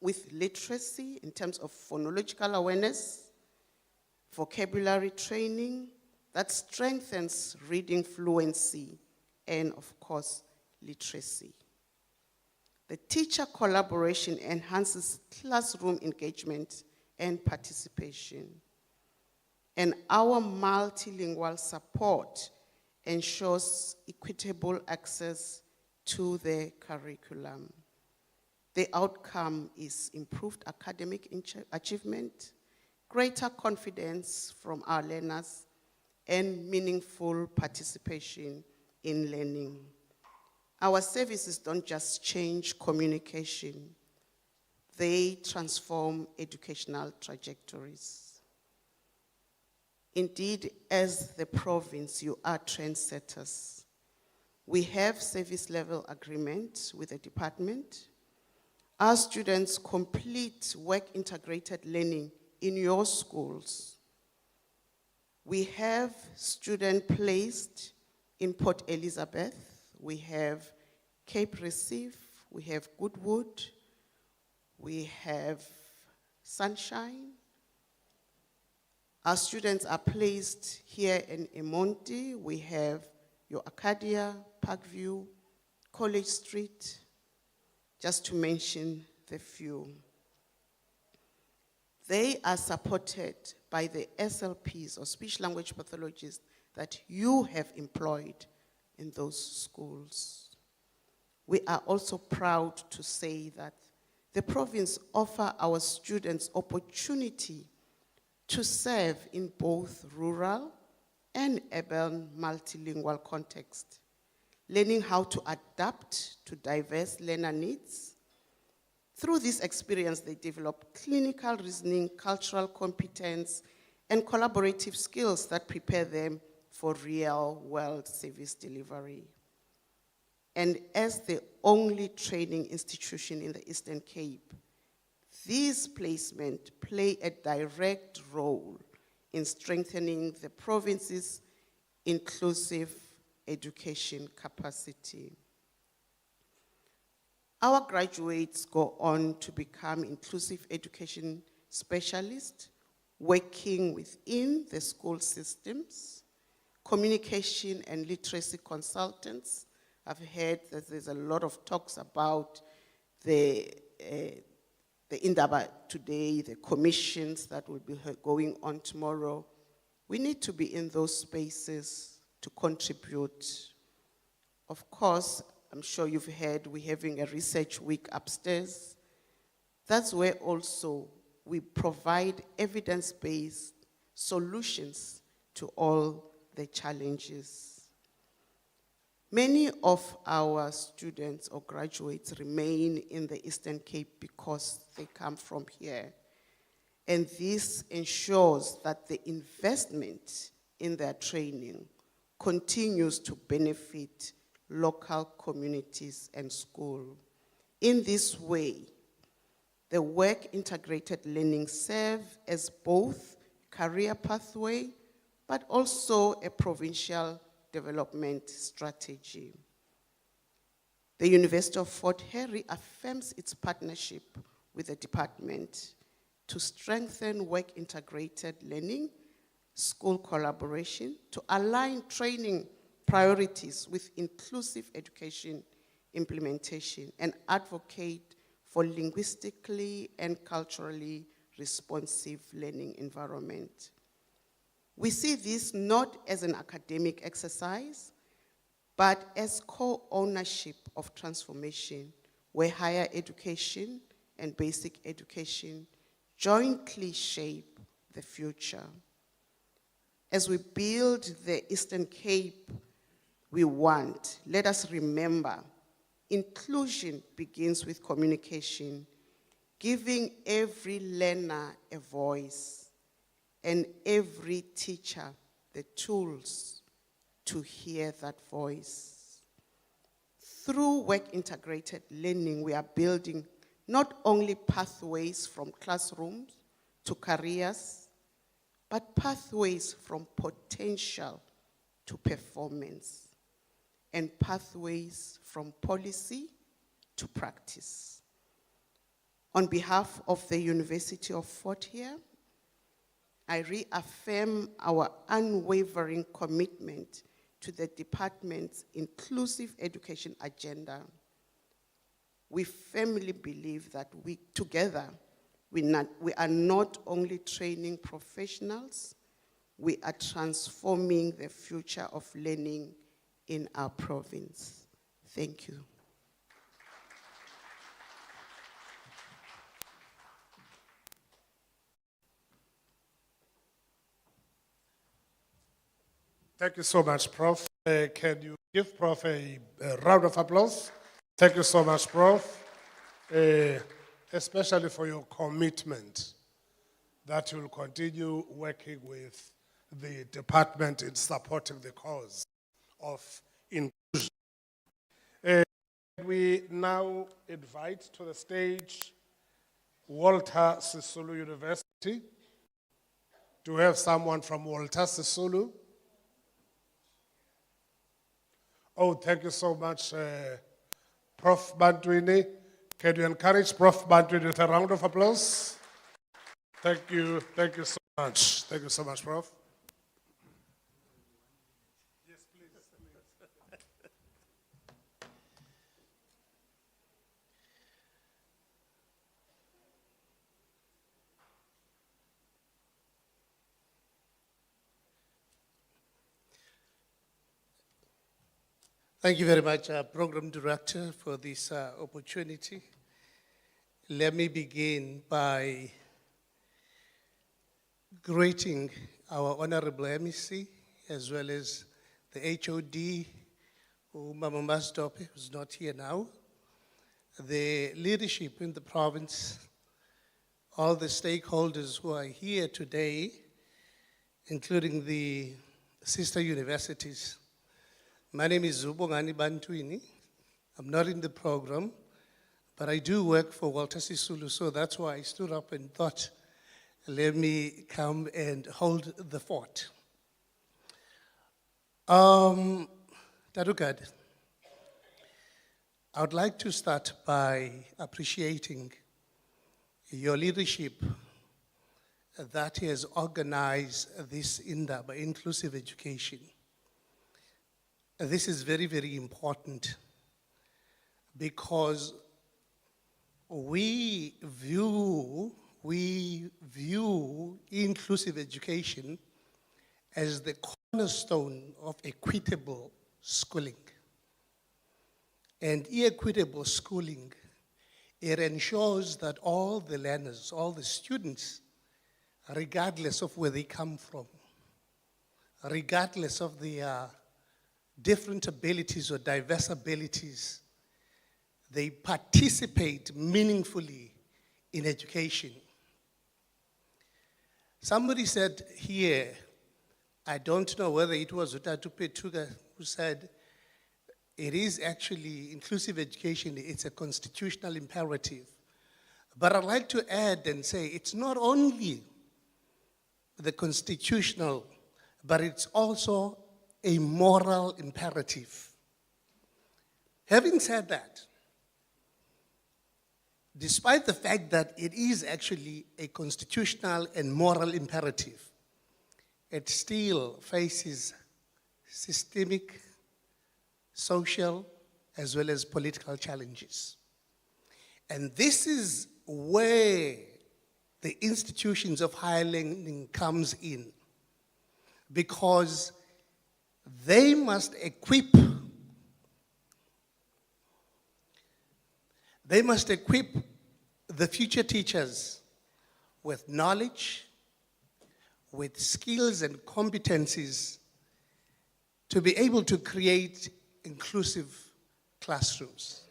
with literacy in terms of phonological awareness, vocabulary training that strengthens reading fluency, and of course, literacy. The teacher collaboration enhances classroom engagement and participation. And our multilingual support ensures equitable access to the curriculum. The outcome is improved academic achievement, greater confidence from our learners, and meaningful participation in learning. Our services don't just change communication, they transform educational trajectories. Indeed, as the province, you are trendsetters. We have service level agreement with the department. Our students complete work integrated learning in your schools. We have students placed in Port Elizabeth, we have Cape Recife, we have Goodwood, we have Sunshine. Our students are placed here in Emonti. We have your Arcadia, Parkview, College Street, just to mention the few. They are supported by the SLPs, or speech language pathologists, that you have employed in those schools. We are also proud to say that the province offers our students opportunity to serve in both rural and urban multilingual context, learning how to adapt to diverse learner needs. Through this experience, they develop clinical reasoning, cultural competence, and collaborative skills that prepare them for real-world service delivery. And as the only training institution in the Eastern Cape, these placements play a direct role in strengthening the province's inclusive education capacity. Our graduates go on to become inclusive education specialists, working within the school systems, communication and literacy consultants. I've heard that there's a lot of talks about the Indaba today, the commissions that will be going on tomorrow. We need to be in those spaces to contribute. Of course, I'm sure you've heard we're having a research week upstairs. That's where also we provide evidence-based solutions to all the challenges. Many of our students or graduates remain in the Eastern Cape because they come from here. And this ensures that the investment in their training continues to benefit local communities and schools. In this way, the work integrated learning serves as both career pathway, but also a provincial development strategy. The University of Fort Hare reaffirms its partnership with the department to strengthen work integrated learning, school collaboration, to align training priorities with inclusive education implementation, and advocate for linguistically and culturally responsive learning environment. We see this not as an academic exercise, but as co-ownership of transformation, where higher education and basic education jointly shape the future. As we build the Eastern Cape we want, let us remember, inclusion begins with communication, giving every learner a voice, and every teacher the tools to hear that voice. Through work integrated learning, we are building not only pathways from classrooms to careers, but pathways from potential to performance, and pathways from policy to practice. On behalf of the University of Fort Hare, I reaffirm our unwavering commitment to the department's inclusive education agenda. We firmly believe that together, we are not only training professionals, we are transforming the future of learning in our province. Thank you. Thank you so much, Prof. Can you give Prof a round of applause? Thank you so much, Prof. Especially for your commitment that you will continue working with the department in supporting the cause of inclusion. We now invite to the stage Walter Sisulu University. Do we have someone from Walter Sisulu? Oh, thank you so much, Prof. Bantwini. Can you encourage Prof. Bantwini with a round of applause? Thank you so much. Thank you so much, Prof. Yes, please. Thank you very much, Program Director, for this opportunity. Let me begin by greeting our Honorable MEC, as well as the HOD, Mama Masdope, who's not here now, the leadership in the province, all the stakeholders who are here today, including the sister universities. My name is Zubongani Bantwini. I'm not in the program, but I do work for Walter Sisulu, so that's why I stood up and thought, let me come and hold the fort. Tadukad, I would like to start by appreciating your leadership that has organized this Indaba, inclusive education. This is very, very important because we view inclusive education as the cornerstone of equitable schooling. And equitable schooling, it ensures that all the learners, all the students, regardless of where they come from, regardless of their different abilities or diverse abilities, they participate meaningfully in education. Somebody said here, I don't know whether it was Utatu Petuga who said, it is actually inclusive education, it's a constitutional imperative. But I'd like to add and say it's not only the constitutional, but it's also a moral imperative. Having said that, despite the fact that it is actually a constitutional and moral imperative, it still faces systemic, social, as well as political challenges. And this is where the institutions of higher learning comes in, because they must equip the future teachers with knowledge, with skills and competencies to be able to create inclusive classrooms.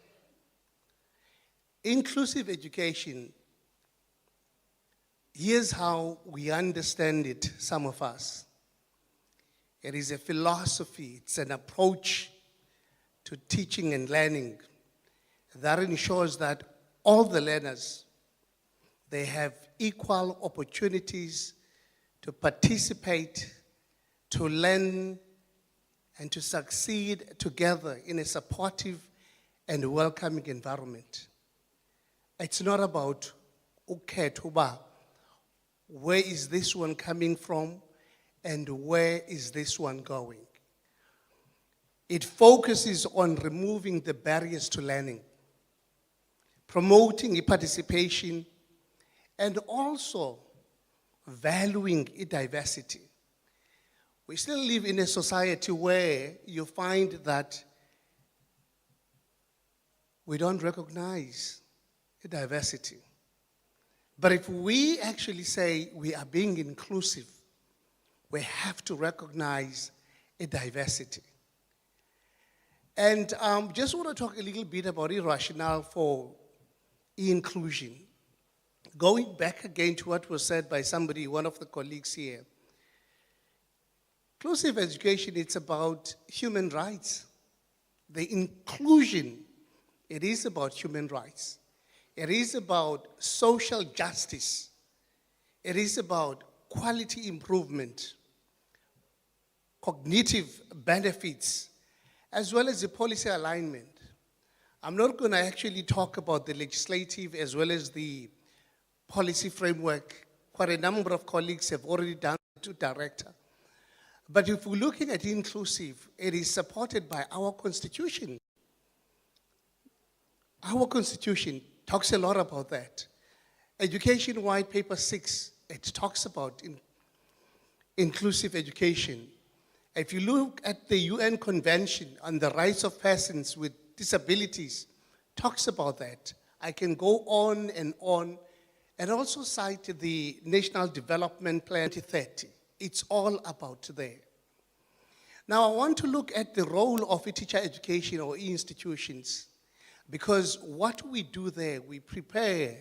Inclusive education, here's how we understand it, some of us. It is a philosophy, it's an approach to teaching and learning that ensures that all the learners, they have equal opportunities to participate, to learn, and to succeed together in a supportive and welcoming environment. It's not about, okay, Tuba, where is this one coming from and where is this one going? It focuses on removing the barriers to learning, promoting participation, and also valuing diversity. We still live in a society where you find that we don't recognize diversity. But if we actually say we are being inclusive, we have to recognize a diversity. And just want to talk a little bit about the rationale for inclusion. Going back again to what was said by somebody, one of the colleagues here, inclusive education, it's about human rights. The inclusion, it is about human rights. It is about social justice. It is about quality improvement, cognitive benefits, as well as the policy alignment. I'm not going to actually talk about the legislative as well as the policy framework. Quite a number of colleagues have already done to director. But if we're looking at inclusive, it is supported by our constitution. Our constitution talks a lot about that. Education White Paper 6, it talks about inclusive education. If you look at the UN Convention on the Rights of Persons with Disabilities, talks about that. I can go on, and also cite the National Development Plan 2030. It's all about there. Now, I want to look at the role of a teacher education or institutions, because what we do there, we prepare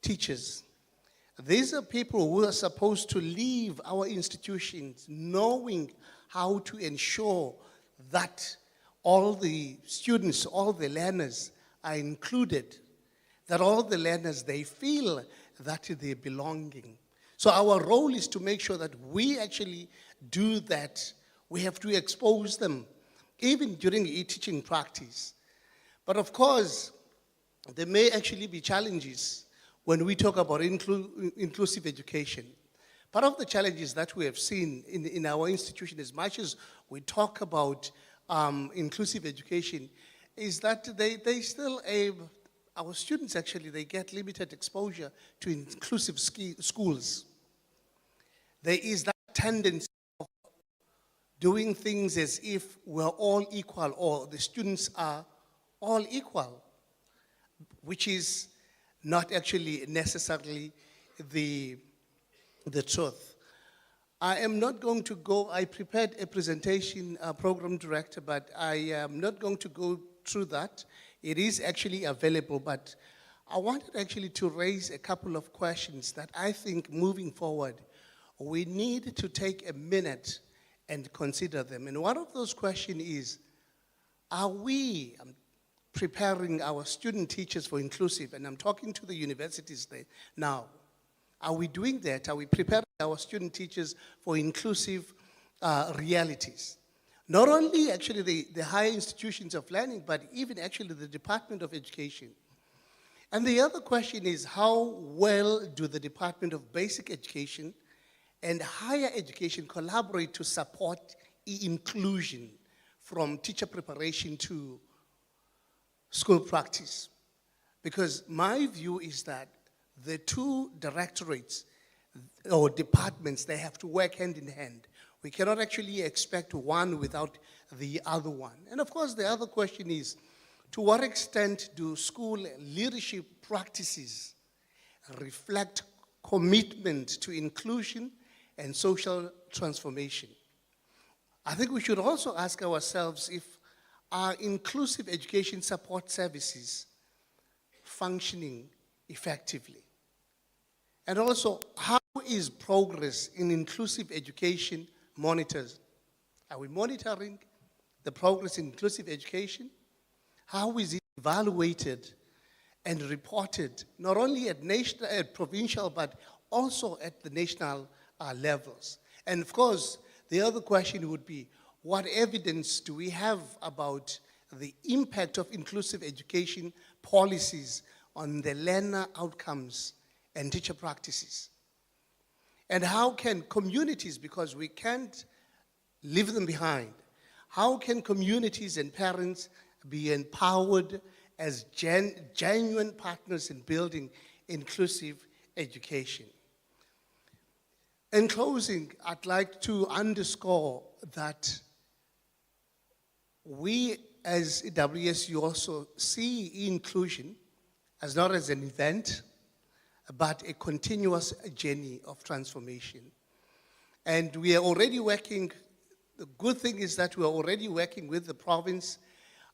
teachers. These are people who are supposed to leave our institutions knowing how to ensure that all the students, all the learners are included, that all the learners, they feel that they're belonging. So our role is to make sure that we actually do that. We have to expose them, even during e-teaching practice. But of course, there may actually be challenges when we talk about inclusive education. Part of the challenges that we have seen in our institution, as much as we talk about inclusive education, is that our students actually, they get limited exposure to inclusive schools. There is that tendency of doing things as if we're all equal or the students are all equal, which is not actually necessarily the truth. I am not going to go, I prepared a presentation, program director, but I am not going to go through that. It is actually available, but I wanted actually to raise a couple of questions that I think moving forward, we need to take a minute and consider them. And one of those questions is, are we preparing our student teachers for inclusive? And I'm talking to the universities there now. Are we doing that? Are we preparing our student teachers for inclusive realities? Not only actually the higher institutions of learning, but even actually the Department of Education. And the other question is, how well do the Department of Basic Education and Higher Education collaborate to support inclusion from teacher preparation to school practice? Because my view is that the two directorates or departments, they have to work hand in hand. We cannot actually expect one without the other one. And of course, the other question is, to what extent do school leadership practices reflect commitment to inclusion and social transformation? I think we should also ask ourselves if our inclusive education support services functioning effectively. And also, how is progress in inclusive education monitored? Are we monitoring the progress in inclusive education? How is it evaluated and reported, not only at national, at provincial, but also at the national levels? And of course, the other question would be, what evidence do we have about the impact of inclusive education policies on the learner outcomes and teacher practices? And how can communities, because we can't leave them behind, how can communities and parents be empowered as genuine partners in building inclusive education? In closing, I'd like to underscore that we as WSU also see inclusion as not as an event, but a continuous journey of transformation. And we are already working the good thing is that we are already working with the province.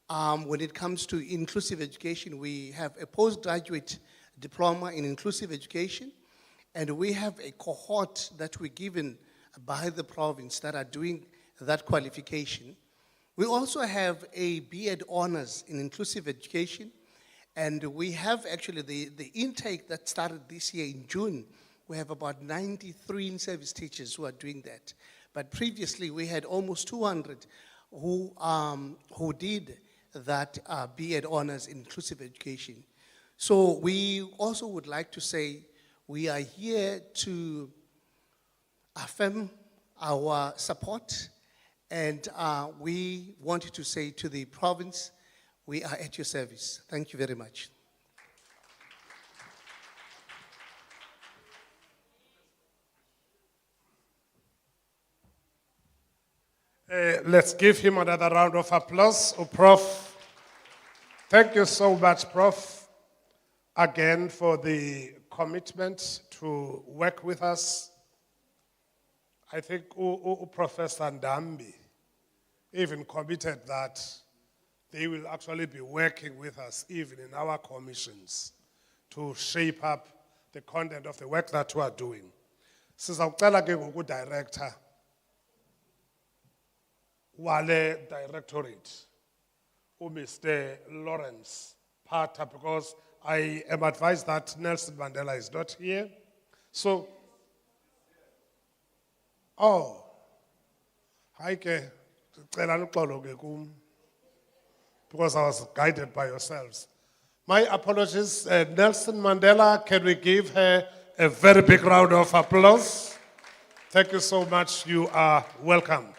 When it comes to inclusive education, we have a postgraduate diploma in inclusive education, and we have a cohort that we're given by the province that are doing that qualification. We also have a B.Ed honors in inclusive education, and we have actually the intake that started this year in June. We have about 93 in-service teachers who are doing that. But previously, we had almost 200 who did that B.Ed honors in inclusive education. So we also would like to say we are here to affirm our support, and we wanted to say to the province, we are at your service. Thank you very much. Let's give him another round of applause. Oh, Prof. Thank you so much, Prof, again for the commitment to work with us. I think Professor Ndambi even committed that they will actually be working with us even in our commissions to shape up the content of the work that we are doing. Sizawucela ke ngoku director wale directorate, Mr. Lawrence Parter, because I am advised that Nelson Mandela is not here. So, hi ke, because I was guided by yourselves. My apologies, Nelson Mandela, can we give her a very big round of applause? Thank you so much, you are welcome.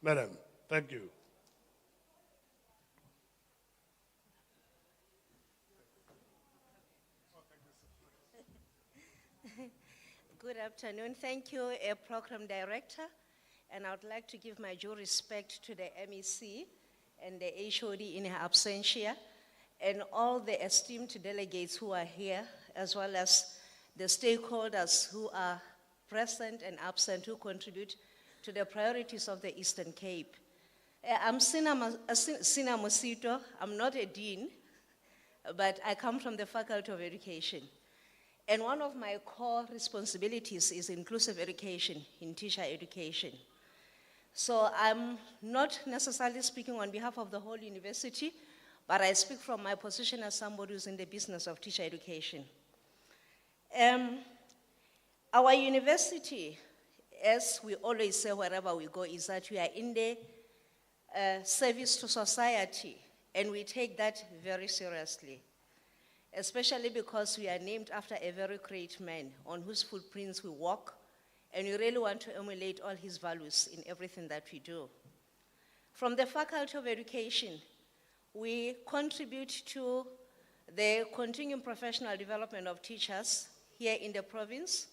Madam, thank you. Good afternoon. Thank you, Program Director. And I would like to give my due respect to the MEC and the HOD in her absentia, and all the esteemed delegates who are here, as well as the stakeholders who are present and absent who contribute to the priorities of the Eastern Cape. I'm Sina Musito. I'm not a dean, but I come from the Faculty of Education. And one of my core responsibilities is inclusive education in teacher education. So I'm not necessarily speaking on behalf of the whole university, but I speak from my position as somebody who's in the business of teacher education. Our university, as we always say wherever we go, is that we are in the service to society, and we take that very seriously, especially because we are named after a very great man on whose footprints we walk, and we really want to emulate all his values in everything that we do. From the Faculty of Education, we contribute to the continuing professional development of teachers here in the province.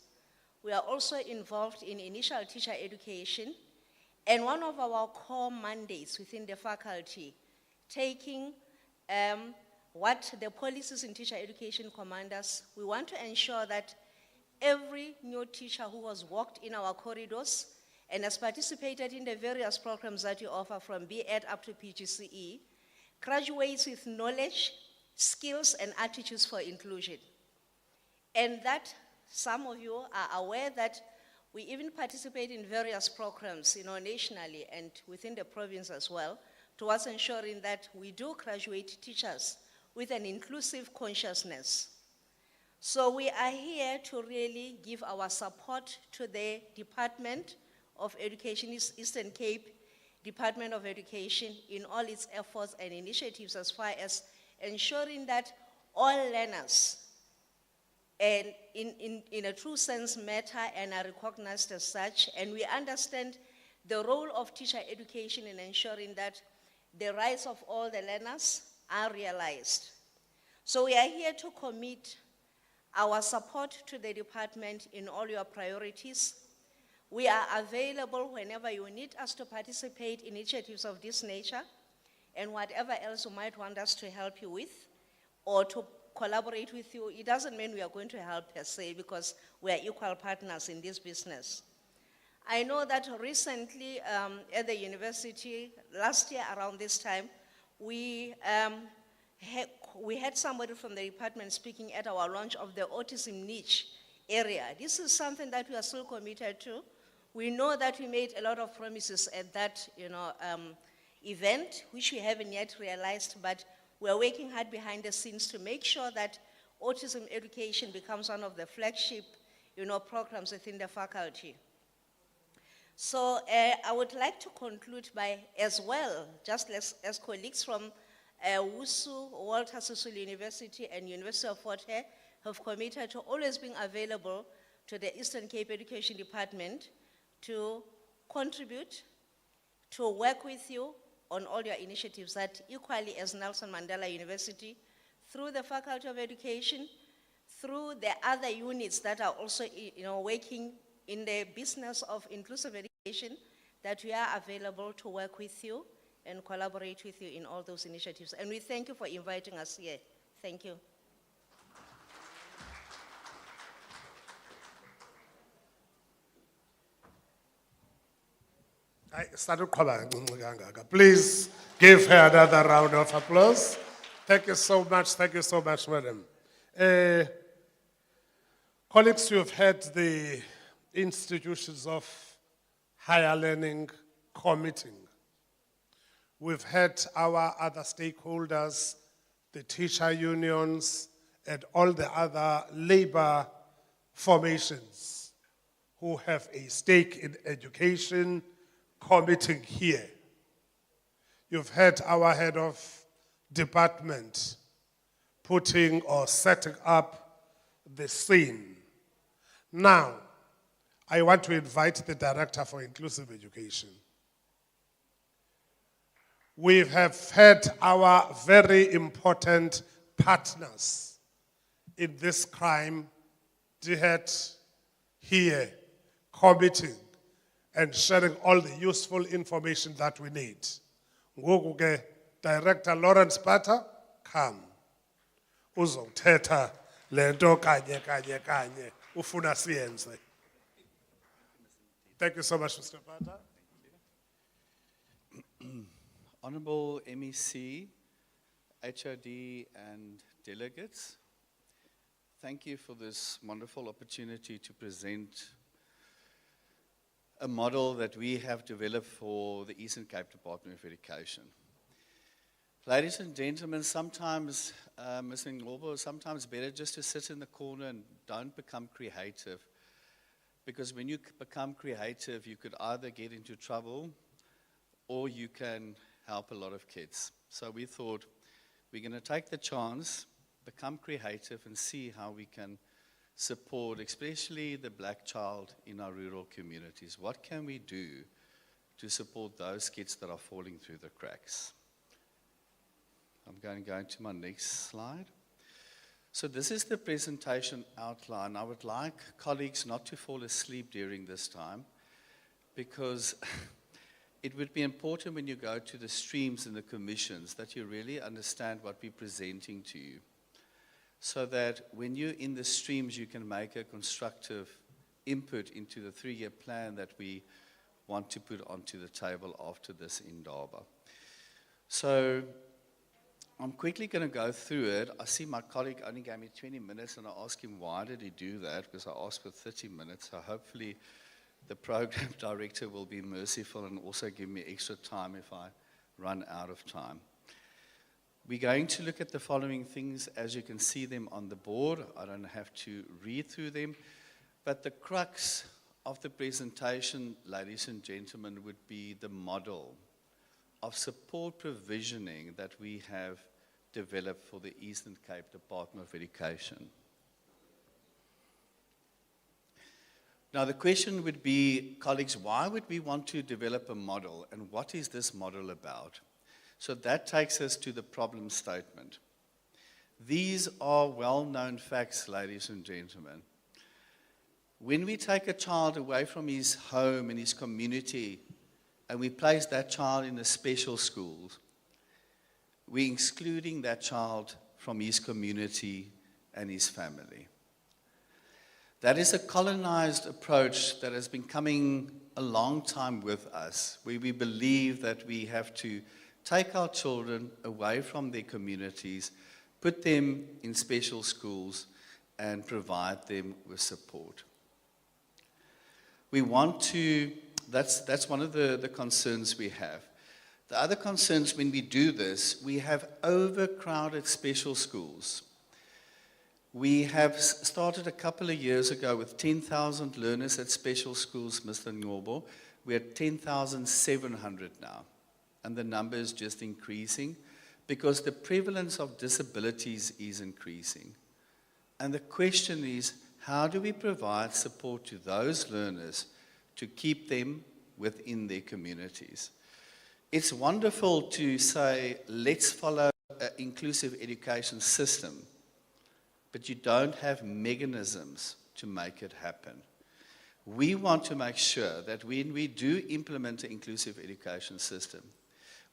We are also involved in initial teacher education, and one of our core mandates within the faculty, taking what the policies in teacher education command us, we want to ensure that every new teacher who has walked in our corridors and has participated in the various programs that we offer from B.Ed up to PGCE, graduates with knowledge, skills, and attitudes for inclusion. And that some of you are aware that we even participate in various programs, nationally and within the province as well, towards ensuring that we do graduate teachers with an inclusive consciousness. So we are here to really give our support to the Department of Education, Eastern Cape Department of Education, in all its efforts and initiatives as far as ensuring that all learners, and in a true sense, matter and are recognized as such, and we understand the role of teacher education in ensuring that the rights of all the learners are realized. So we are here to commit our support to the department in all your priorities. We are available whenever you need us to participate in initiatives of this nature, and whatever else you might want us to help you with or to collaborate with you. It doesn't mean we are going to help per se, because we are equal partners in this business. I know that recently at the university, last year around this time, we had somebody from the department speaking at our launch of the autism niche area. This is something that we are still committed to. We know that we made a lot of promises at that event, which we haven't yet realized, but we're working hard behind the scenes to make sure that autism education becomes one of the flagship programs within the faculty. So I would like to conclude by, as well, just as colleagues from WUSU, Walter Sisulu University, and University of Fort Hare have committed to always being available to the Eastern Cape Education Department to contribute, to work with you on all your initiatives, that equally as Nelson Mandela University, through the Faculty of Education, through the other units that are also working in the business of inclusive education, that we are available to work with you and collaborate with you in all those initiatives. And we thank you for inviting us here. Thank you. Please give her another round of applause. Thank you so much, madam. Colleagues, you have heard the institutions of higher learning committing. We've had our other stakeholders, the teacher unions, and all the other labor formations who have a stake in education committing here. You've had our head of department putting or setting up the scene. Now, I want to invite the Director for Inclusive Education. We have had our very important partners in this crime, DHET, here, committing and sharing all the useful information that we need. Ngoku ke, Director Lawrence Pata, come. Uzothetha lento kanye kanye kanye ufuna siyenze. Thank you so much, Mr. Pata. Honorable MEC, HOD, and delegates, thank you for this wonderful opportunity to present a model that we have developed for the Eastern Cape Department of Education. Ladies and gentlemen, sometimes, Ms. Ngcobo, sometimes better just to sit in the corner and don't become creative. Because when you become creative, you could either get into trouble or you can help a lot of kids. So we thought we're going to take the chance, become creative, and see how we can support, especially the black child in our rural communities. What can we do to support those kids that are falling through the cracks? I'm going to go into my next slide. So this is the presentation outline. I would like colleagues not to fall asleep during this time, because it would be important when you go to the streams and the commissions that you really understand what we're presenting to you, so that when you're in the streams, you can make a constructive input into the 3-year plan that we want to put onto the table after this Indaba. So I'm quickly going to go through it. I see my colleague only gave me 20 minutes, and I asked him why did he do that, because I asked for 30 minutes. So hopefully the program director will be merciful and also give me extra time if I run out of time. We're going to look at the following things as you can see them on the board. I don't have to read through them, but the crux of the presentation, ladies and gentlemen, would be the model of support provisioning that we have developed for the Eastern Cape Department of Education. Now the question would be, colleagues, why would we want to develop a model, and what is this model about? So that takes us to the problem statement. These are well-known facts, ladies and gentlemen. When we take a child away from his home and his community and we place that child in a special school, we're excluding that child from his community and his family. That is a colonized approach that has been coming a long time with us, where we believe that we have to take our children away from their communities, put them in special schools, and provide them with support. We want to, that's one of the concerns we have. The other concerns when we do this, we have overcrowded special schools. We have started a couple of years ago with 10,000 learners at special schools, Mr. Ngobo. We're at 10,700 now, and the number is just increasing because the prevalence of disabilities is increasing. And the question is, how do we provide support to those learners to keep them within their communities? It's wonderful to say, let's follow an inclusive education system, but you don't have mechanisms to make it happen. We want to make sure that when we do implement an inclusive education system,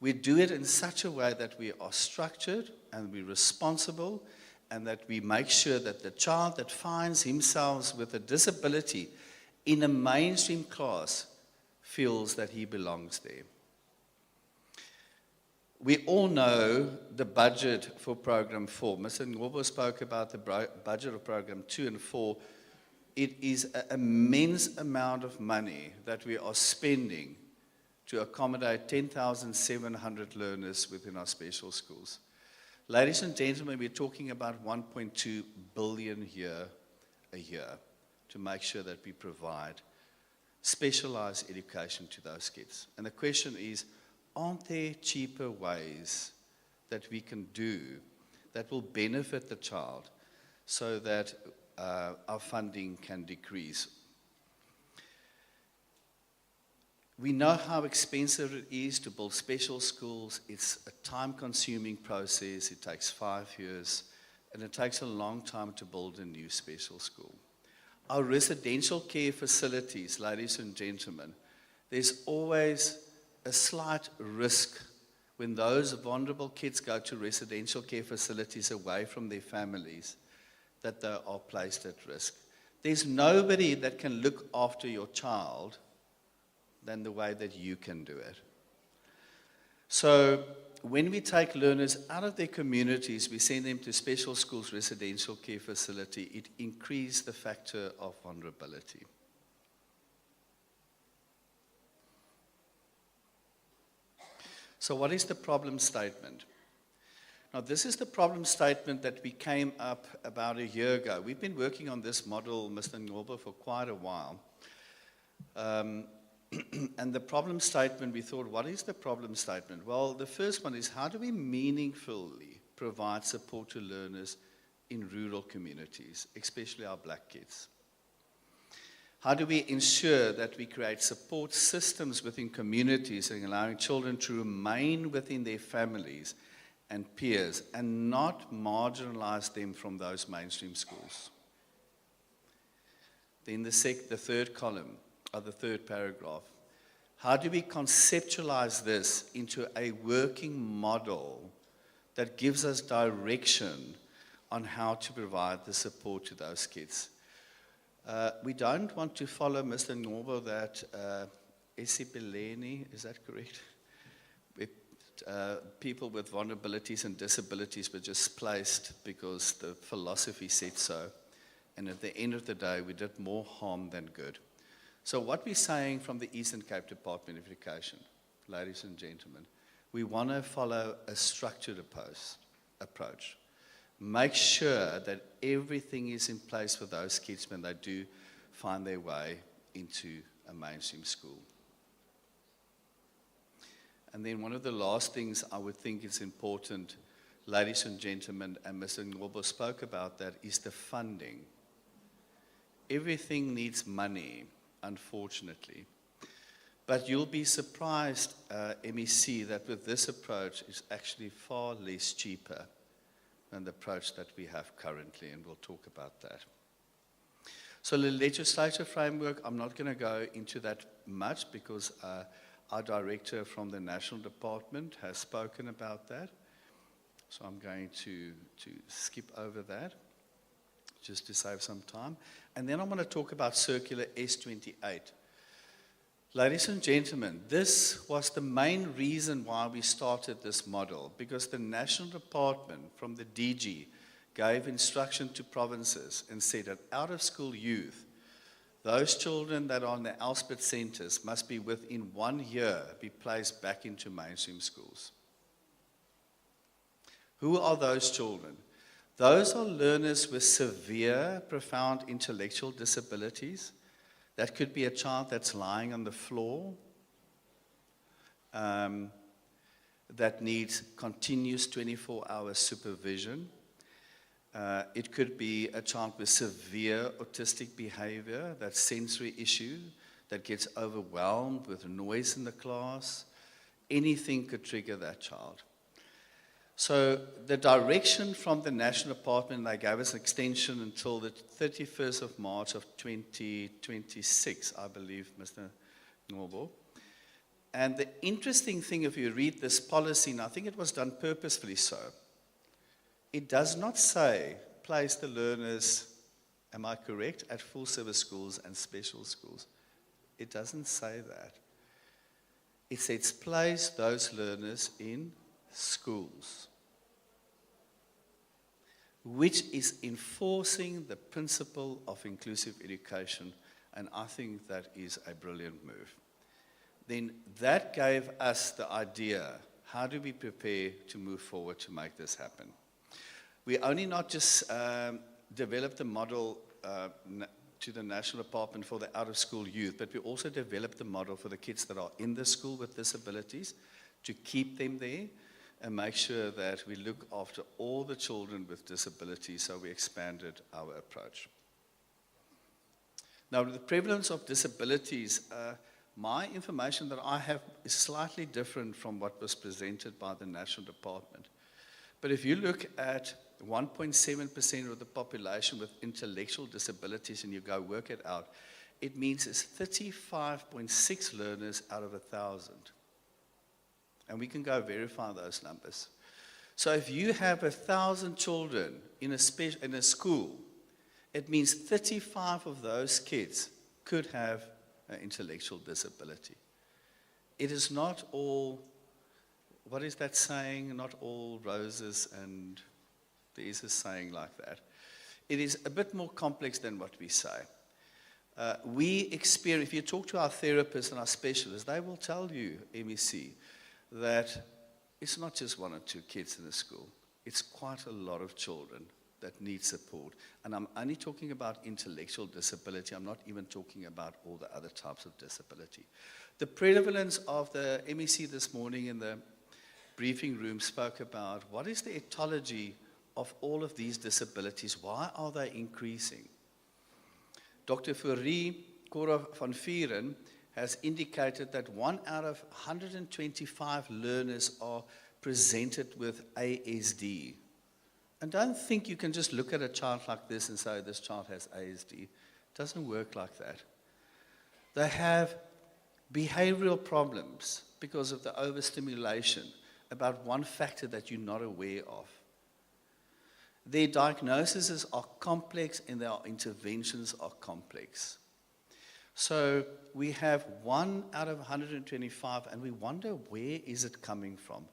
we do it in such a way that we are structured and we're responsible, and that we make sure that the child that finds himself with a disability in a mainstream class feels that he belongs there. We all know the budget for Program 4. Mr. Ngobo spoke about the budget of Program 2 and 4. It is an immense amount of money that we are spending to accommodate 10,700 learners within our special schools. Ladies and gentlemen, we're talking about 1.2 billion a year to make sure that we provide specialized education to those kids. And the question is, aren't there cheaper ways that we can do that will benefit the child so that our funding can decrease? We know how expensive it is to build special schools. It's a time-consuming process. It takes 5 years, and it takes a long time to build a new special school. Our residential care facilities, ladies and gentlemen, there's always a slight risk when those vulnerable kids go to residential care facilities away from their families, that they are placed at risk. There's nobody that can look after your child than the way that you can do it. So when we take learners out of their communities, we send them to special schools, residential care facility, it increases the factor of vulnerability. So what is the problem statement? Now, this is the problem statement that we came up about a year ago. We've been working on this model, Mr. Ngobo, for quite a while. And the problem statement, we thought, what is the problem statement? Well, the first one is, how do we meaningfully provide support to learners in rural communities, especially our black kids? How do we ensure that we create support systems within communities and allowing children to remain within their families and peers and not marginalize them from those mainstream schools? Then the third column, or the third paragraph, how do we conceptualize this into a working model that gives us direction on how to provide the support to those kids? We don't want to follow, Mr. Ngobo, that Esipeleni, is that correct? People with vulnerabilities and disabilities were just placed because the philosophy said so. And at the end of the day, we did more harm than good. So what we're saying from the Eastern Cape Department of Education, ladies and gentlemen, we want to follow a structured approach. Make sure that everything is in place for those kids when they do find their way into a mainstream school. And then one of the last things I would think is important, ladies and gentlemen, and Mr. Ngobo spoke about that, is the funding. Everything needs money, unfortunately. But you'll be surprised, MEC, that with this approach, it's actually far less cheaper than the approach that we have currently, and we'll talk about that. So the legislative framework, I'm not going to go into that much because our director from the National Department has spoken about that. So I'm going to skip over that. just to save some time. And then I'm going to talk about Circular S28. Ladies and gentlemen, this was the main reason why we started this model, because the National Department from the DG gave instruction to provinces and said that out-of-school youth, those children that are in the Elspeth centers must be within 1 year be placed back into mainstream schools. Who are those children? Those are learners with severe, profound intellectual disabilities. That could be a child that's lying on the floor, that needs continuous 24-hour supervision. It could be a child with severe autistic behavior, that's sensory issue, that gets overwhelmed with noise in the class. Anything could trigger that child. So the direction from the National Department, they gave us an extension until the 31st of March of 2026, I believe, Mr. Norbo. And the interesting thing, if you read this policy, and I think it was done purposefully so, it does not say place the learners, am I correct, at full service schools and special schools. It doesn't say that. It says place those learners in schools, which is enforcing the principle of inclusive education, and I think that is a brilliant move. Then that gave us the idea, how do we prepare to move forward to make this happen? We only not just developed a model to the National Department for the out-of-school youth, but we also developed the model for the kids that are in the school with disabilities to keep them there and make sure that we look after all the children with disabilities, so we expanded our approach. Now, the prevalence of disabilities, my information that I have is slightly different from what was presented by the National Department. But if you look at 1.7% of the population with intellectual disabilities and you go work it out, it means it's 35.6 learners out of 1,000. And we can go verify those numbers. So if you have 1,000 children in a school, it means 35 of those kids could have an intellectual disability. It is not all, what is that saying? Not all roses, and there is a saying like that. It is a bit more complex than what we say. We experience, if you talk to our therapists and our specialists, they will tell you, MEC, that it's not just 1 or 2 kids in a school. It's quite a lot of children that need support. And I'm only talking about intellectual disability. I'm not even talking about all the other types of disability. The prevalence of the MEC this morning in the briefing room spoke about what is the etiology of all of these disabilities? Why are they increasing? Dr. Fourie Cora van Vieren has indicated that 1 out of 125 learners are presented with ASD. And don't think you can just look at a child like this and say, this child has ASD. It doesn't work like that. They have behavioral problems because of the overstimulation, about one factor that you're not aware of. Their diagnoses are complex and their interventions are complex. So we have 1 out of 125, and we wonder, where is it coming from?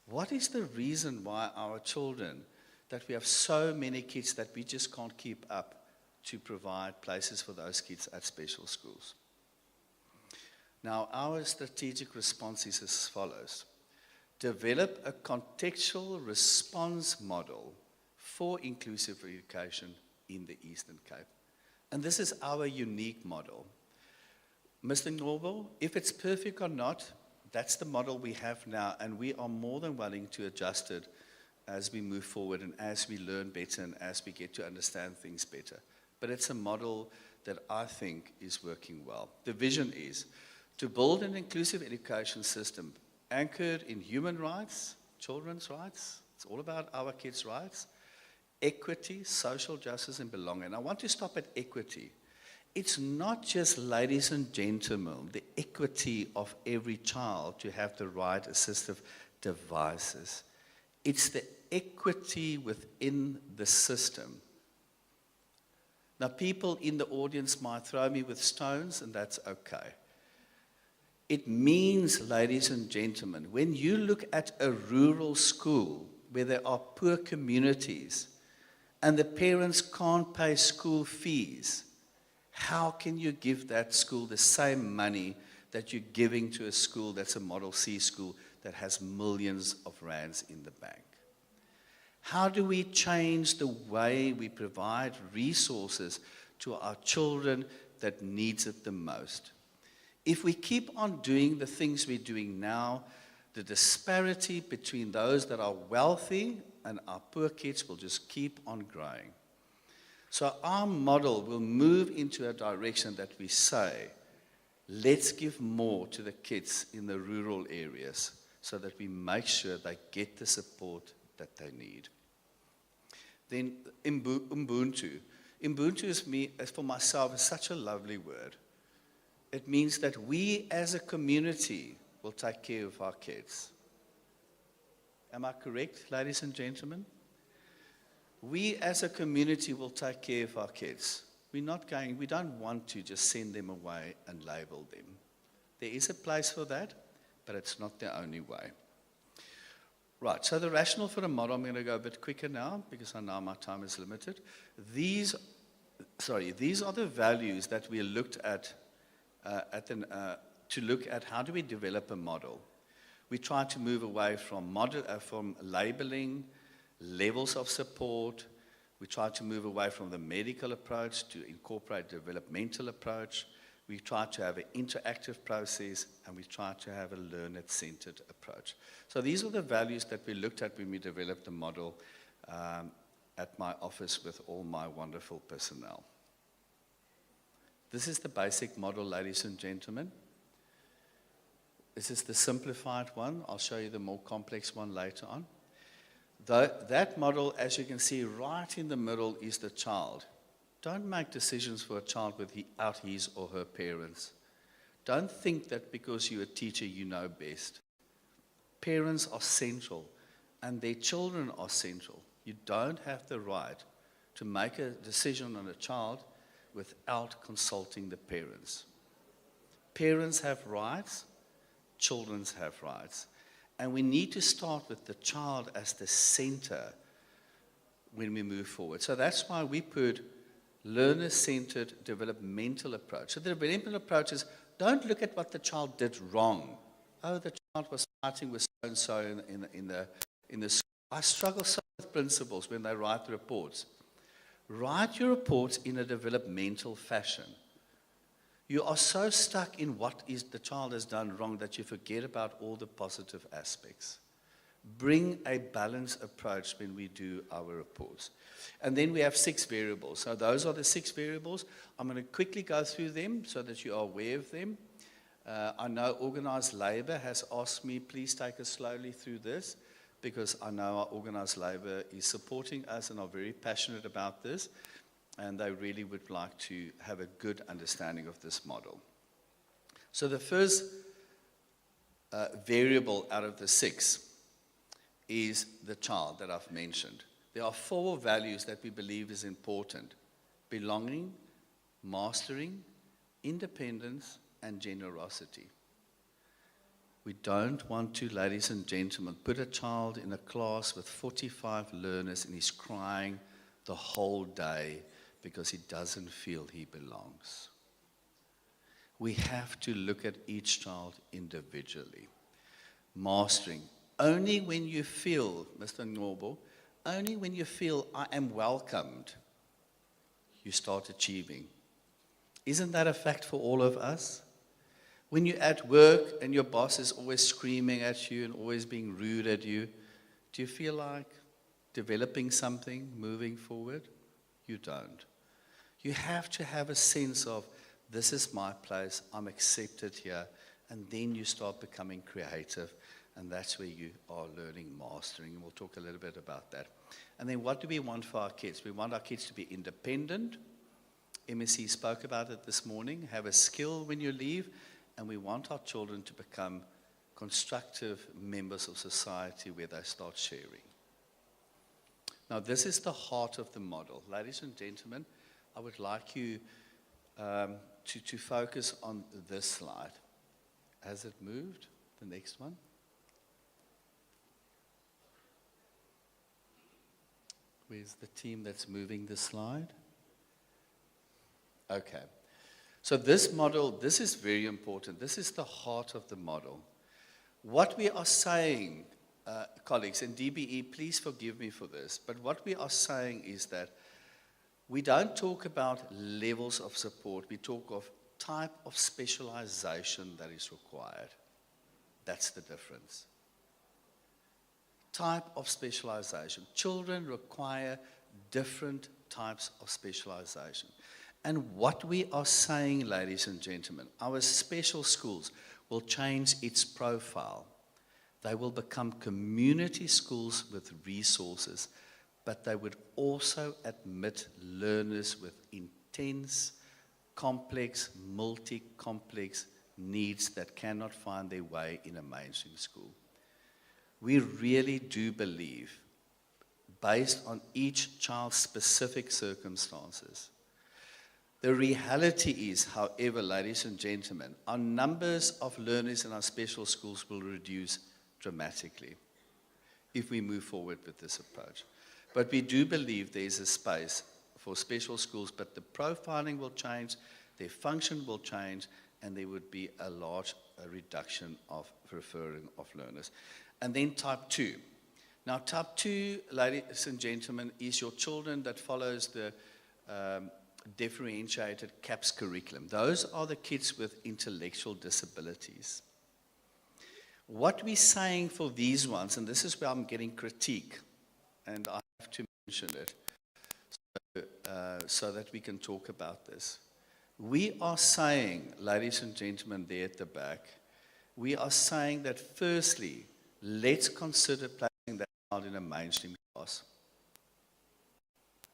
What is the reason why our children, that we have so many kids that we just can't keep up to provide places for those kids at special schools? Now, our strategic response is as follows. Develop a contextual response model for inclusive education in the Eastern Cape. And this is our unique model. Mr. Norwell, if it's perfect or not, that's the model we have now, and we are more than willing to adjust it as we move forward and as we learn better and as we get to understand things better. But it's a model that I think is working well. The vision is to build an inclusive education system anchored in human rights, children's rights, it's all about our kids' rights, equity, social justice, and belonging. And I want to stop at equity. It's not just, ladies and gentlemen, the equity of every child to have the right assistive devices. It's the equity within the system. Now, people in the audience might throw me with stones, and that's okay. It means, ladies and gentlemen, when you look at a rural school where there are poor communities and the parents can't pay school fees, how can you give that school the same money that you're giving to a school that's a Model C school that has millions of rands in the bank? How do we change the way we provide resources to our children that needs it the most? If we keep on doing the things we're doing now, the disparity between those that are wealthy and our poor kids will just keep on growing. So our model will move into a direction that we say, let's give more to the kids in the rural areas so that we make sure they get the support that they need. Then Ubuntu. Ubuntu is for myself, is such a lovely word. It means that we as a community will take care of our kids. Am I correct, ladies and gentlemen? We as a community will take care of our kids. We don't want to just send them away and label them. There is a place for that, but it's not the only way. Right, so the rationale for the model, I'm going to go a bit quicker now because I know my time is limited. These are the values that we looked at, to look at how do we develop a model. We try to move away from labeling, levels of support. We try to move away from the medical approach to incorporate developmental approach. We try to have an interactive process, and we try to have a learner-centered approach. So these are the values that we looked at when we developed the model at my office with all my wonderful personnel. This is the basic model, ladies and gentlemen. This is the simplified one. I'll show you the more complex one later on. That model, as you can see, right in the middle is the child. Don't make decisions for a child without his or her parents. Don't think that because you're a teacher, you know best. Parents are central, and their children are central. You don't have the right to make a decision on a child without consulting the parents. Parents have rights, children have rights. And we need to start with the child as the center when we move forward. So that's why we put learner-centered developmental approach. So the developmental approach is, don't look at what the child did wrong. Oh, the child was fighting with so-and-so in the school. I struggle so with principals when they write the reports. Write your reports in a developmental fashion. You are so stuck in what the child has done wrong that you forget about all the positive aspects. Bring a balanced approach when we do our reports. And then we have 6 variables. So those are the 6 variables. I'm going to quickly go through them so that you are aware of them. I know Organised Labour has asked me, please take us slowly through this, because I know our Organised Labour is supporting us and are very passionate about this, and they really would like to have a good understanding of this model. So the first variable out of the 6 is the child that I've mentioned. There are 4 values that we believe is important: belonging, mastering, independence, and generosity. We don't want to, ladies and gentlemen, put a child in a class with 45 learners and he's crying the whole day because he doesn't feel he belongs. We have to look at each child individually. Mastering. Only when you feel, Mr. Ngobo, only when you feel I am welcomed, you start achieving. Isn't that a fact for all of us? When you're at work and your boss is always screaming at you and always being rude at you, do you feel like developing something, moving forward? You don't. You have to have a sense of, this is my place, I'm accepted here, and then you start becoming creative. And that's where you are learning mastering. And we'll talk a little bit about that. And then what do we want for our kids? We want our kids to be independent. MSC spoke about it this morning. Have a skill when you leave. And we want our children to become constructive members of society where they start sharing. Now, this is the heart of the model. Ladies and gentlemen, I would like you to focus on this slide. Has it moved? The next one. Where's the team that's moving the slide? Okay. So this model, this is very important. This is the heart of the model. What we are saying, colleagues, and DBE, please forgive me for this, but what we are saying is that we don't talk about levels of support. We talk of type of specialization that is required. That's the difference. Type of specialization. Children require different types of specialization. And what we are saying, ladies and gentlemen, our special schools will change its profile. They will become community schools with resources, but they would also admit learners with intense, complex, multi-complex needs that cannot find their way in a mainstream school. We really do believe, based on each child's specific circumstances. The reality is, however, ladies and gentlemen, our numbers of learners in our special schools will reduce dramatically if we move forward with this approach. But we do believe there is a space for special schools, but the profiling will change, their function will change, and there would be a large reduction of referring of learners. And then type 2. Now, type 2, ladies and gentlemen, is your children that follows the differentiated CAPS curriculum. Those are the kids with intellectual disabilities. What we're saying for these ones, and this is where I'm getting critique, and I have to mention it, so that we can talk about this. We are saying, ladies and gentlemen there at the back, we are saying that firstly, let's consider placing that child in a mainstream class.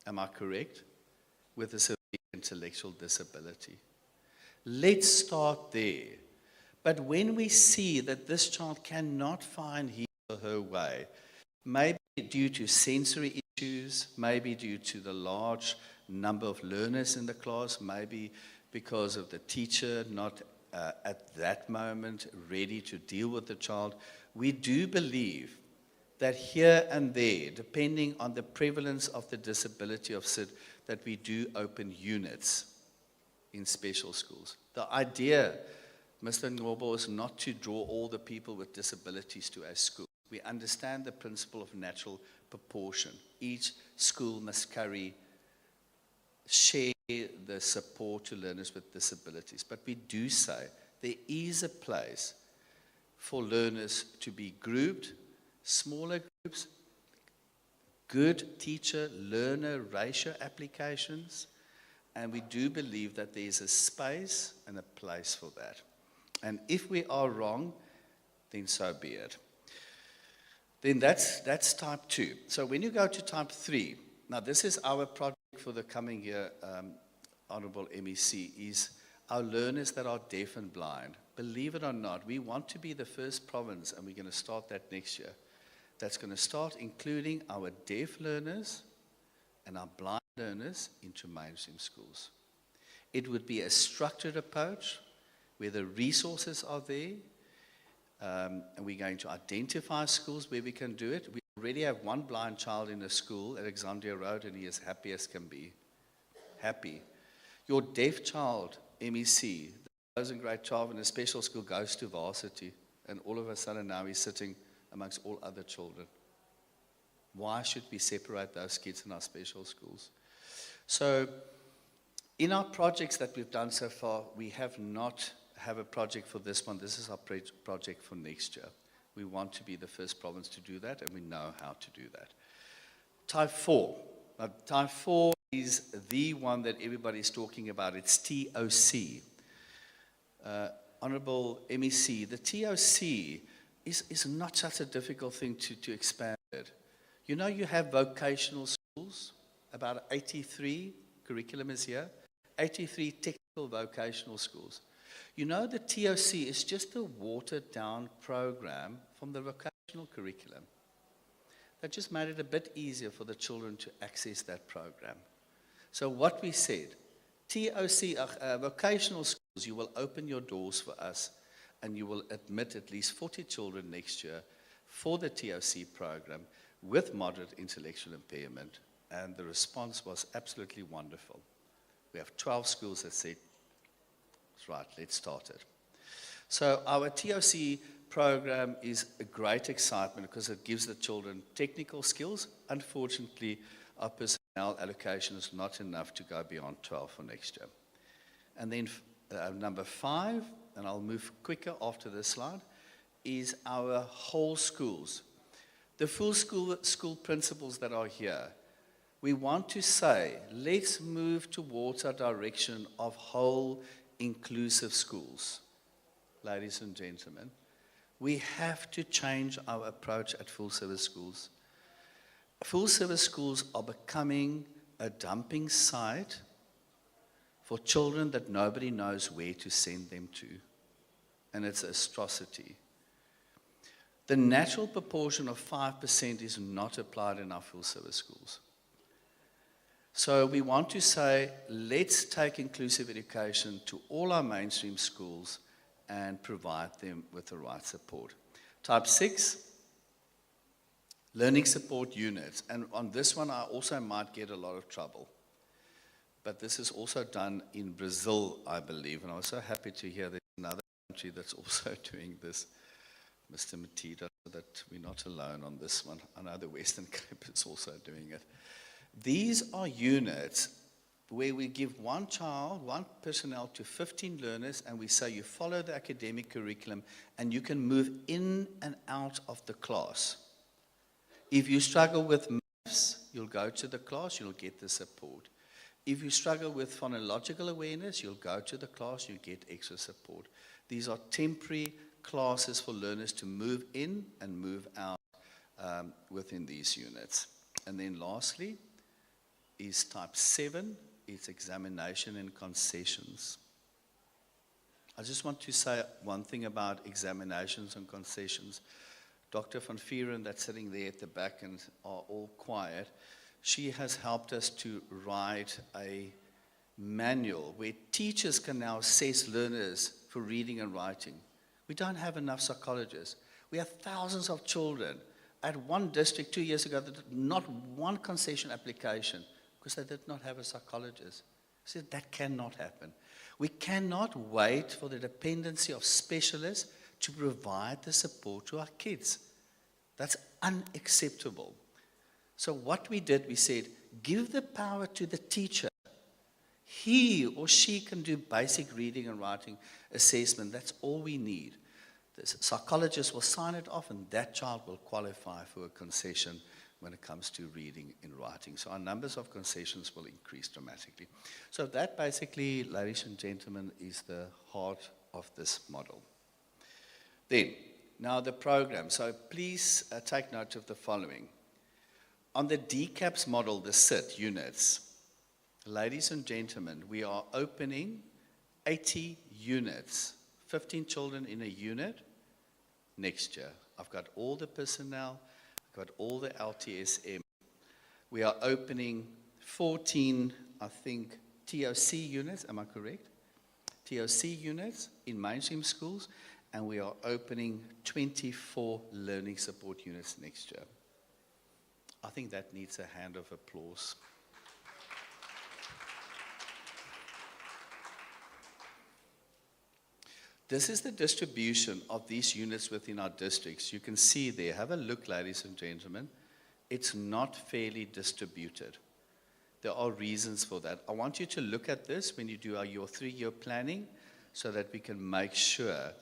Am I correct? With a severe intellectual disability. Let's start there. But when we see that this child cannot find his or her way, maybe due to sensory issues, maybe due to the large number of learners in the class, maybe because of the teacher not at that moment ready to deal with the child, we do believe that here and there, depending on the prevalence of the disability of SID, that we do open units in special schools. The idea, Mr. Ngobo, is not to draw all the people with disabilities to our school. We understand the principle of natural proportion. Each school must share the support to learners with disabilities. But we do say there is a place for learners to be grouped, smaller groups, good teacher-learner ratio applications, and we do believe that there is a space and a place for that. And if we are wrong, then so be it. Then that's type 2. So when you go to type 3, now this is our project for the coming year, Honorable MEC, is our learners that are deaf and blind. Believe it or not, we want to be the first province, and we're going to start that next year, that's going to start including our deaf learners and our blind learners into mainstream schools. It would be a structured approach where the resources are there, and we're going to identify schools where we can do it. We already have one blind child in a school at Alexandria Road, and he is happy as can be. Happy. Your deaf child, MEC, that was in grade 12 in a special school, goes to varsity, and all of a sudden now he's sitting amongst all other children. Why should we separate those kids in our special schools? So, in our projects that we've done so far, we have not have a project for this one. This is our project for next year. We want to be the first province to do that, and we know how to do that. Type 4. Now, type 4 is the one that everybody's talking about. It's TOC. Honorable MEC, the TOC is not such a difficult thing to expand it. You know, you have vocational schools, about 83 curriculum is here, 83 technical vocational schools. You know, the TOC is just a watered down program from the vocational curriculum. That just made it a bit easier for the children to access that program. So what we said, TOC, vocational schools, you will open your doors for us and you will admit at least 40 children next year for the TOC program with moderate intellectual impairment. And the response was absolutely wonderful. We have 12 schools that said, that's right, let's start it. So our TOC program is a great excitement because it gives the children technical skills. Unfortunately, our personnel allocation is not enough to go beyond 12 for next year. And then number 5, and I'll move quicker after this slide, is our whole schools. The full school principals that are here, we want to say, let's move towards our direction of whole inclusive schools. Ladies and gentlemen, we have to change our approach at full service schools. Full service schools are becoming a dumping site for children that nobody knows where to send them to. And it's an atrocity. The natural proportion of 5% is not applied in our full service schools. So we want to say, let's take inclusive education to all our mainstream schools and provide them with the right support. Type 6, learning support units. And on this one, I also might get a lot of trouble. But this is also done in Brazil, I believe. And I was so happy to hear there's another country that's also doing this, Mr. Matida, so that we're not alone on this one. I know the Western Cape is also doing it. These are units where we give one child, one personnel to 15 learners, and we say you follow the academic curriculum and you can move in and out of the class. If you struggle with maths, you'll go to the class, you'll get the support. If you struggle with phonological awareness, you'll go to the class, you get extra support. These are temporary classes for learners to move in and move out within these units. And then lastly is type 7. It's examination and concessions. I just want to say one thing about examinations and concessions. Dr. van Vieren, that's sitting there at the back and are all quiet, she has helped us to write a manual where teachers can now assess learners for reading and writing. We don't have enough psychologists. We have thousands of children. I had one district 2 years ago that did not one concession application because they did not have a psychologist. I said, that cannot happen. We cannot wait for the dependency of specialists to provide the support to our kids. That's unacceptable. So what we did, we said, give the power to the teacher. He or she can do basic reading and writing assessment. That's all we need. The psychologist will sign it off and that child will qualify for a concession when it comes to reading and writing. So our numbers of concessions will increase dramatically. So that basically, ladies and gentlemen, is the heart of this model. Then, now the program. So please take note of the following. On the DCAPS model, the SIT units, ladies and gentlemen, we are opening 80 units, 15 children in a unit next year. I've got all the personnel, I've got all the LTSM. We are opening 14, I think, TOC units, am I correct? TOC units in mainstream schools, and we are opening 24 learning support units next year. I think that needs a hand of applause. This is the distribution of these units within our districts. You can see there, have a look, ladies and gentlemen. It's not fairly distributed. There are reasons for that. I want you to look at this when you do your 3-year planning so that we can make sure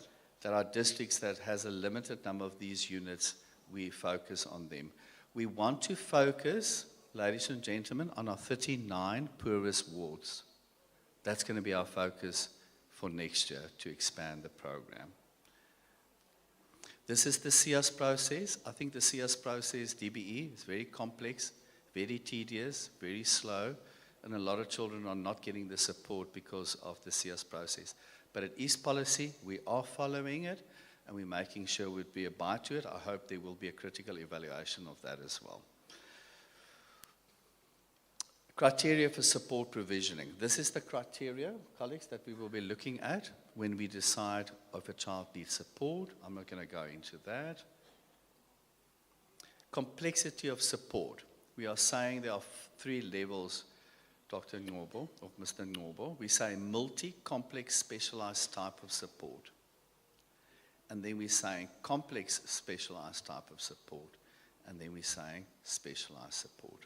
that our districts that has a limited number of these units, we focus on them. We want to focus, ladies and gentlemen, on our 39 poorest wards. That's going to be our focus for next year to expand the program. This is the CS process. I think the CS process, DBE, is very complex, very tedious, very slow, and a lot of children are not getting the support because of the CS process. But it is policy, we are following it, and we're making sure we'd be abide to it. I hope there will be a critical evaluation of that as well. Criteria for support provisioning. This is the criteria, colleagues, that we will be looking at when we decide if a child needs support. I'm not going to go into that. Complexity of support. We are saying there are 3 levels, Dr. Ngcobo, or Mr. Ngcobo. We say multi-complex specialized type of support. And then we're saying complex specialized type of support. And then we're saying specialized support.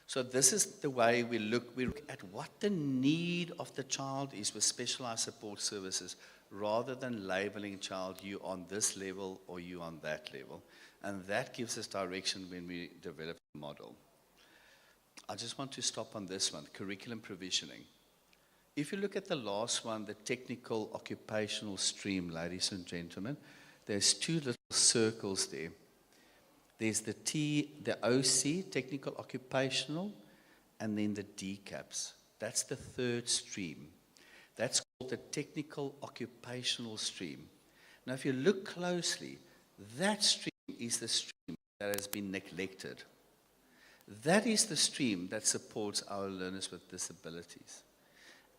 So this is the way we look at what the need of the child is with specialized support services, rather than labeling child, you on this level or you on that level. And that gives us direction when we develop the model. I just want to stop on this one, curriculum provisioning. If you look at the last one, the technical occupational stream, ladies and gentlemen, there's 2 little circles there. There's the OC, technical occupational, and then the DCAPS. That's the 3rd stream. That's called the technical occupational stream. Now, if you look closely, that stream is the stream that has been neglected. That is the stream that supports our learners with disabilities.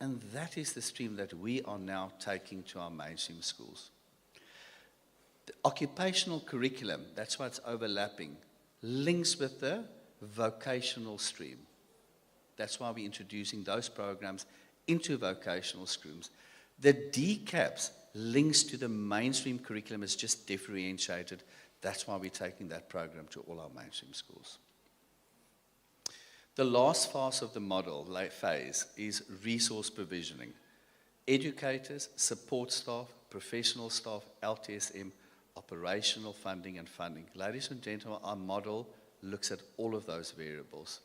And that is the stream that we are now taking to our mainstream schools. The occupational curriculum, that's why it's overlapping, links with the vocational stream. That's why we're introducing those programs into vocational streams. The DCAPS links to the mainstream curriculum, is just differentiated. That's why we're taking that program to all our mainstream schools. The last phase of the model phase is resource provisioning. Educators, support staff, professional staff, LTSM, operational funding and funding. Ladies and gentlemen, our model looks at all of those variables.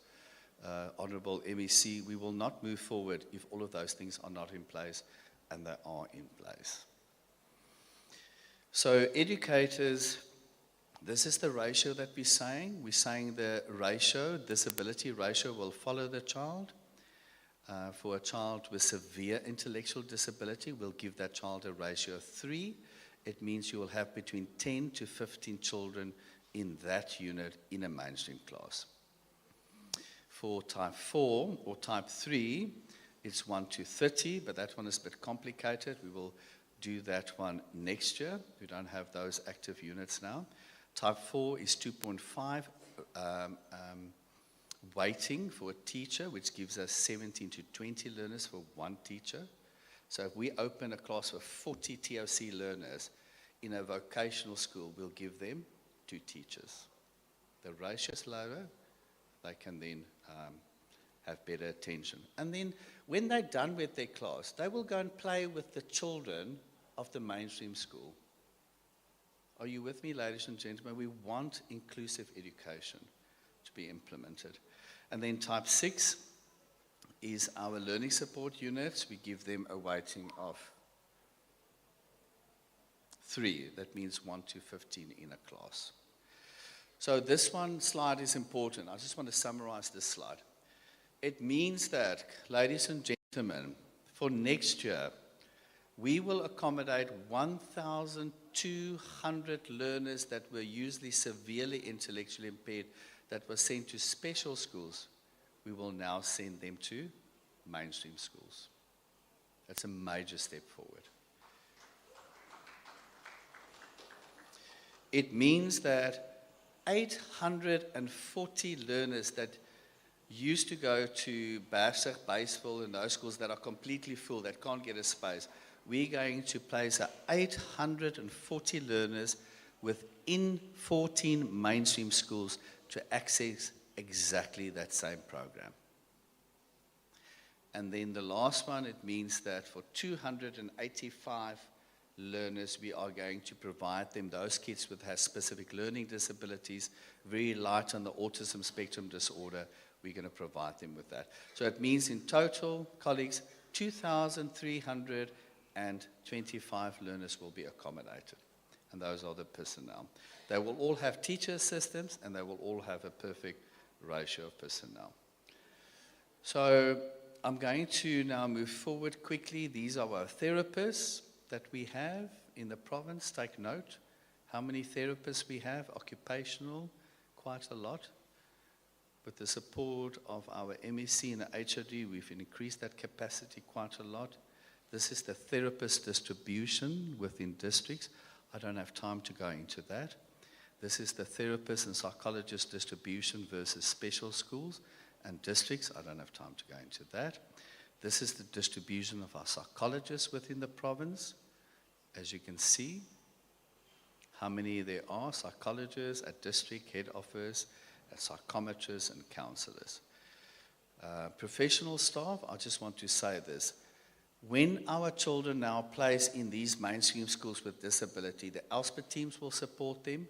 Honourable MEC, we will not move forward if all of those things are not in place, and they are in place. So educators, this is the ratio that we're saying. We're saying the ratio, disability ratio, will follow the child. For a child with severe intellectual disability, we'll give that child a ratio of 3. It means you will have between 10 to 15 children in that unit in a mainstream class. For type 4 or type 3, it's 1 to 30, but that one is a bit complicated. We will do that one next year. We don't have those active units now. Type 4 is 2.5 weighting for a teacher, which gives us 17 to 20 learners for 1 teacher. So if we open a class of 40 TOC learners in a vocational school, we'll give them 2 teachers. The ratio is lower, they can then have better attention. And then when they're done with their class, they will go and play with the children of the mainstream school. Are you with me, ladies and gentlemen? We want inclusive education to be implemented. And then type 6 is our learning support units. We give them a weighting of 3. That means 1 to 15 in a class. So this one slide is important. I just want to summarize this slide. It means that, ladies and gentlemen, for next year, we will accommodate 1,200 learners that were usually severely intellectually impaired that were sent to special schools. We will now send them to mainstream schools. That's a major step forward. It means that 840 learners that used to go to Bergsig, Baseville, and those schools that are completely full, that can't get a space, we're going to place 840 learners within 14 mainstream schools to access exactly that same program. And then the last one, it means that for 285 learners, we are going to provide them, those kids with have specific learning disabilities, very light on the autism spectrum disorder, we're going to provide them with that. So it means in total, colleagues, 2,325 learners will be accommodated. And those are the personnel. They will all have teacher assistants, and they will all have a perfect ratio of personnel. So I'm going to now move forward quickly. These are our therapists that we have in the province. Take note how many therapists we have, occupational, quite a lot. With the support of our MEC and the HOD, we've increased that capacity quite a lot. This is the therapist distribution within districts. I don't have time to go into that. This is the therapist and psychologist distribution versus special schools and districts. I don't have time to go into that. This is the distribution of our psychologists within the province. As you can see, how many there are, psychologists at district head office, at psychometrists and counselors. Professional staff, I just want to say this. When our children now place in these mainstream schools with disability, the Elspeth teams will support them.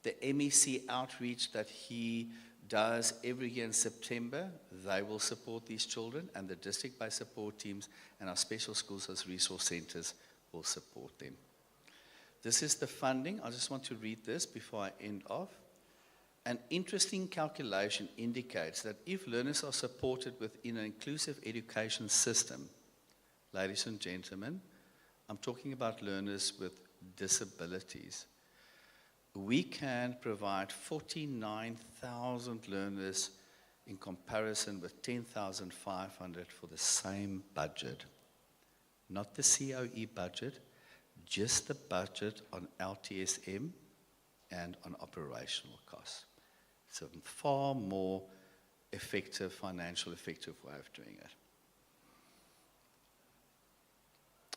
The MEC outreach that he does every year in September, they will support these children, and the district-based support teams and our special schools as resource centers will support them. This is the funding. I just want to read this before I end off. An interesting calculation indicates that if learners are supported within an inclusive education system, ladies and gentlemen, I'm talking about learners with disabilities, we can provide 49,000 learners in comparison with 10,500 for the same budget. Not the COE budget, just the budget on LTSM and on operational costs. It's a far more effective, financial effective way of doing it.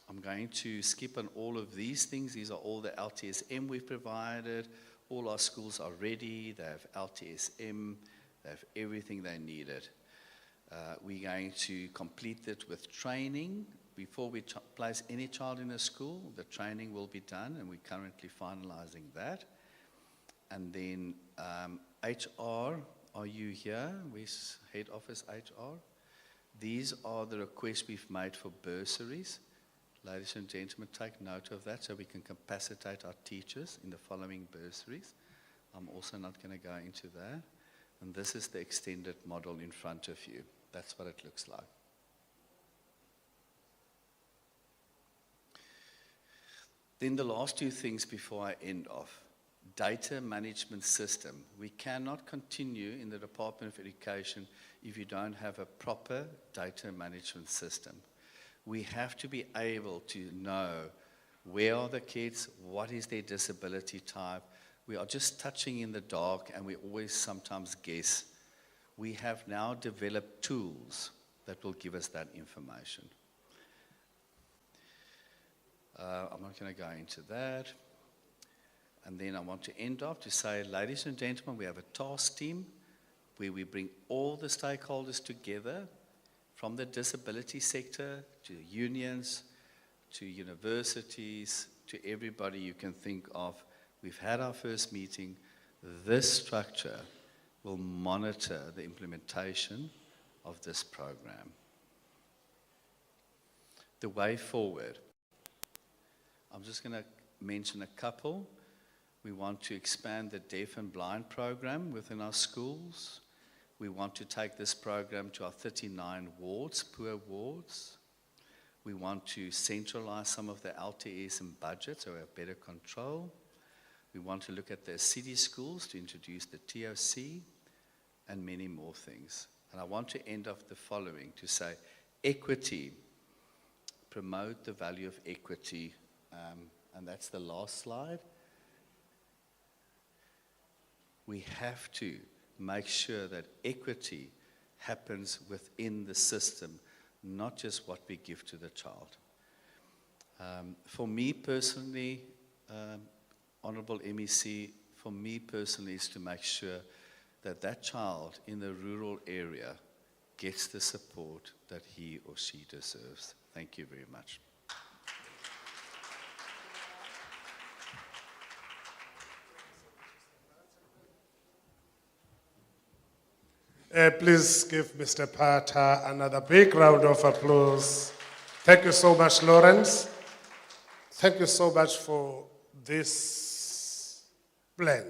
I'm going to skip on all of these things. These are all the LTSM we've provided. All our schools are ready. They have LTSM. They have everything they needed. We're going to complete it with training. Before we place any child in a school, the training will be done, and we're currently finalizing that. And then HR, are you here? Where's head office HR? These are the requests we've made for bursaries. Ladies and gentlemen, take note of that so we can capacitate our teachers in the following bursaries. I'm also not going to go into that. And this is the extended model in front of you. That's what it looks like. Then the last two things before I end off. Data management system. We cannot continue in the Department of Education if you don't have a proper data management system. We have to be able to know where are the kids, what is their disability type. We are just touching in the dark, and we always sometimes guess. We have now developed tools that will give us that information. I'm not going to go into that. And then I want to end off to say, ladies and gentlemen, we have a task team where we bring all the stakeholders together, from the disability sector to unions, to universities, to everybody you can think of. We've had our first meeting. This structure will monitor the implementation of this program. The way forward. I'm just going to mention a couple. We want to expand the deaf and blind program within our schools. We want to take this program to our 39 wards, poor wards. We want to centralize some of the LTS and budgets so we have better control. We want to look at the city schools to introduce the TOC and many more things. And I want to end off the following to say equity, promote the value of equity. And that's the last slide. We have to make sure that equity happens within the system, not just what we give to the child. For me personally, Honorable MEC, for me personally is to make sure that that child in the rural area gets the support that he or she deserves. Thank you very much. Please give Mr. Pata another big round of applause. Thank you so much, Lawrence. Thank you so much for this plan.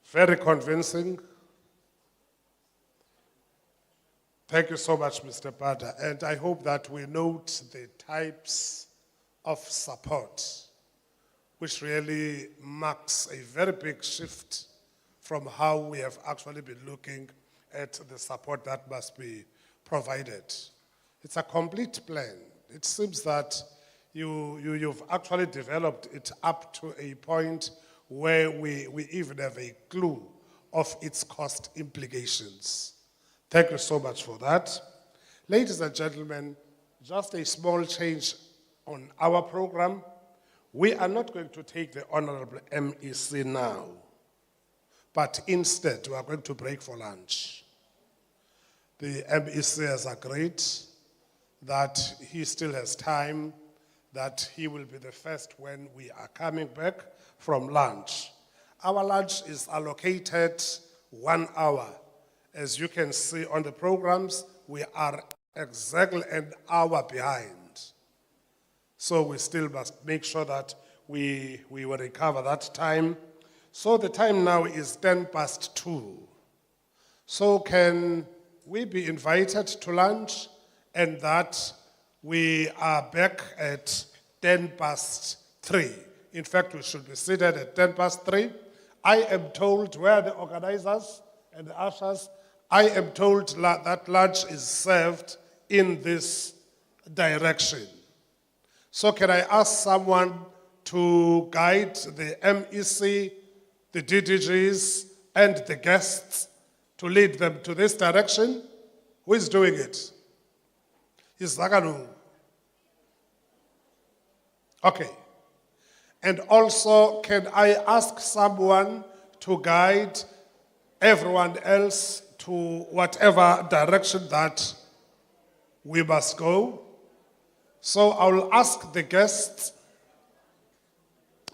Very convincing. Thank you so much, Mr. Pata. And I hope that we note the types of support, which really marks a very big shift from how we have actually been looking at the support that must be provided. It's a complete plan. It seems that you've actually developed it up to a point where we even have a clue of its cost implications. Thank you so much for that. Ladies and gentlemen, just a small change on our program. We are not going to take the Honorable MEC now, but instead we are going to break for lunch. The MEC has agreed that he still has time, that he will be the first when we are coming back from lunch. Our lunch is allocated 1 hour. As you can see on the programs, we are exactly an hour behind. So we still must make sure that we will recover that time. So the time now is 2:10. So can we be invited to lunch, and that we are back at 3:10? In fact, we should be seated at 3:10. I am told, where are the organizers and the ushers? I am told that lunch is served in this direction. So can I ask someone to guide the MEC, the DDGs, and the guests to lead them to this direction? Who is doing it? Is Zagalu? Okay. And also, can I ask someone to guide everyone else to whatever direction that we must go? So I will ask the guests,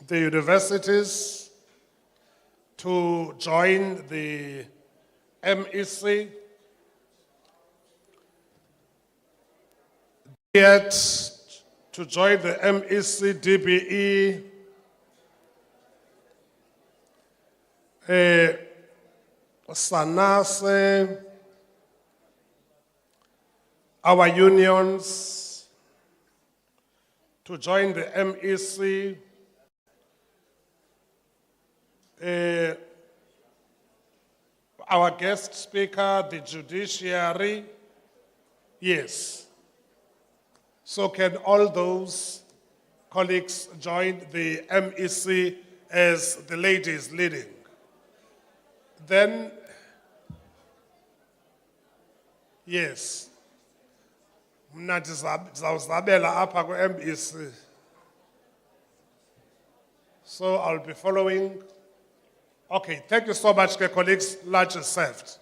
the universities, to join the MEC, yet to join the MEC, DBE, SANASE, our unions, to join the MEC, our guest speaker, the judiciary. Yes. So can all those colleagues join the MEC as the lady is leading? Then, yes. Mna ndizawuzabela apha ku-MEC. So I'll be following. Okay, thank you so much, colleagues. Lunch is served.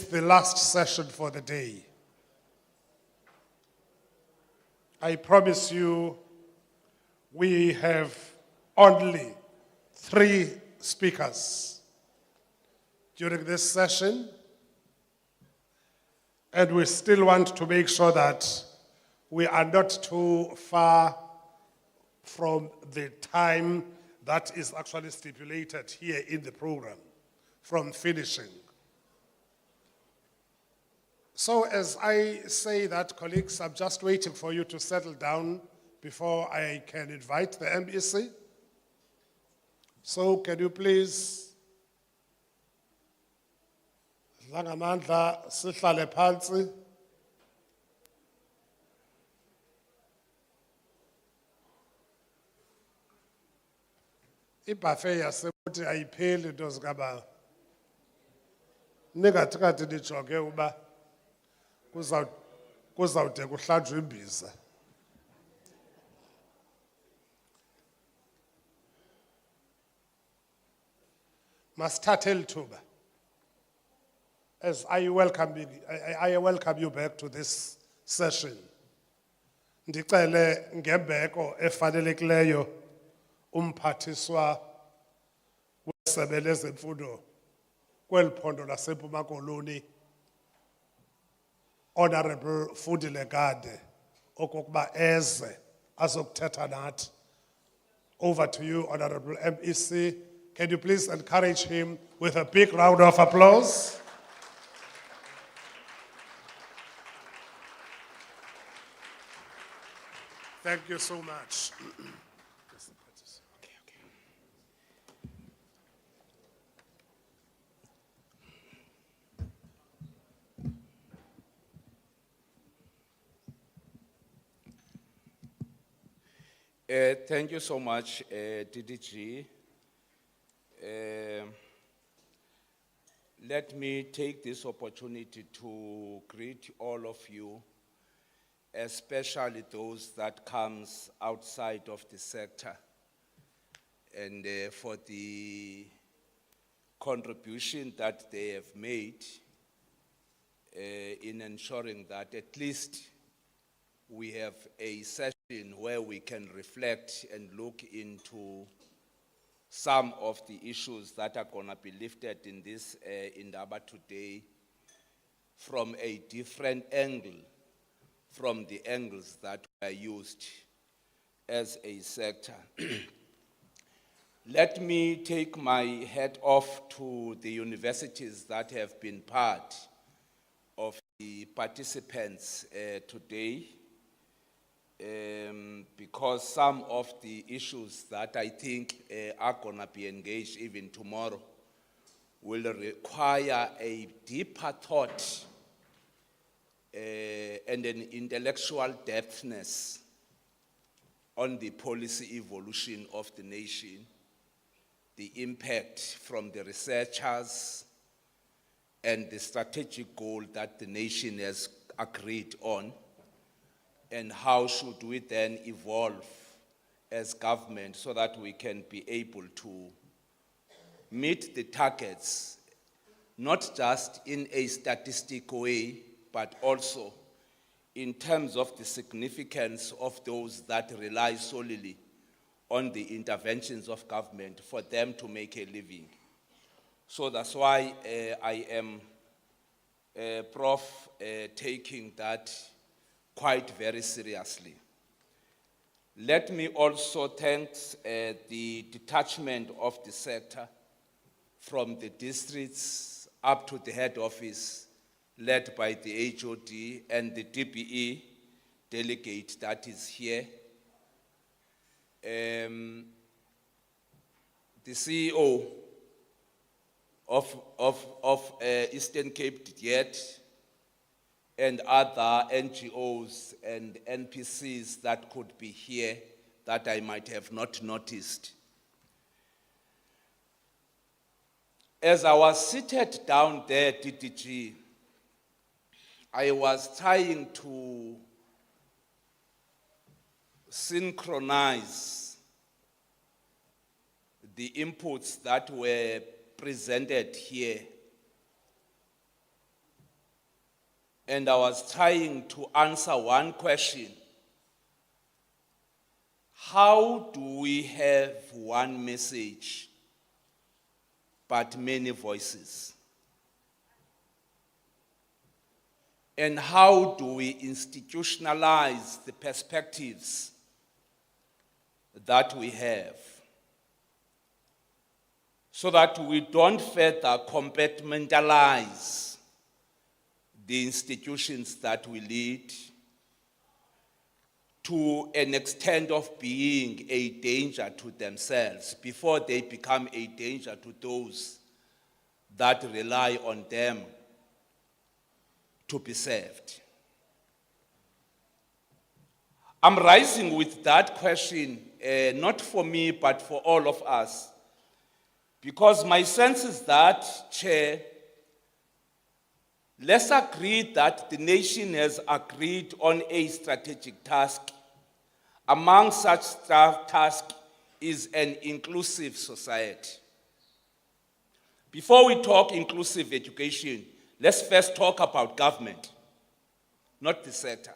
the last session for the day. I promise you, we have only 3 speakers during this session, and we still want to make sure that we are not too far from the time that is actually stipulated here in the program from finishing. So as I say that, colleagues, I'm just waiting for you to settle down before I can invite the MEC. So can you please, Langamandla, sihlale phansi. Ibuffet yasebuthi ayipheli into zikabawo. Ningathi kanti nijonge uba kuzawude kuhlanjwe imbiza. Masithathe eli thuba as I welcome you back to this session. Ndicele ngembeko efanelekileyo umphathiswa wesebe lezemfundo kweli phondo laseMpuma Koloni, Honorable Fundile Gade, okokuba eze azokuthetha nathi. Over to you, Honorable MEC. Can you please encourage him with a big round of applause? Thank you so much. Thank you so much, DDG. Let me take this opportunity to greet all of you, especially those that comes outside of the sector, and for the contribution that they have made in ensuring that at least we have a session where we can reflect and look into some of the issues that are going to be lifted in this Indaba today from a different angle, from the angles that were used as a sector. Let me take my hat off to the universities that have been part of the participants today, because some of the issues that I think are going to be engaged even tomorrow will require a deeper thought and an intellectual depthness on the policy evolution of the nation, the impact from the researchers, and the strategic goal that the nation has agreed on. And how should we then evolve as government so that we can be able to meet the targets, not just in a statistic way, but also in terms of the significance of those that rely solely on the interventions of government for them to make a living. So that's why I am, Prof, taking that quite very seriously. Let me also thank the detachment of the sector from the districts up to the head office, led by the HOD and the DPE delegate that is here. The CEO of Eastern Cape DIET, and other NGOs and NPCs that could be here that I might have not noticed. As I was seated down there, DDG, I was trying to synchronize the inputs that were presented here and I was trying to answer one question. How do we have one message but many voices? And how do we institutionalize the perspectives that we have so that we don't further compartmentalize the institutions that we lead to an extent of being a danger to themselves before they become a danger to those that rely on them to be served. I'm rising with that question, not for me, but for all of us, because my sense is that, Chair, let's agree that the nation has agreed on a strategic task. Among such tasks is an inclusive society. Before we talk inclusive education, let's first talk about government, not the sector.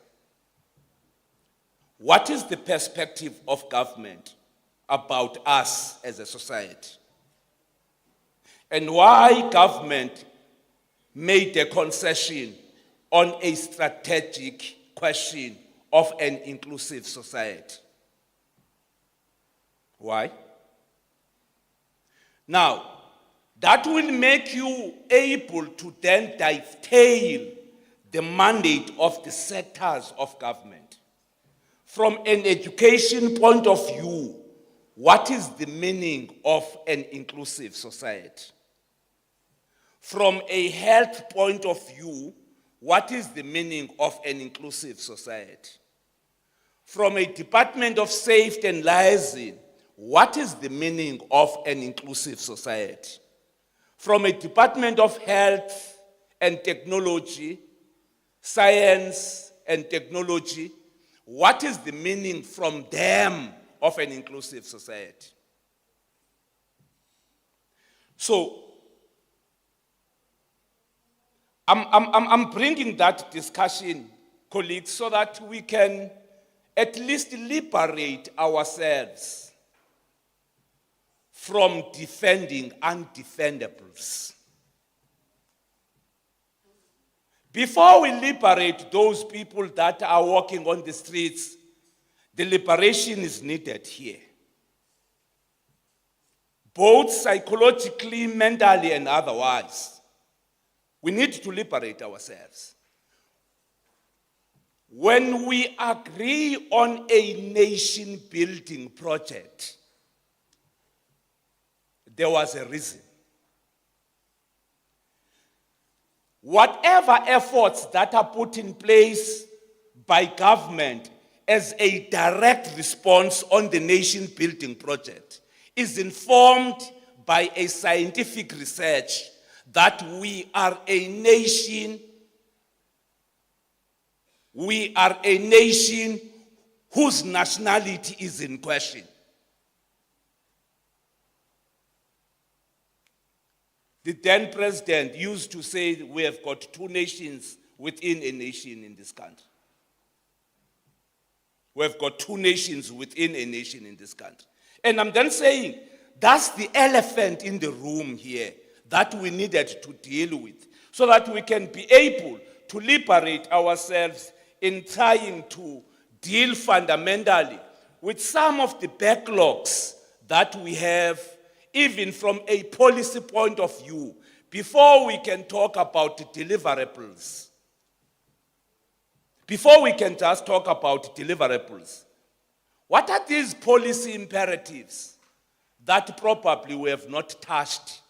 What is the perspective of government about us as a society? And why government made a concession on a strategic question of an inclusive society? Why? Now, that will make you able to then dovetail the mandate of the sectors of government. From an education point of view, what is the meaning of an inclusive society? From a health point of view, what is the meaning of an inclusive society? From a Department of Safety and Liaison, what is the meaning of an inclusive society? From a Department of Health and Technology, Science and Technology, what is the meaning from them of an inclusive society? So, I'm bringing that discussion, colleagues, so that we can at least liberate ourselves from defending undefendables. Before we liberate those people that are walking on the streets, the liberation is needed here. Both psychologically, mentally, and otherwise. We need to liberate ourselves. When we agree on a nation-building project, there was a reason. Whatever efforts that are put in place by government as a direct response on the nation-building project is informed by a scientific research that we are a nation whose nationality is in question. The then president used to say we have got two nations within a nation in this country. We have got two nations within a nation in this country. And I'm then saying that's the elephant in the room here that we needed to deal with so that we can be able to liberate ourselves in trying to deal fundamentally with some of the backlogs that we have, even from a policy point of view, before we can talk about deliverables. Before we can just talk about deliverables, what are these policy imperatives that probably we have not touched?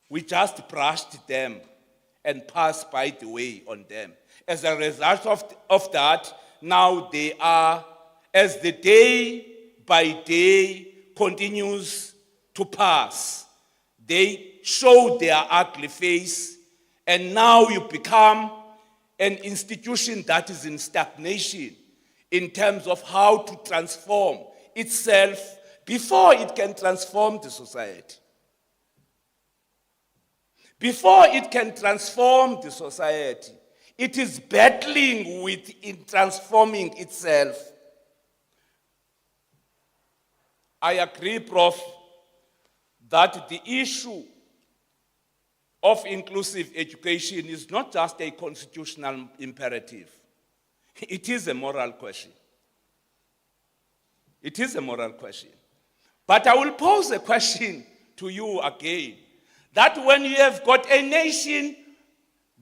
We just brushed them and passed by the way on them. As a result of that, now they are, as the day by day continues to pass, they show their ugly face, and now you become an institution that is in stagnation in terms of how to transform itself before it can transform the society. Before it can transform the society, it is battling with in transforming itself. I agree, Prof, that the issue of inclusive education is not just a constitutional imperative. It is a moral question. It is a moral question. But I will pose a question to you again, that when you have got a nation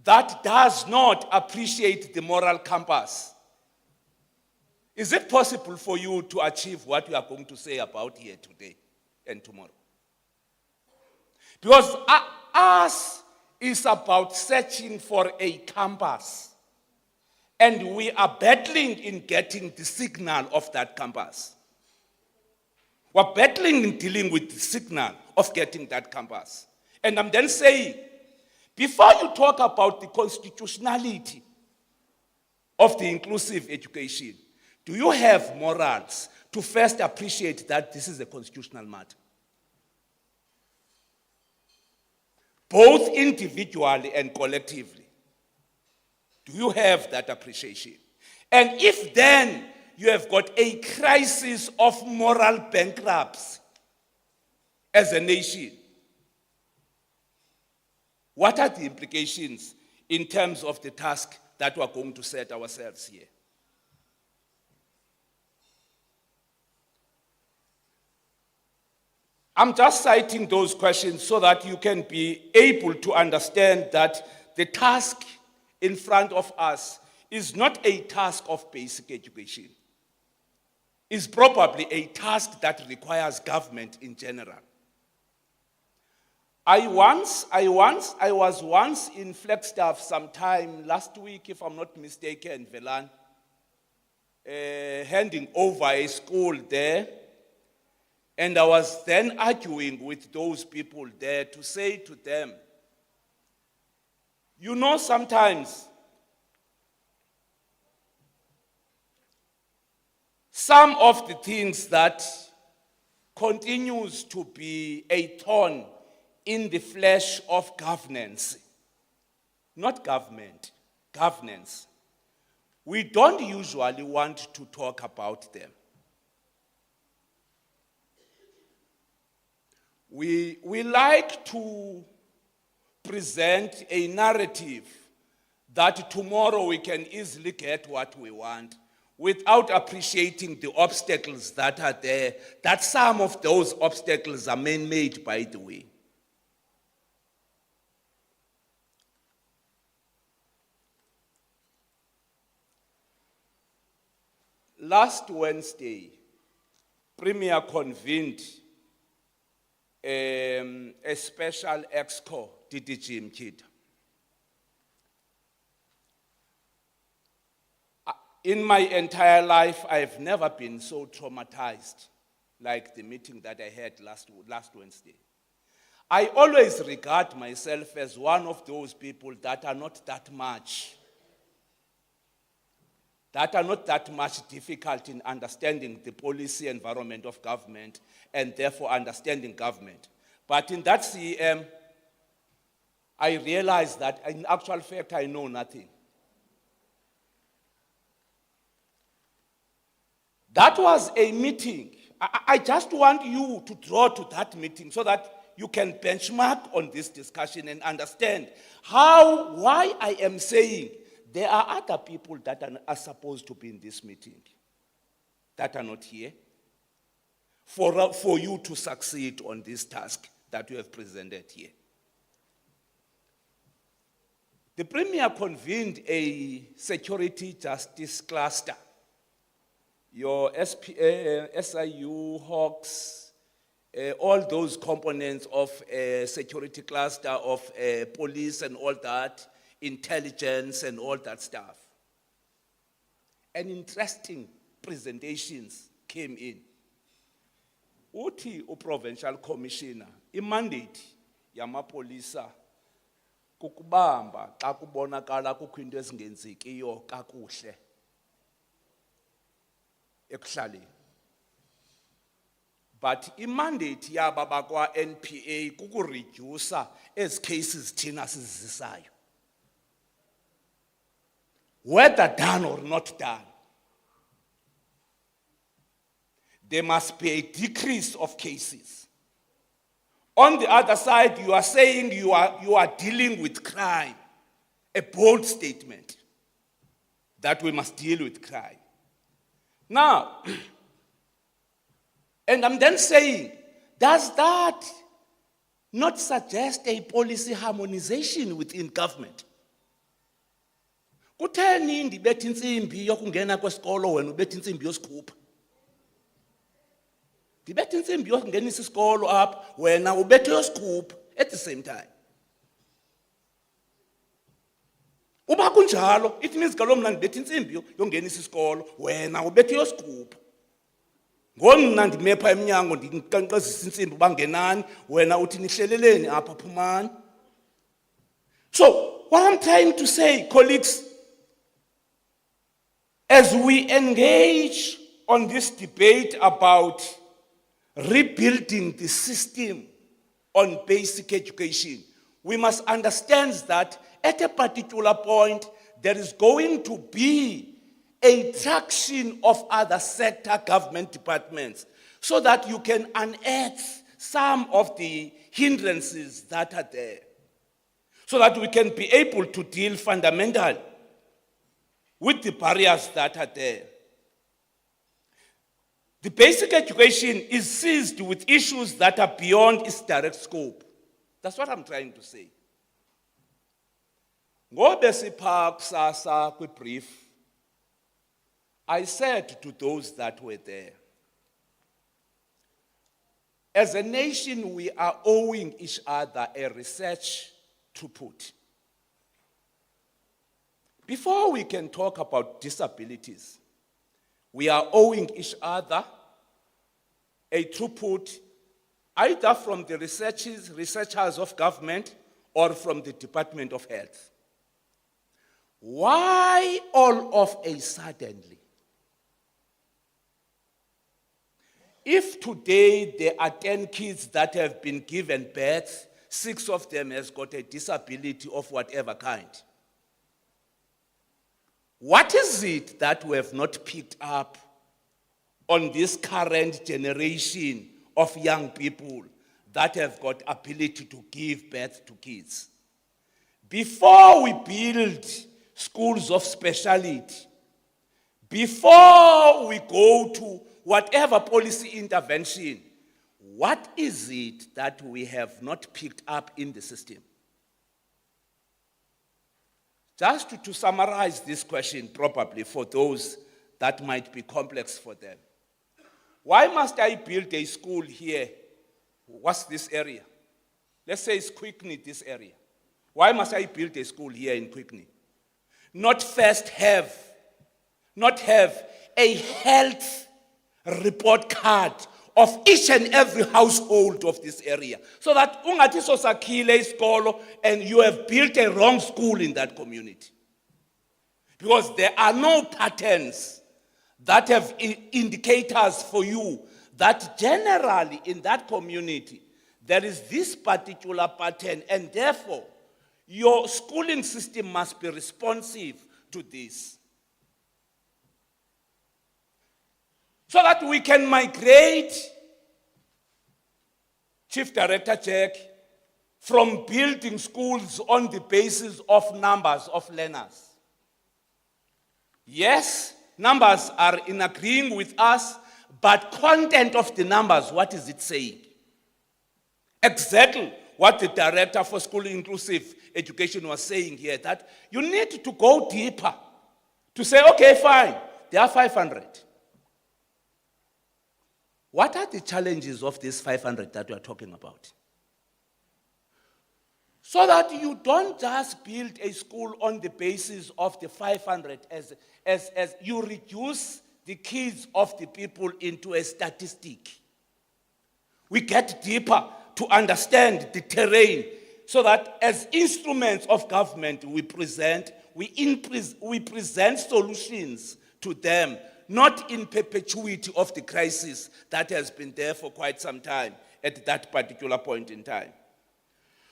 that does not appreciate the moral compass, is it possible for you to achieve what you are going to say about here today and tomorrow? Because us is about searching for a compass, and we are battling in getting the signal of that compass. We're battling in dealing with the signal of getting that compass. And I'm then saying, before you talk about the constitutionality of the inclusive education, do you have morals to first appreciate that this is a constitutional matter? Both individually and collectively. Do you have that appreciation? And if then you have got a crisis of moral bankruptcy as a nation, what are the implications in terms of the task that we are going to set ourselves here? I'm just citing those questions so that you can be able to understand that the task in front of us is not a task of basic education. It's probably a task that requires government in general. I was once in Flagstaff sometime last week, if I'm not mistaken, Velan, handing over a school there. And I was then arguing with those people there to say to them, you know, sometimes some of the things that continues to be a thorn in the flesh of governance, not government, governance, we don't usually want to talk about them. We like to present a narrative that tomorrow we can easily get what we want without appreciating the obstacles that are there, that some of those obstacles are man-made, by the way. Last Wednesday, Premier convened a special exco, DDG Mkhitar. In my entire life, I've never been so traumatized like the meeting that I had last Wednesday. I always regard myself as one of those people that are not that much difficult in understanding the policy environment of government and therefore understanding government. But in that CEM, I realized that in actual fact, I know nothing. That was a meeting. I just want you to draw to that meeting so that you can benchmark on this discussion and understand why I am saying there are other people that are supposed to be in this meeting that are not here for you to succeed on this task that you have presented here. The Premier convened a security justice cluster. Your SIU, Hawks, all those components of a security cluster of police and all that, intelligence and all that stuff. And interesting presentations came in. Uthi provincial commissioner, imandate yamapolisa kukubamba xa kubonakala kukho into ezingenzekiyo kakuhle ekuhlaleni. But imandate yaba bakwa NPA kukureduce ezi cases thina sizisayo. whether done or not done, there must be a decrease of cases. On the other side, you are saying you are dealing with crime. A bold statement that we must deal with crime. Now, and I'm then saying, does that not suggest a policy harmonization within government? Kutheni ndibetha insimbi yokungena kwesikolo wena ubetha insimbi yosikhupha? Ndibetha insimbi yokungenisa isikolo apha wena ubetha yosikhupha at the same time. Uba kunjalo, it means kalo mna ndibetha insimbi yongenisa isikolo wena ubetha yosikhupha. Ngomna ndimepha emnyango ndinkankqezisa insimbi bangenani wena uthi nihleleleni apha phumani. So what I'm trying to say, colleagues, as we engage on this debate about rebuilding the system on basic education, we must understand that at a particular point, there is going to be a traction of other sector government departments so that you can unearth some of the hindrances that are there, so that we can be able to deal fundamentally with the barriers that are there. The basic education is seized with issues that are beyond its direct scope. That's what I'm trying to say. Ngobe sipha kusasa kwibrief, I said to those that were there, as a nation, we are owing each other a research throughput. Before we can talk about disabilities, we are owing each other a throughput either from the researchers of government or from the Department of Health. Why all of a suddenly? If today there are 10 kids that have been given birth, 6 of them has got a disability of whatever kind, what is it that we have not picked up on this current generation of young people that have got ability to give birth to kids? Before we build schools of speciality, before we go to whatever policy intervention, what is it that we have not picked up in the system? Just to summarize this question probably for those that might be complex for them. Why must I build a school here? What's this area? Let's say it's Quickney, this area. Why must I build a school here in Quickney? Not first have a health report card of each and every household of this area, so that ungathi sosakhile isikolo and you have built a wrong school in that community. Because there are no patterns that have indicators for you that generally in that community there is this particular pattern, and therefore your schooling system must be responsive to this, so that we can migrate, Chief Director Jack, from building schools on the basis of numbers of learners. Yes, numbers are in agreeing with us, but content of the numbers, what is it saying? Exactly what the Director for School Inclusive Education was saying here, that you need to go deeper to say, okay, fine, there are 500. What are the challenges of this 500 that we are talking about? So that you don't just build a school on the basis of the 500 as you reduce the kids of the people into a statistic. We get deeper to understand the terrain, so that as instruments of government we present solutions to them, not in perpetuity of the crisis that has been there for quite some time at that particular point in time.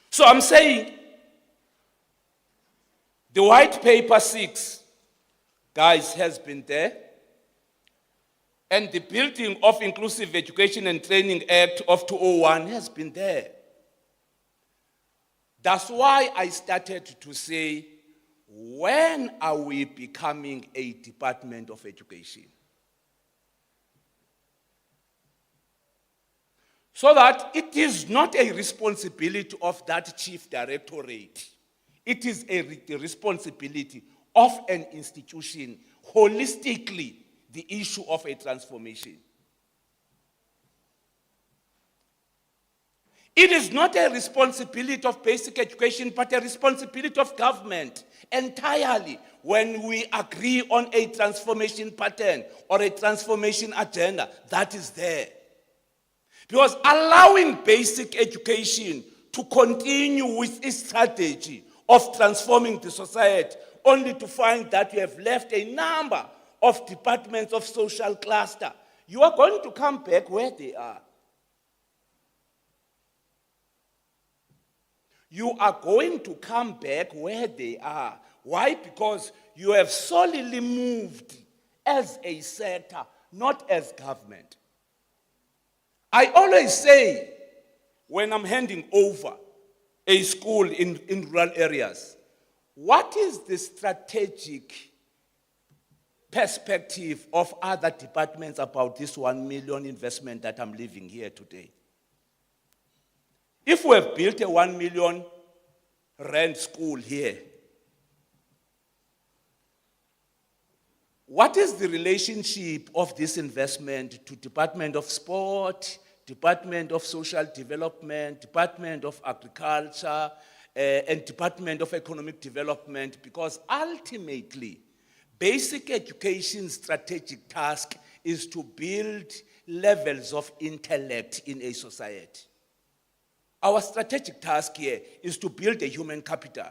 So I'm saying the white paper 6 guys, has been there. And the building of Inclusive Education and Training Act of 2001 has been there. That's why I started to say, when are we becoming a Department of Education? So that it is not a responsibility of that chief directorate. It is the responsibility of an institution, holistically, the issue of a transformation. It is not a responsibility of basic education, but a responsibility of government entirely when we agree on a transformation pattern or a transformation agenda that is there. Because allowing basic education to continue with its strategy of transforming the society, only to find that you have left a number of departments of social cluster, you are going to come back where they are. You are going to come back where they are. Why? Because you have solely moved as a sector, not as government. I always say, when I'm handing over a school in rural areas, what is the strategic perspective of other departments about this 1 million investment that I'm leaving here today? If we have built a 1 million rand school here, what is the relationship of this investment to Department of Sport, Department of Social Development, Department of Agriculture, and Department of Economic Development? Because ultimately, basic education's strategic task is to build levels of intellect in a society. Our strategic task here is to build a human capital.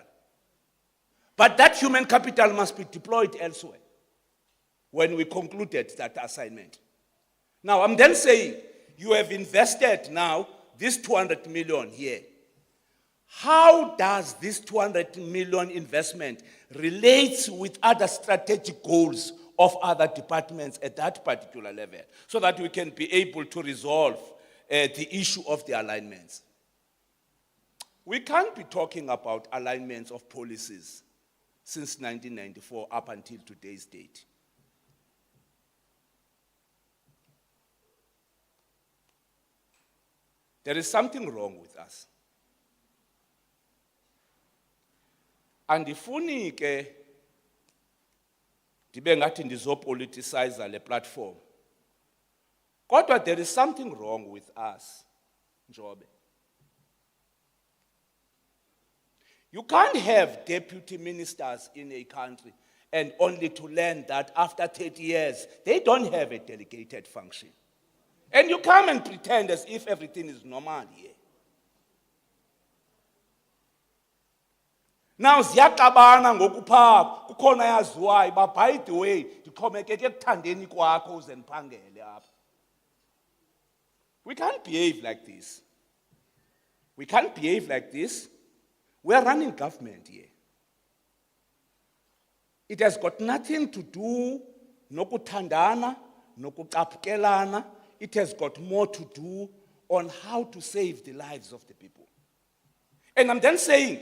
But that human capital must be deployed elsewhere when we concluded that assignment. Now, I'm then saying, you have invested now this 200 million here. How does this 200 million investment relate with other strategic goals of other departments at that particular level, so that we can be able to resolve the issue of the alignments? We can't be talking about alignments of policies since 1994 up until today's date. There is something wrong with us. Andifuni ke ndibe ngathi ndizopoliticize le platform. Kodwa there is something wrong with us, Njobe. You can't have deputy ministers in a country and only to learn that after 30 years, they don't have a delegated function. And you come and pretend as if everything is normal here. Now, ziyaqabana ngokupha kukhona yaziwayo ba by the way ndixhomekeke ekuthandeni kwakho uze ndiphangele apha. We can't behave like this. We can't behave like this. We are running government here. It has got nothing to do nokuthandana, nokucaphukelana. It has got more to do on how to save the lives of the people. And I'm then saying,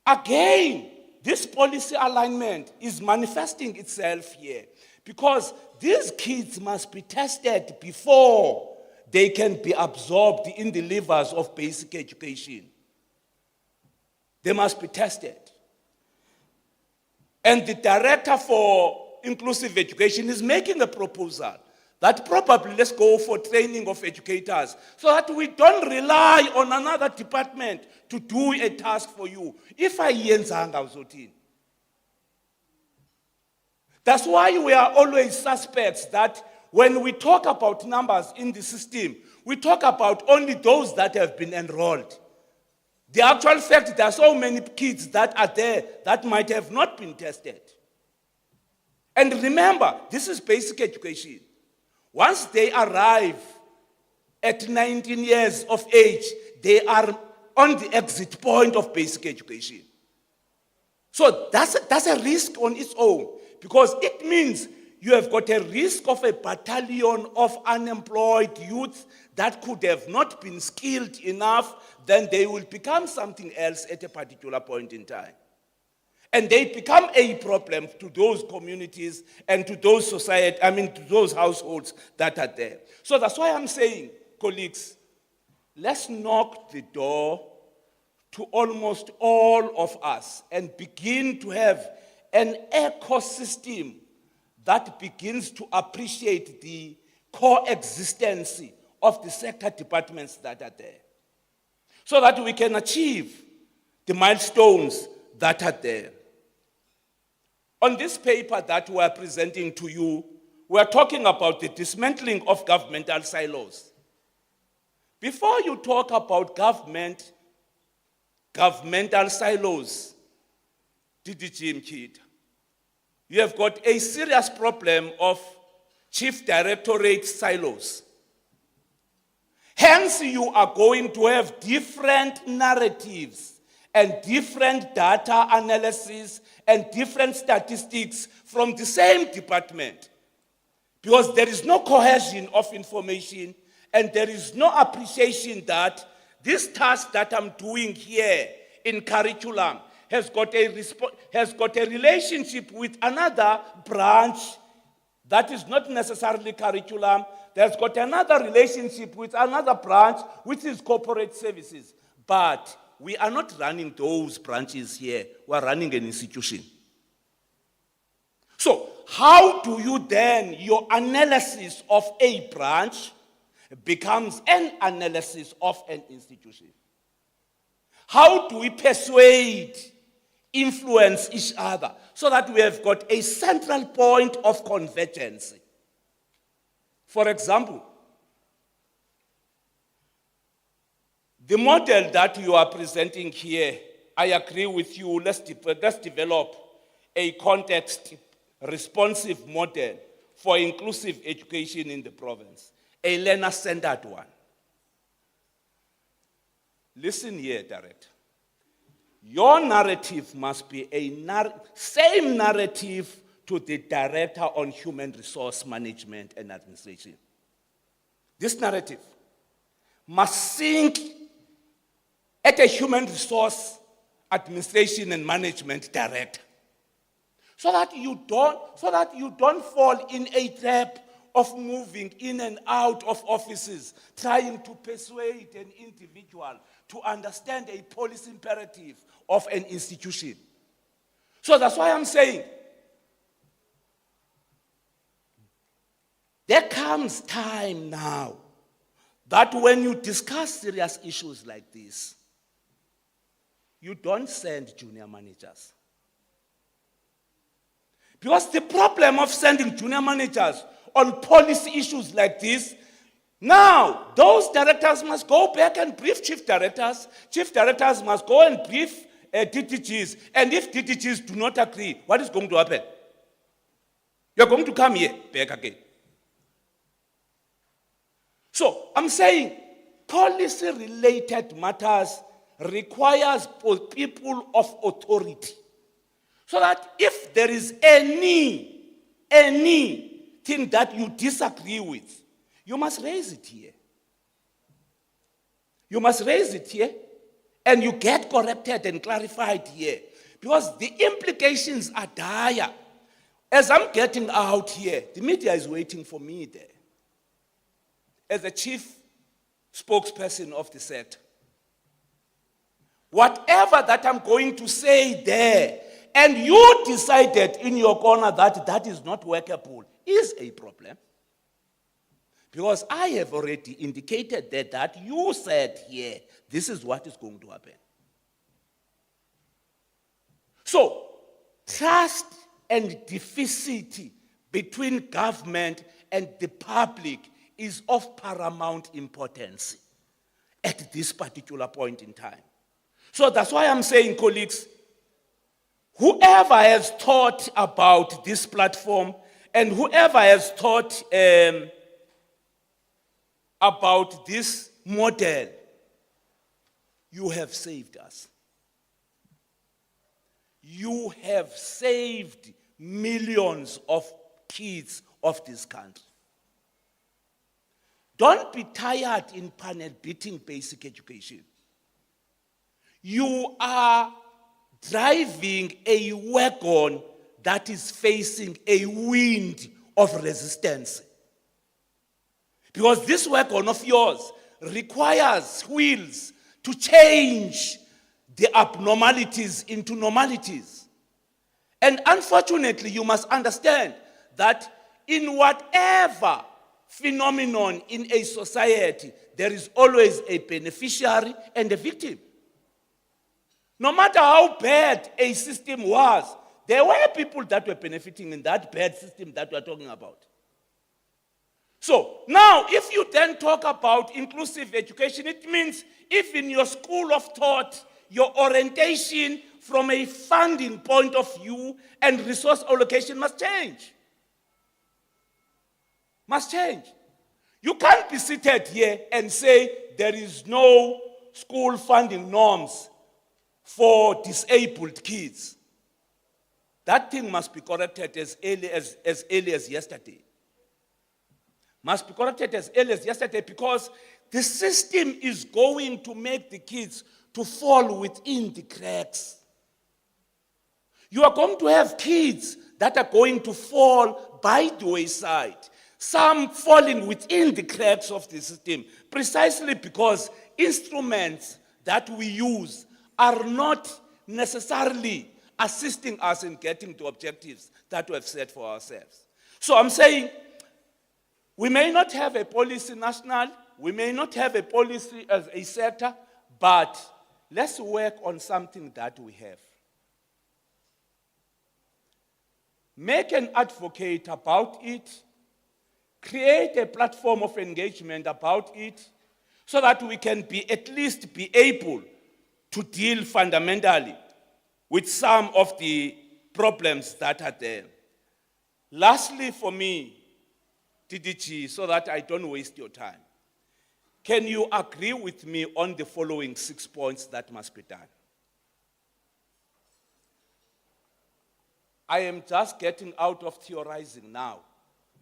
again, this policy alignment is manifesting itself here because these kids must be tested before they can be absorbed in the livers of basic education. They must be tested. And the director for inclusive education is making a proposal that probably let's go for training of educators so that we don't rely on another department to do a task for you. If I yenzanga uzothini. That's why we are always suspects that when we talk about numbers in the system, we talk about only those that have been enrolled. The actual fact, there are so many kids that are there that might have not been tested. And remember, this is basic education. Once they arrive at 19 years of age, they are on the exit point of basic education. So that's a risk on its own, because it means you have got a risk of a battalion of unemployed youth that could have not been skilled enough, then they will become something else at a particular point in time. And they become a problem to those communities and to those to those households that are there. So that's why I'm saying, colleagues, let's knock the door to almost all of us and begin to have an ecosystem that begins to appreciate the coexistence of the sector departments that are there, so that we can achieve the milestones that are there. On this paper that we are presenting to you, we are talking about the dismantling of governmental silos. Before you talk about governmental silos, DDG Mkhita, you have got a serious problem of chief directorate silos. Hence, you are going to have different narratives and different data analysis and different statistics from the same department. Because there is no cohesion of information and there is no appreciation that this task that I'm doing here in curriculum has got a relationship with another branch that is not necessarily curriculum. There's got another relationship with another branch, which is corporate services. But we are not running those branches here. We're running an institution. So how do you then, your analysis of a branch becomes an analysis of an institution? How do we persuade, influence each other so that we have got a central point of convergence? For example, the model that you are presenting here, I agree with you, let's develop a context-responsive model for inclusive education in the province, a learner-centered one. Listen here, Director. Your narrative must be same narrative to the Director on Human Resource Management and Administration. This narrative must sink at a Human Resource Administration and Management Director, so that you don't fall in a trap of moving in and out of offices, trying to persuade an individual to understand a policy imperative of an institution. So that's why I'm saying, there comes time now that when you discuss serious issues like this, you don't send junior managers. Because the problem of sending junior managers on policy issues like this, now those directors must go back and brief chief directors. Chief directors must go and brief DTGs. And if DTGs do not agree, what is going to happen? You're going to come here back again. So I'm saying policy-related matters requires people of authority. So that if there is anything that you disagree with, you must raise it here. You must raise it here, and you get corrected and clarified here. Because the implications are dire. As I'm getting out here, the media is waiting for me there, as the chief spokesperson of the sector. Whatever that I'm going to say there, and you decided in your corner that that is not workable, is a problem. Because I have already indicated that you said here, this is what is going to happen. So, trust and deficit between government and the public is of paramount importance at this particular point in time. So that's why I'm saying, colleagues, whoever has thought about this platform and whoever has thought about this model, you have saved us. You have saved millions of kids of this country. Don't be tired in panel beating basic education. You are driving a wagon that is facing a wind of resistance. Because this wagon of yours requires wheels to change the abnormalities into normalities. And unfortunately, you must understand that in whatever phenomenon in a society, there is always a beneficiary and a victim. No matter how bad a system was, there were people that were benefiting in that bad system that we are talking about. So now, if you then talk about inclusive education, it means if in your school of thought, your orientation from a funding point of view and resource allocation must change. Must change. You can't be seated here and say there is no school funding norms for disabled kids. That thing must be corrected as early as yesterday. Must be corrected as early as yesterday, because the system is going to make the kids to fall within the cracks. You are going to have kids that are going to fall by the wayside, some falling within the cracks of the system, precisely because instruments that we use are not necessarily assisting us in getting to objectives that we have set for ourselves. So I'm saying, we may not have a policy national, we may not have a policy as a sector, but let's work on something that we have. Make an advocate about it, create a platform of engagement about it, so that we can at least be able to deal fundamentally with some of the problems that are there. Lastly, for me, TDG, so that I don't waste your time, can you agree with me on the following 6 points that must be done? I am just getting out of theorizing now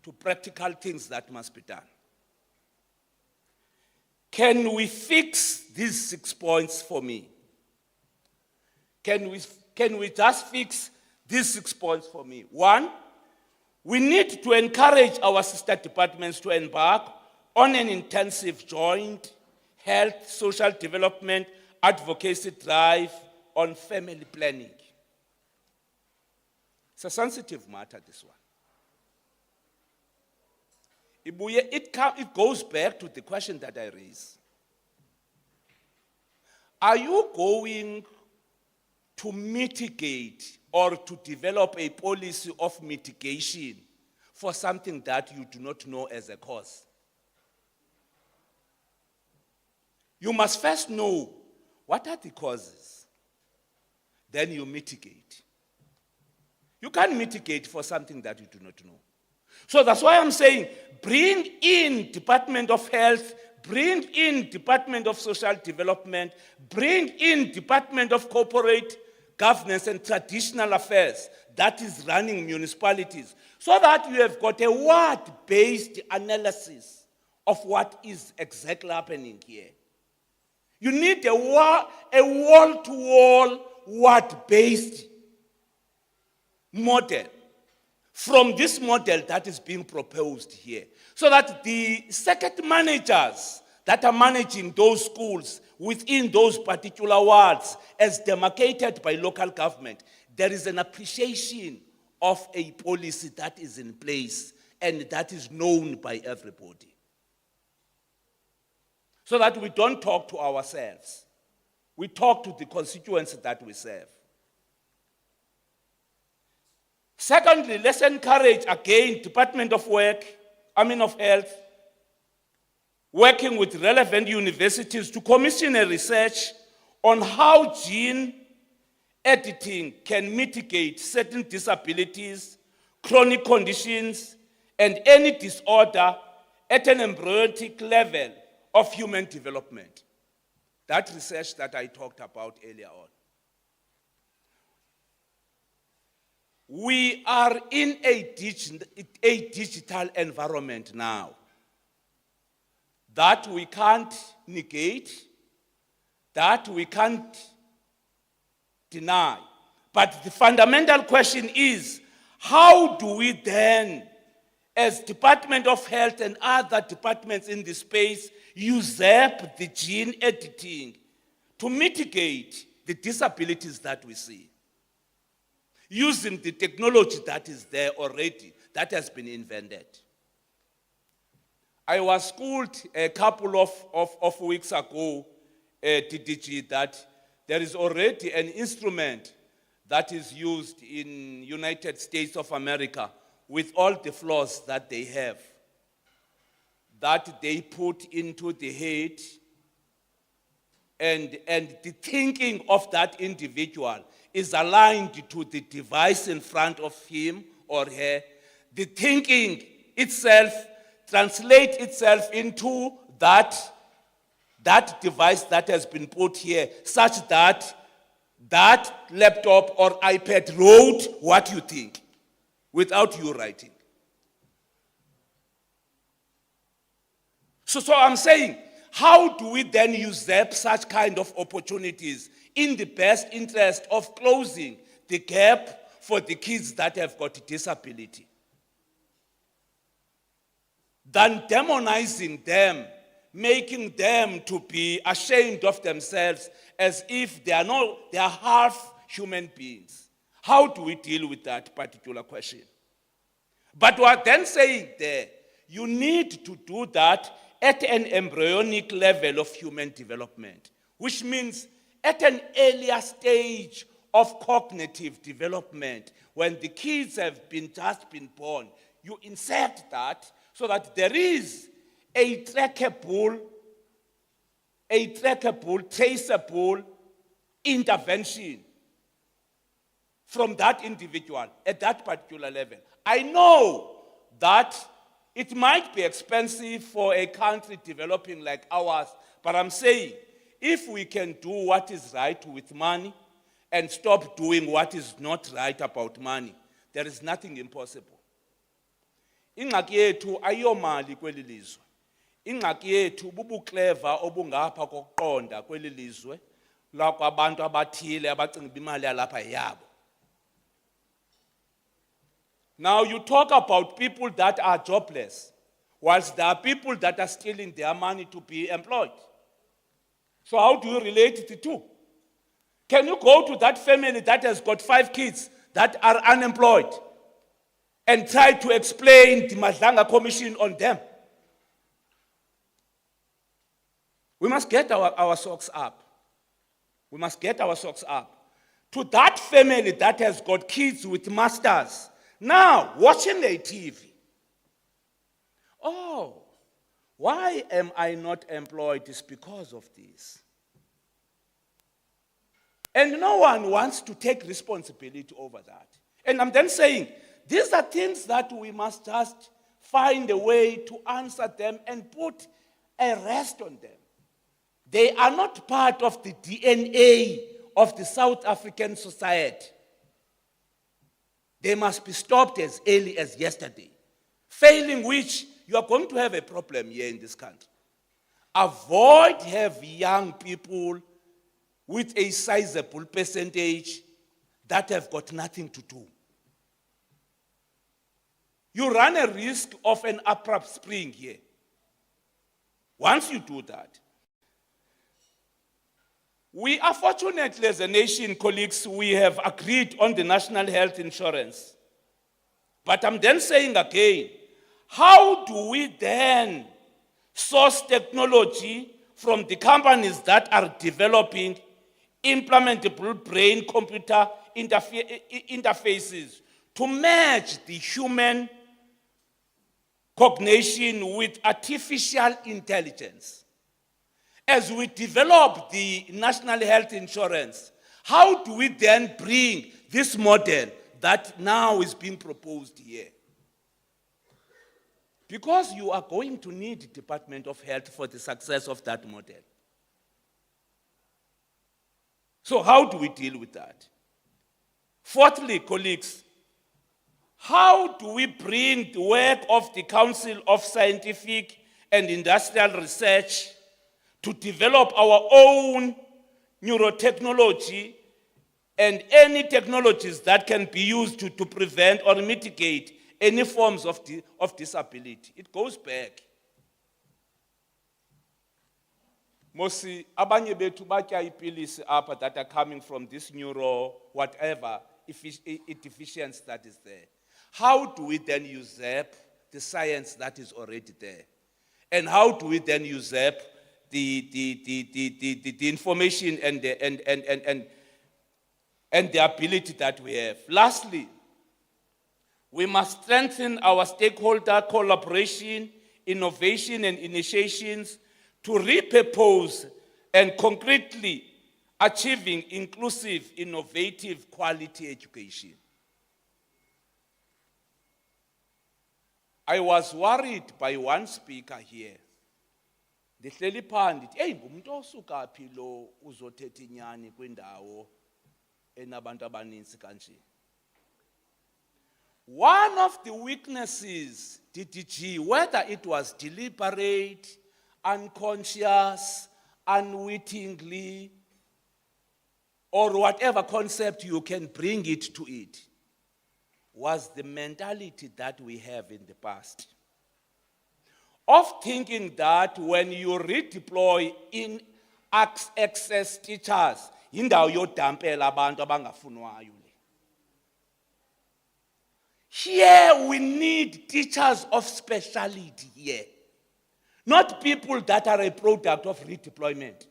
to practical things that must be done. Can we fix these 6 points for me? Can we just fix these 6 points for me? 1, we need to encourage our sister departments to embark on an intensive joint health, social development, advocacy drive on family planning. It's a sensitive matter, this one. It goes back to the question that I raised. Are you going to mitigate or to develop a policy of mitigation for something that you do not know as a cause? You must first know what are the causes, then you mitigate. You can't mitigate for something that you do not know. So that's why I'm saying, bring in Department of Health, bring in Department of Social Development, bring in Department of Corporate Governance and Traditional Affairs that is running municipalities, so that you have got a word-based analysis of what is exactly happening here. You need a wall-to-wall, word-based model from this model that is being proposed here, so that the circuit managers that are managing those schools within those particular wards, as demarcated by local government, there is an appreciation of a policy that is in place and that is known by everybody. So that we don't talk to ourselves. We talk to the constituents that we serve. Secondly, let's encourage, again, Department of Health, working with relevant universities to commission a research on how gene editing can mitigate certain disabilities, chronic conditions, and any disorder at an embryonic level of human development. That research that I talked about earlier on. We are in a digital environment now that we can't negate, that we can't deny. But the fundamental question is, how do we then, as Department of Health and other departments in this space, usurp the gene editing to mitigate the disabilities that we see, using the technology that is there already, that has been invented? I was schooled a couple of weeks ago, DDG, that there is already an instrument that is used in United States of America with all the flaws that they have, that they put into the head, and the thinking of that individual is aligned to the device in front of him or her. The thinking itself translates itself into that device that has been put here, such that that laptop or iPad wrote what you think without you writing. So I'm saying, how do we then usurp such kind of opportunities in the best interest of closing the gap for the kids that have got disability, than demonizing them, making them to be ashamed of themselves as if they are half human beings? How do we deal with that particular question? But we are then saying there, you need to do that at an embryonic level of human development, which means at an earlier stage of cognitive development, when the kids have just been born, you insert that so that there is a trackable, traceable intervention from that individual at that particular level. I know that it might be expensive for a country developing like ours, but I'm saying, if we can do what is right with money and stop doing what is not right about money, there is nothing impossible. Ingxaki yethu ayomali kweli lizwe. Ingxaki yethu bubukleva obungapha kokuqonda kweli lizwe lakwabantu abathile abacinga imali yalapha yabo. Now you talk about people that are jobless, whilst there are people that are stealing their money to be employed. So how do you relate the two? Can you go to that family that has got 5 kids that are unemployed and try to explain the Madlanga Commission on them? We must get our socks up. We must get our socks up. To that family that has got kids with masters, now watching a TV. Oh, why am I not employed? It's because of this. And no one wants to take responsibility over that. And I'm then saying, these are things that we must just find a way to answer them and put a rest on them. They are not part of the DNA of the South African society. They must be stopped as early as yesterday. Failing which, you are going to have a problem here in this country. Avoid having young people with a sizable percentage that have got nothing to do. You run a risk of an abrupt spring here. Once you do that, we are fortunately as a nation, colleagues, we have agreed on the national health insurance. But I'm then saying again, how do we then source technology from the companies that are developing implementable brain-computer interfaces to merge the human cognition with artificial intelligence? As we develop the national health insurance, how do we then bring this model that now is being proposed here? Because you are going to need the Department of Health for the success of that model. So how do we deal with that? Fourthly, colleagues, How do we bring the work of the Council of Scientific and Industrial Research to develop our own neurotechnology and any technologies that can be used to prevent or mitigate any forms of disability? It goes back. Mosi, abanye bethu batya ipilisi apa that are coming from this neuro, whatever, deficiency that is there. How do we then usurp the science that is already there? And how do we then usurp the information and the ability that we have? Lastly, we must strengthen our stakeholder collaboration, innovation and initiations to repurpose and concretely achieving inclusive, innovative, quality education. I was worried by one speaker here. Ndihleli phansi ndithi hey ngumuntu osuka phi lo uzothetha inyani kwindawo enabantu abaninzi kanje. One of the weaknesses, DDG, whether it was deliberate, unconscious, unwittingly, or whatever concept you can bring it to it, was the mentality that we have in the past. Of thinking that when you redeploy in access teachers, yindawo yodampela abantu abangafunwayo le. Here we need teachers of speciality here. Not people that are a product of redeployment.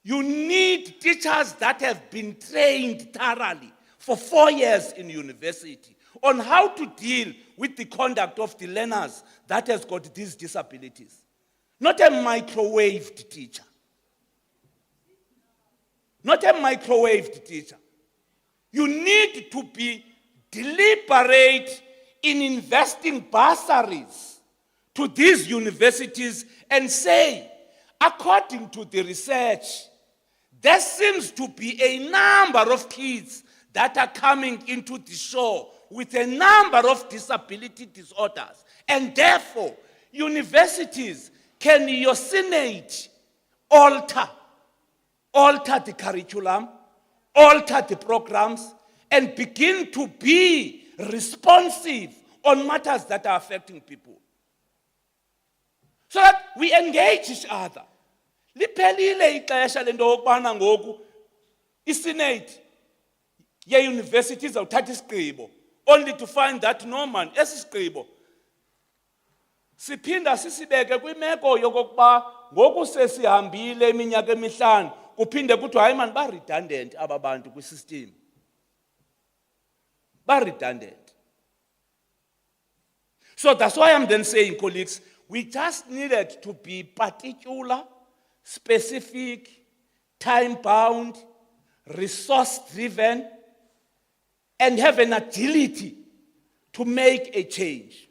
You need teachers that have been trained thoroughly for 4 years in university on how to deal with the conduct of the learners that has got these disabilities. Not a microwaved teacher. Not a microwaved teacher. You need to be deliberate in investing bursaries to these universities and say, according to the research, there seems to be a number of kids that are coming into the show with a number of disability disorders. And therefore, universities can yocinate, alter the curriculum, alter the programs, and begin to be responsive on matters that are affecting people. So that we engage each other. Liphelile ixesha lento yokubana ngoku iSenate ye-university izawuthatha isigqibo only to find that no man esi sigqibo siphinda sisibeke kwimeko yokokuba ngoku sesihambile iminyaka emihlanu kuphinde kuthiwe hayi man ba-redundant aba bantu kwisystem. Ba-redundant. So that's why I'm then saying, colleagues, we just needed to be particular, specific, time-bound, resource-driven, and have an agility to make a change.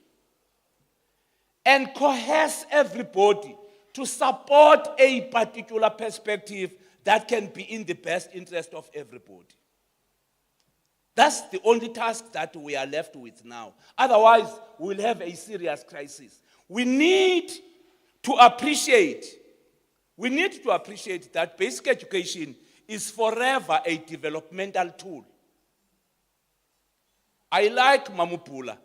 And coerce everybody to support a particular perspective that can be in the best interest of everybody. That's the only task that we are left with now. Otherwise, we'll have a serious crisis. We need to appreciate that basic education is forever a developmental tool. I like Mamupula,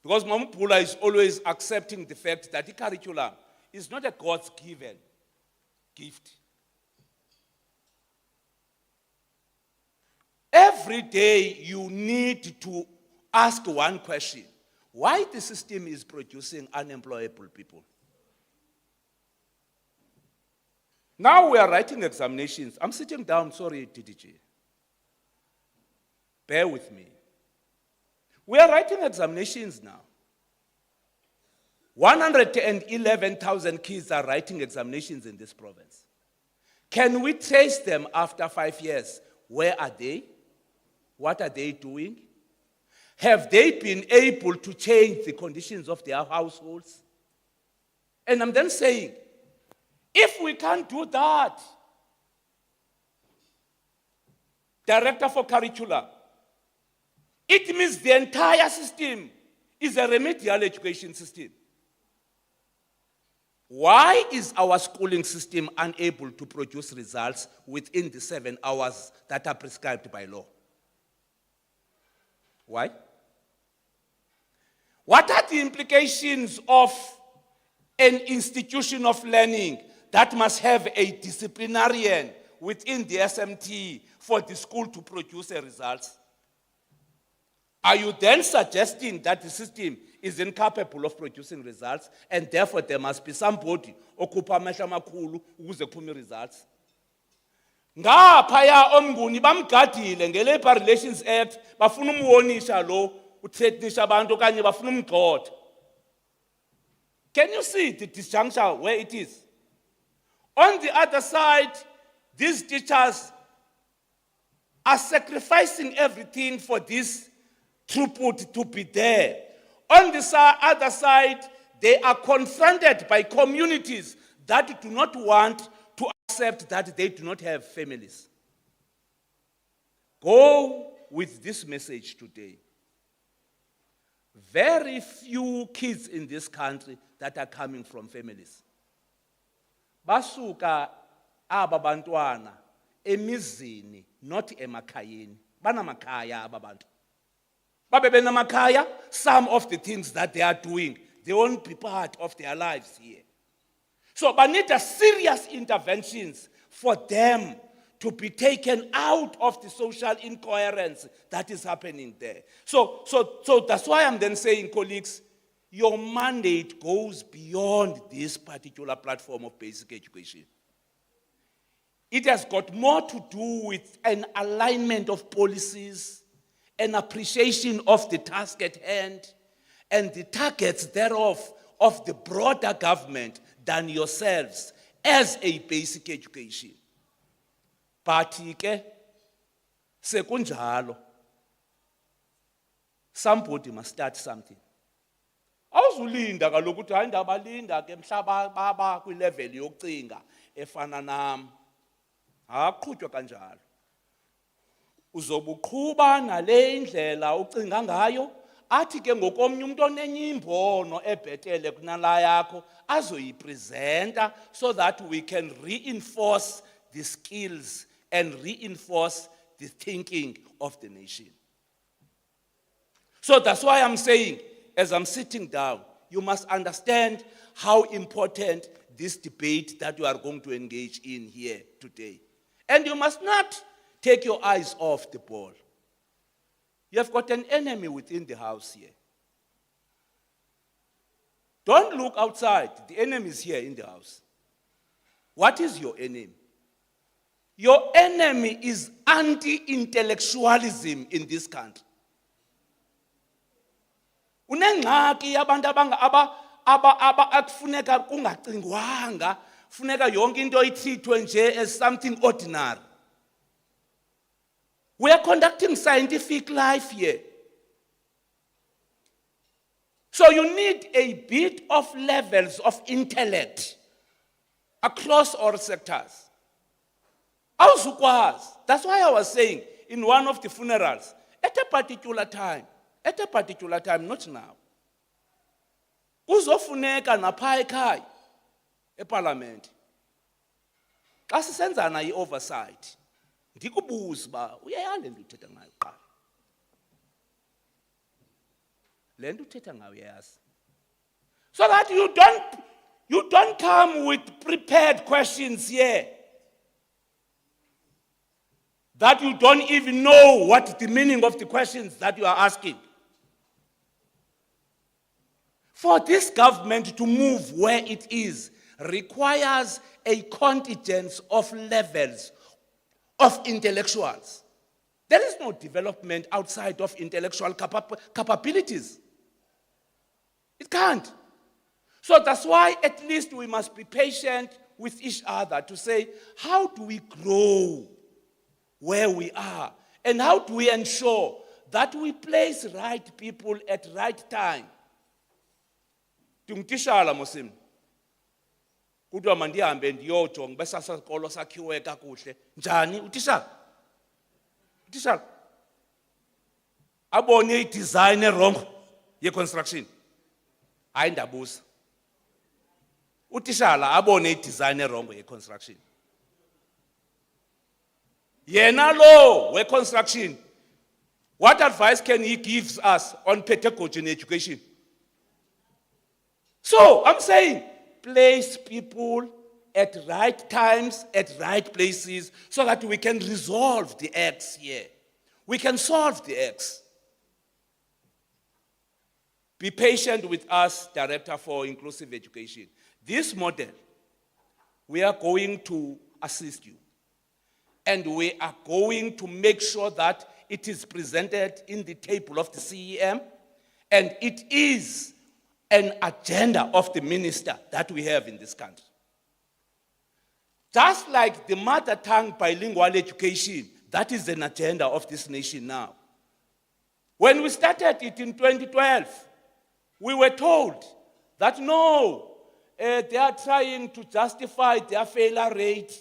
because Mamupula is always accepting the fact that the curriculum is not a God's given gift. Every day you need to ask one question: why the system is producing unemployable people? Now we are writing examinations. I'm sitting down, sorry, DDG. Bear with me. We are writing examinations now. 111,000 kids are writing examinations in this province. Can we trace them after 5 years? Where are they? What are they doing? Have they been able to change the conditions of their households? And I'm then saying, if we can't do that, Director for Curriculum, It means the entire system is a remedial education system. Why is our schooling system unable to produce results within the 7 hours that are prescribed by law? Why? What are the implications of an institution of learning that must have a disciplinarian within the SMT for the school to produce a result? Are you then suggesting that the system is incapable of producing results and therefore there must be somebody okhupha amehlo amakhulu ukuze kuphume results? Ngaphaya omnguni bamgadile nge-Labor Relations Act bafuna umwonisha lo uthreatenisha abantu okanye bafuna umgxotha. Can you see the disjuncture where it is? On the other side, these teachers are sacrificing everything for this throughput to be there. On the other side, they are confronted by communities that do not want to accept that they do not have families. Go with this message today. Very few kids in this country that are coming from families. Basuka aba bantwana emizini, not emakhayeni. Banamakaya aba bantu. Babe benamakaya, some of the things that they are doing, they won't be part of their lives here. So, but need a serious interventions for them to be taken out of the social incoherence that is happening there. So that's why I'm then saying, colleagues, your mandate goes beyond this particular platform of basic education. It has got more to do with an alignment of policies, an appreciation of the task at hand, and the targets thereof of the broader government than yourselves as a basic education. But ke sekunjalo, somebody must start something. Awuzulinda kaloku ukuthi hayi ndabalinda ke mhlaba baba kwi-level yokucinga efana nam. Aqhutywa kanjalo. Uzobuqhuba nale indlela ucinga ngayo, athi ke ngokomnye umuntu onenye imbono ebhetele kunala yakho azoyipresenta so that we can reinforce the skills and reinforce the thinking of the nation. So that's why I'm saying, as I'm sitting down, you must understand how important this debate that you are going to engage in here today. And you must not take your eyes off the ball. You have got an enemy within the house here. Don't look outside. The enemy is here in the house. What is your enemy? Your enemy is anti-intellectualism in this country. Unengxaki yabantu akufuneka kungacingwanga, funeka yonke into ithithwe nje as something ordinary. We are conducting scientific life here. So you need a bit of levels of intellect across all sectors. That's why I was saying in one of the funerals, at a particular time, not now, kuzofuneka napha ekhaya eParliament. Xa sisenzana i-oversight, ndikubuza uba uyayale le nto uthetha ngayo kuqala. Le nto uthetha ngayo uyayazi. So that you don't come with prepared questions here. That you don't even know what the meaning of the questions that you are asking. For this government to move where it is requires a contingent of levels of intellectuals. There is no development outside of intellectual capabilities. It can't. So that's why at least we must be patient with each other to say, how do we grow where we are? And how do we ensure that we place right people at right time? Tingishala mosim. Kudwa mandihambe ndiyojonga bese sasikolo sakhiwe kakuhle. Njani utitshala? Utitshala. abone i-design erongo ye-construction? Hayi ndabuza. Utishala abone i-design erongo ye-construction. Yena lo we-construction, what advice can he give us on pedagogy in education? So I'm saying, place people at right times, at right places, so that we can resolve the X here. We can solve the X. Be patient with us, Director for Inclusive Education. This model, we are going to assist you. And we are going to make sure that it is presented in the table of the CEM, and it is an agenda of the minister that we have in this country. Just like the mother tongue bilingual education, that is an agenda of this nation now. When we started it in 2012, we were told that no, they are trying to justify their failure rate.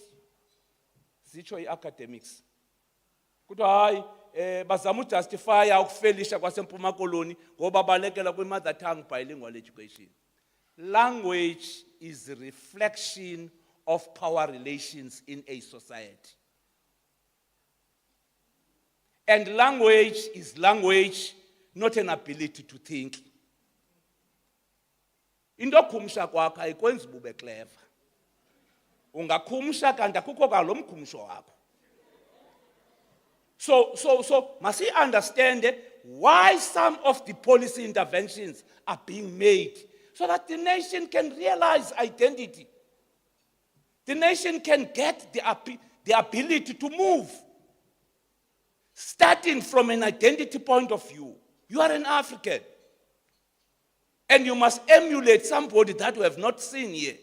Zitsho i-academics. Kuthiwa hayi bazama ujustify ukufailisha kwaseMpuma Koloni ngoba balekela kwi-mother tongue bilingual education. Language is a reflection of power relations in a society. And language is language, not an ability to think. Into khumsha kwakho ayikwenzi bube clever. Ungakhumsha kanti akukho kwalo mkhumsho wakho. So must we understand why some of the policy interventions are being made so that the nation can realize identity. The nation can get the ability to move. Starting from an identity point of view, you are an African. And you must emulate somebody that you have not seen here.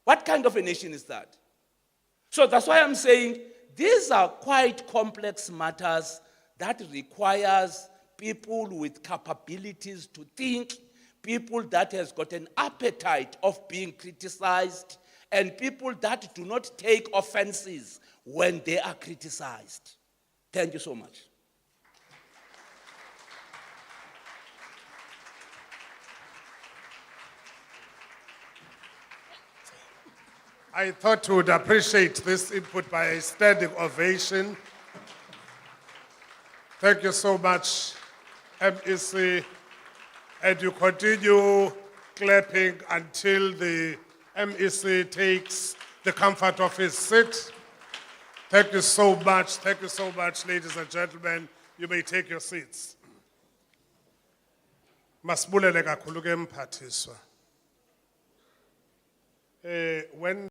What kind of a nation is that? So that's why I'm saying these are quite complex matters that requires people with capabilities to think, people that has got an appetite of being criticized, and people that do not take offenses when they are criticized. Thank you so much. I thought we would appreciate this input by a standing ovation. Thank you so much, MEC. And you continue clapping until the MEC takes the comfort of his seat. Thank you so much. Thank you so much, ladies and gentlemen. You may take your seats. Masibulele kakhulu ke mphathiswa. When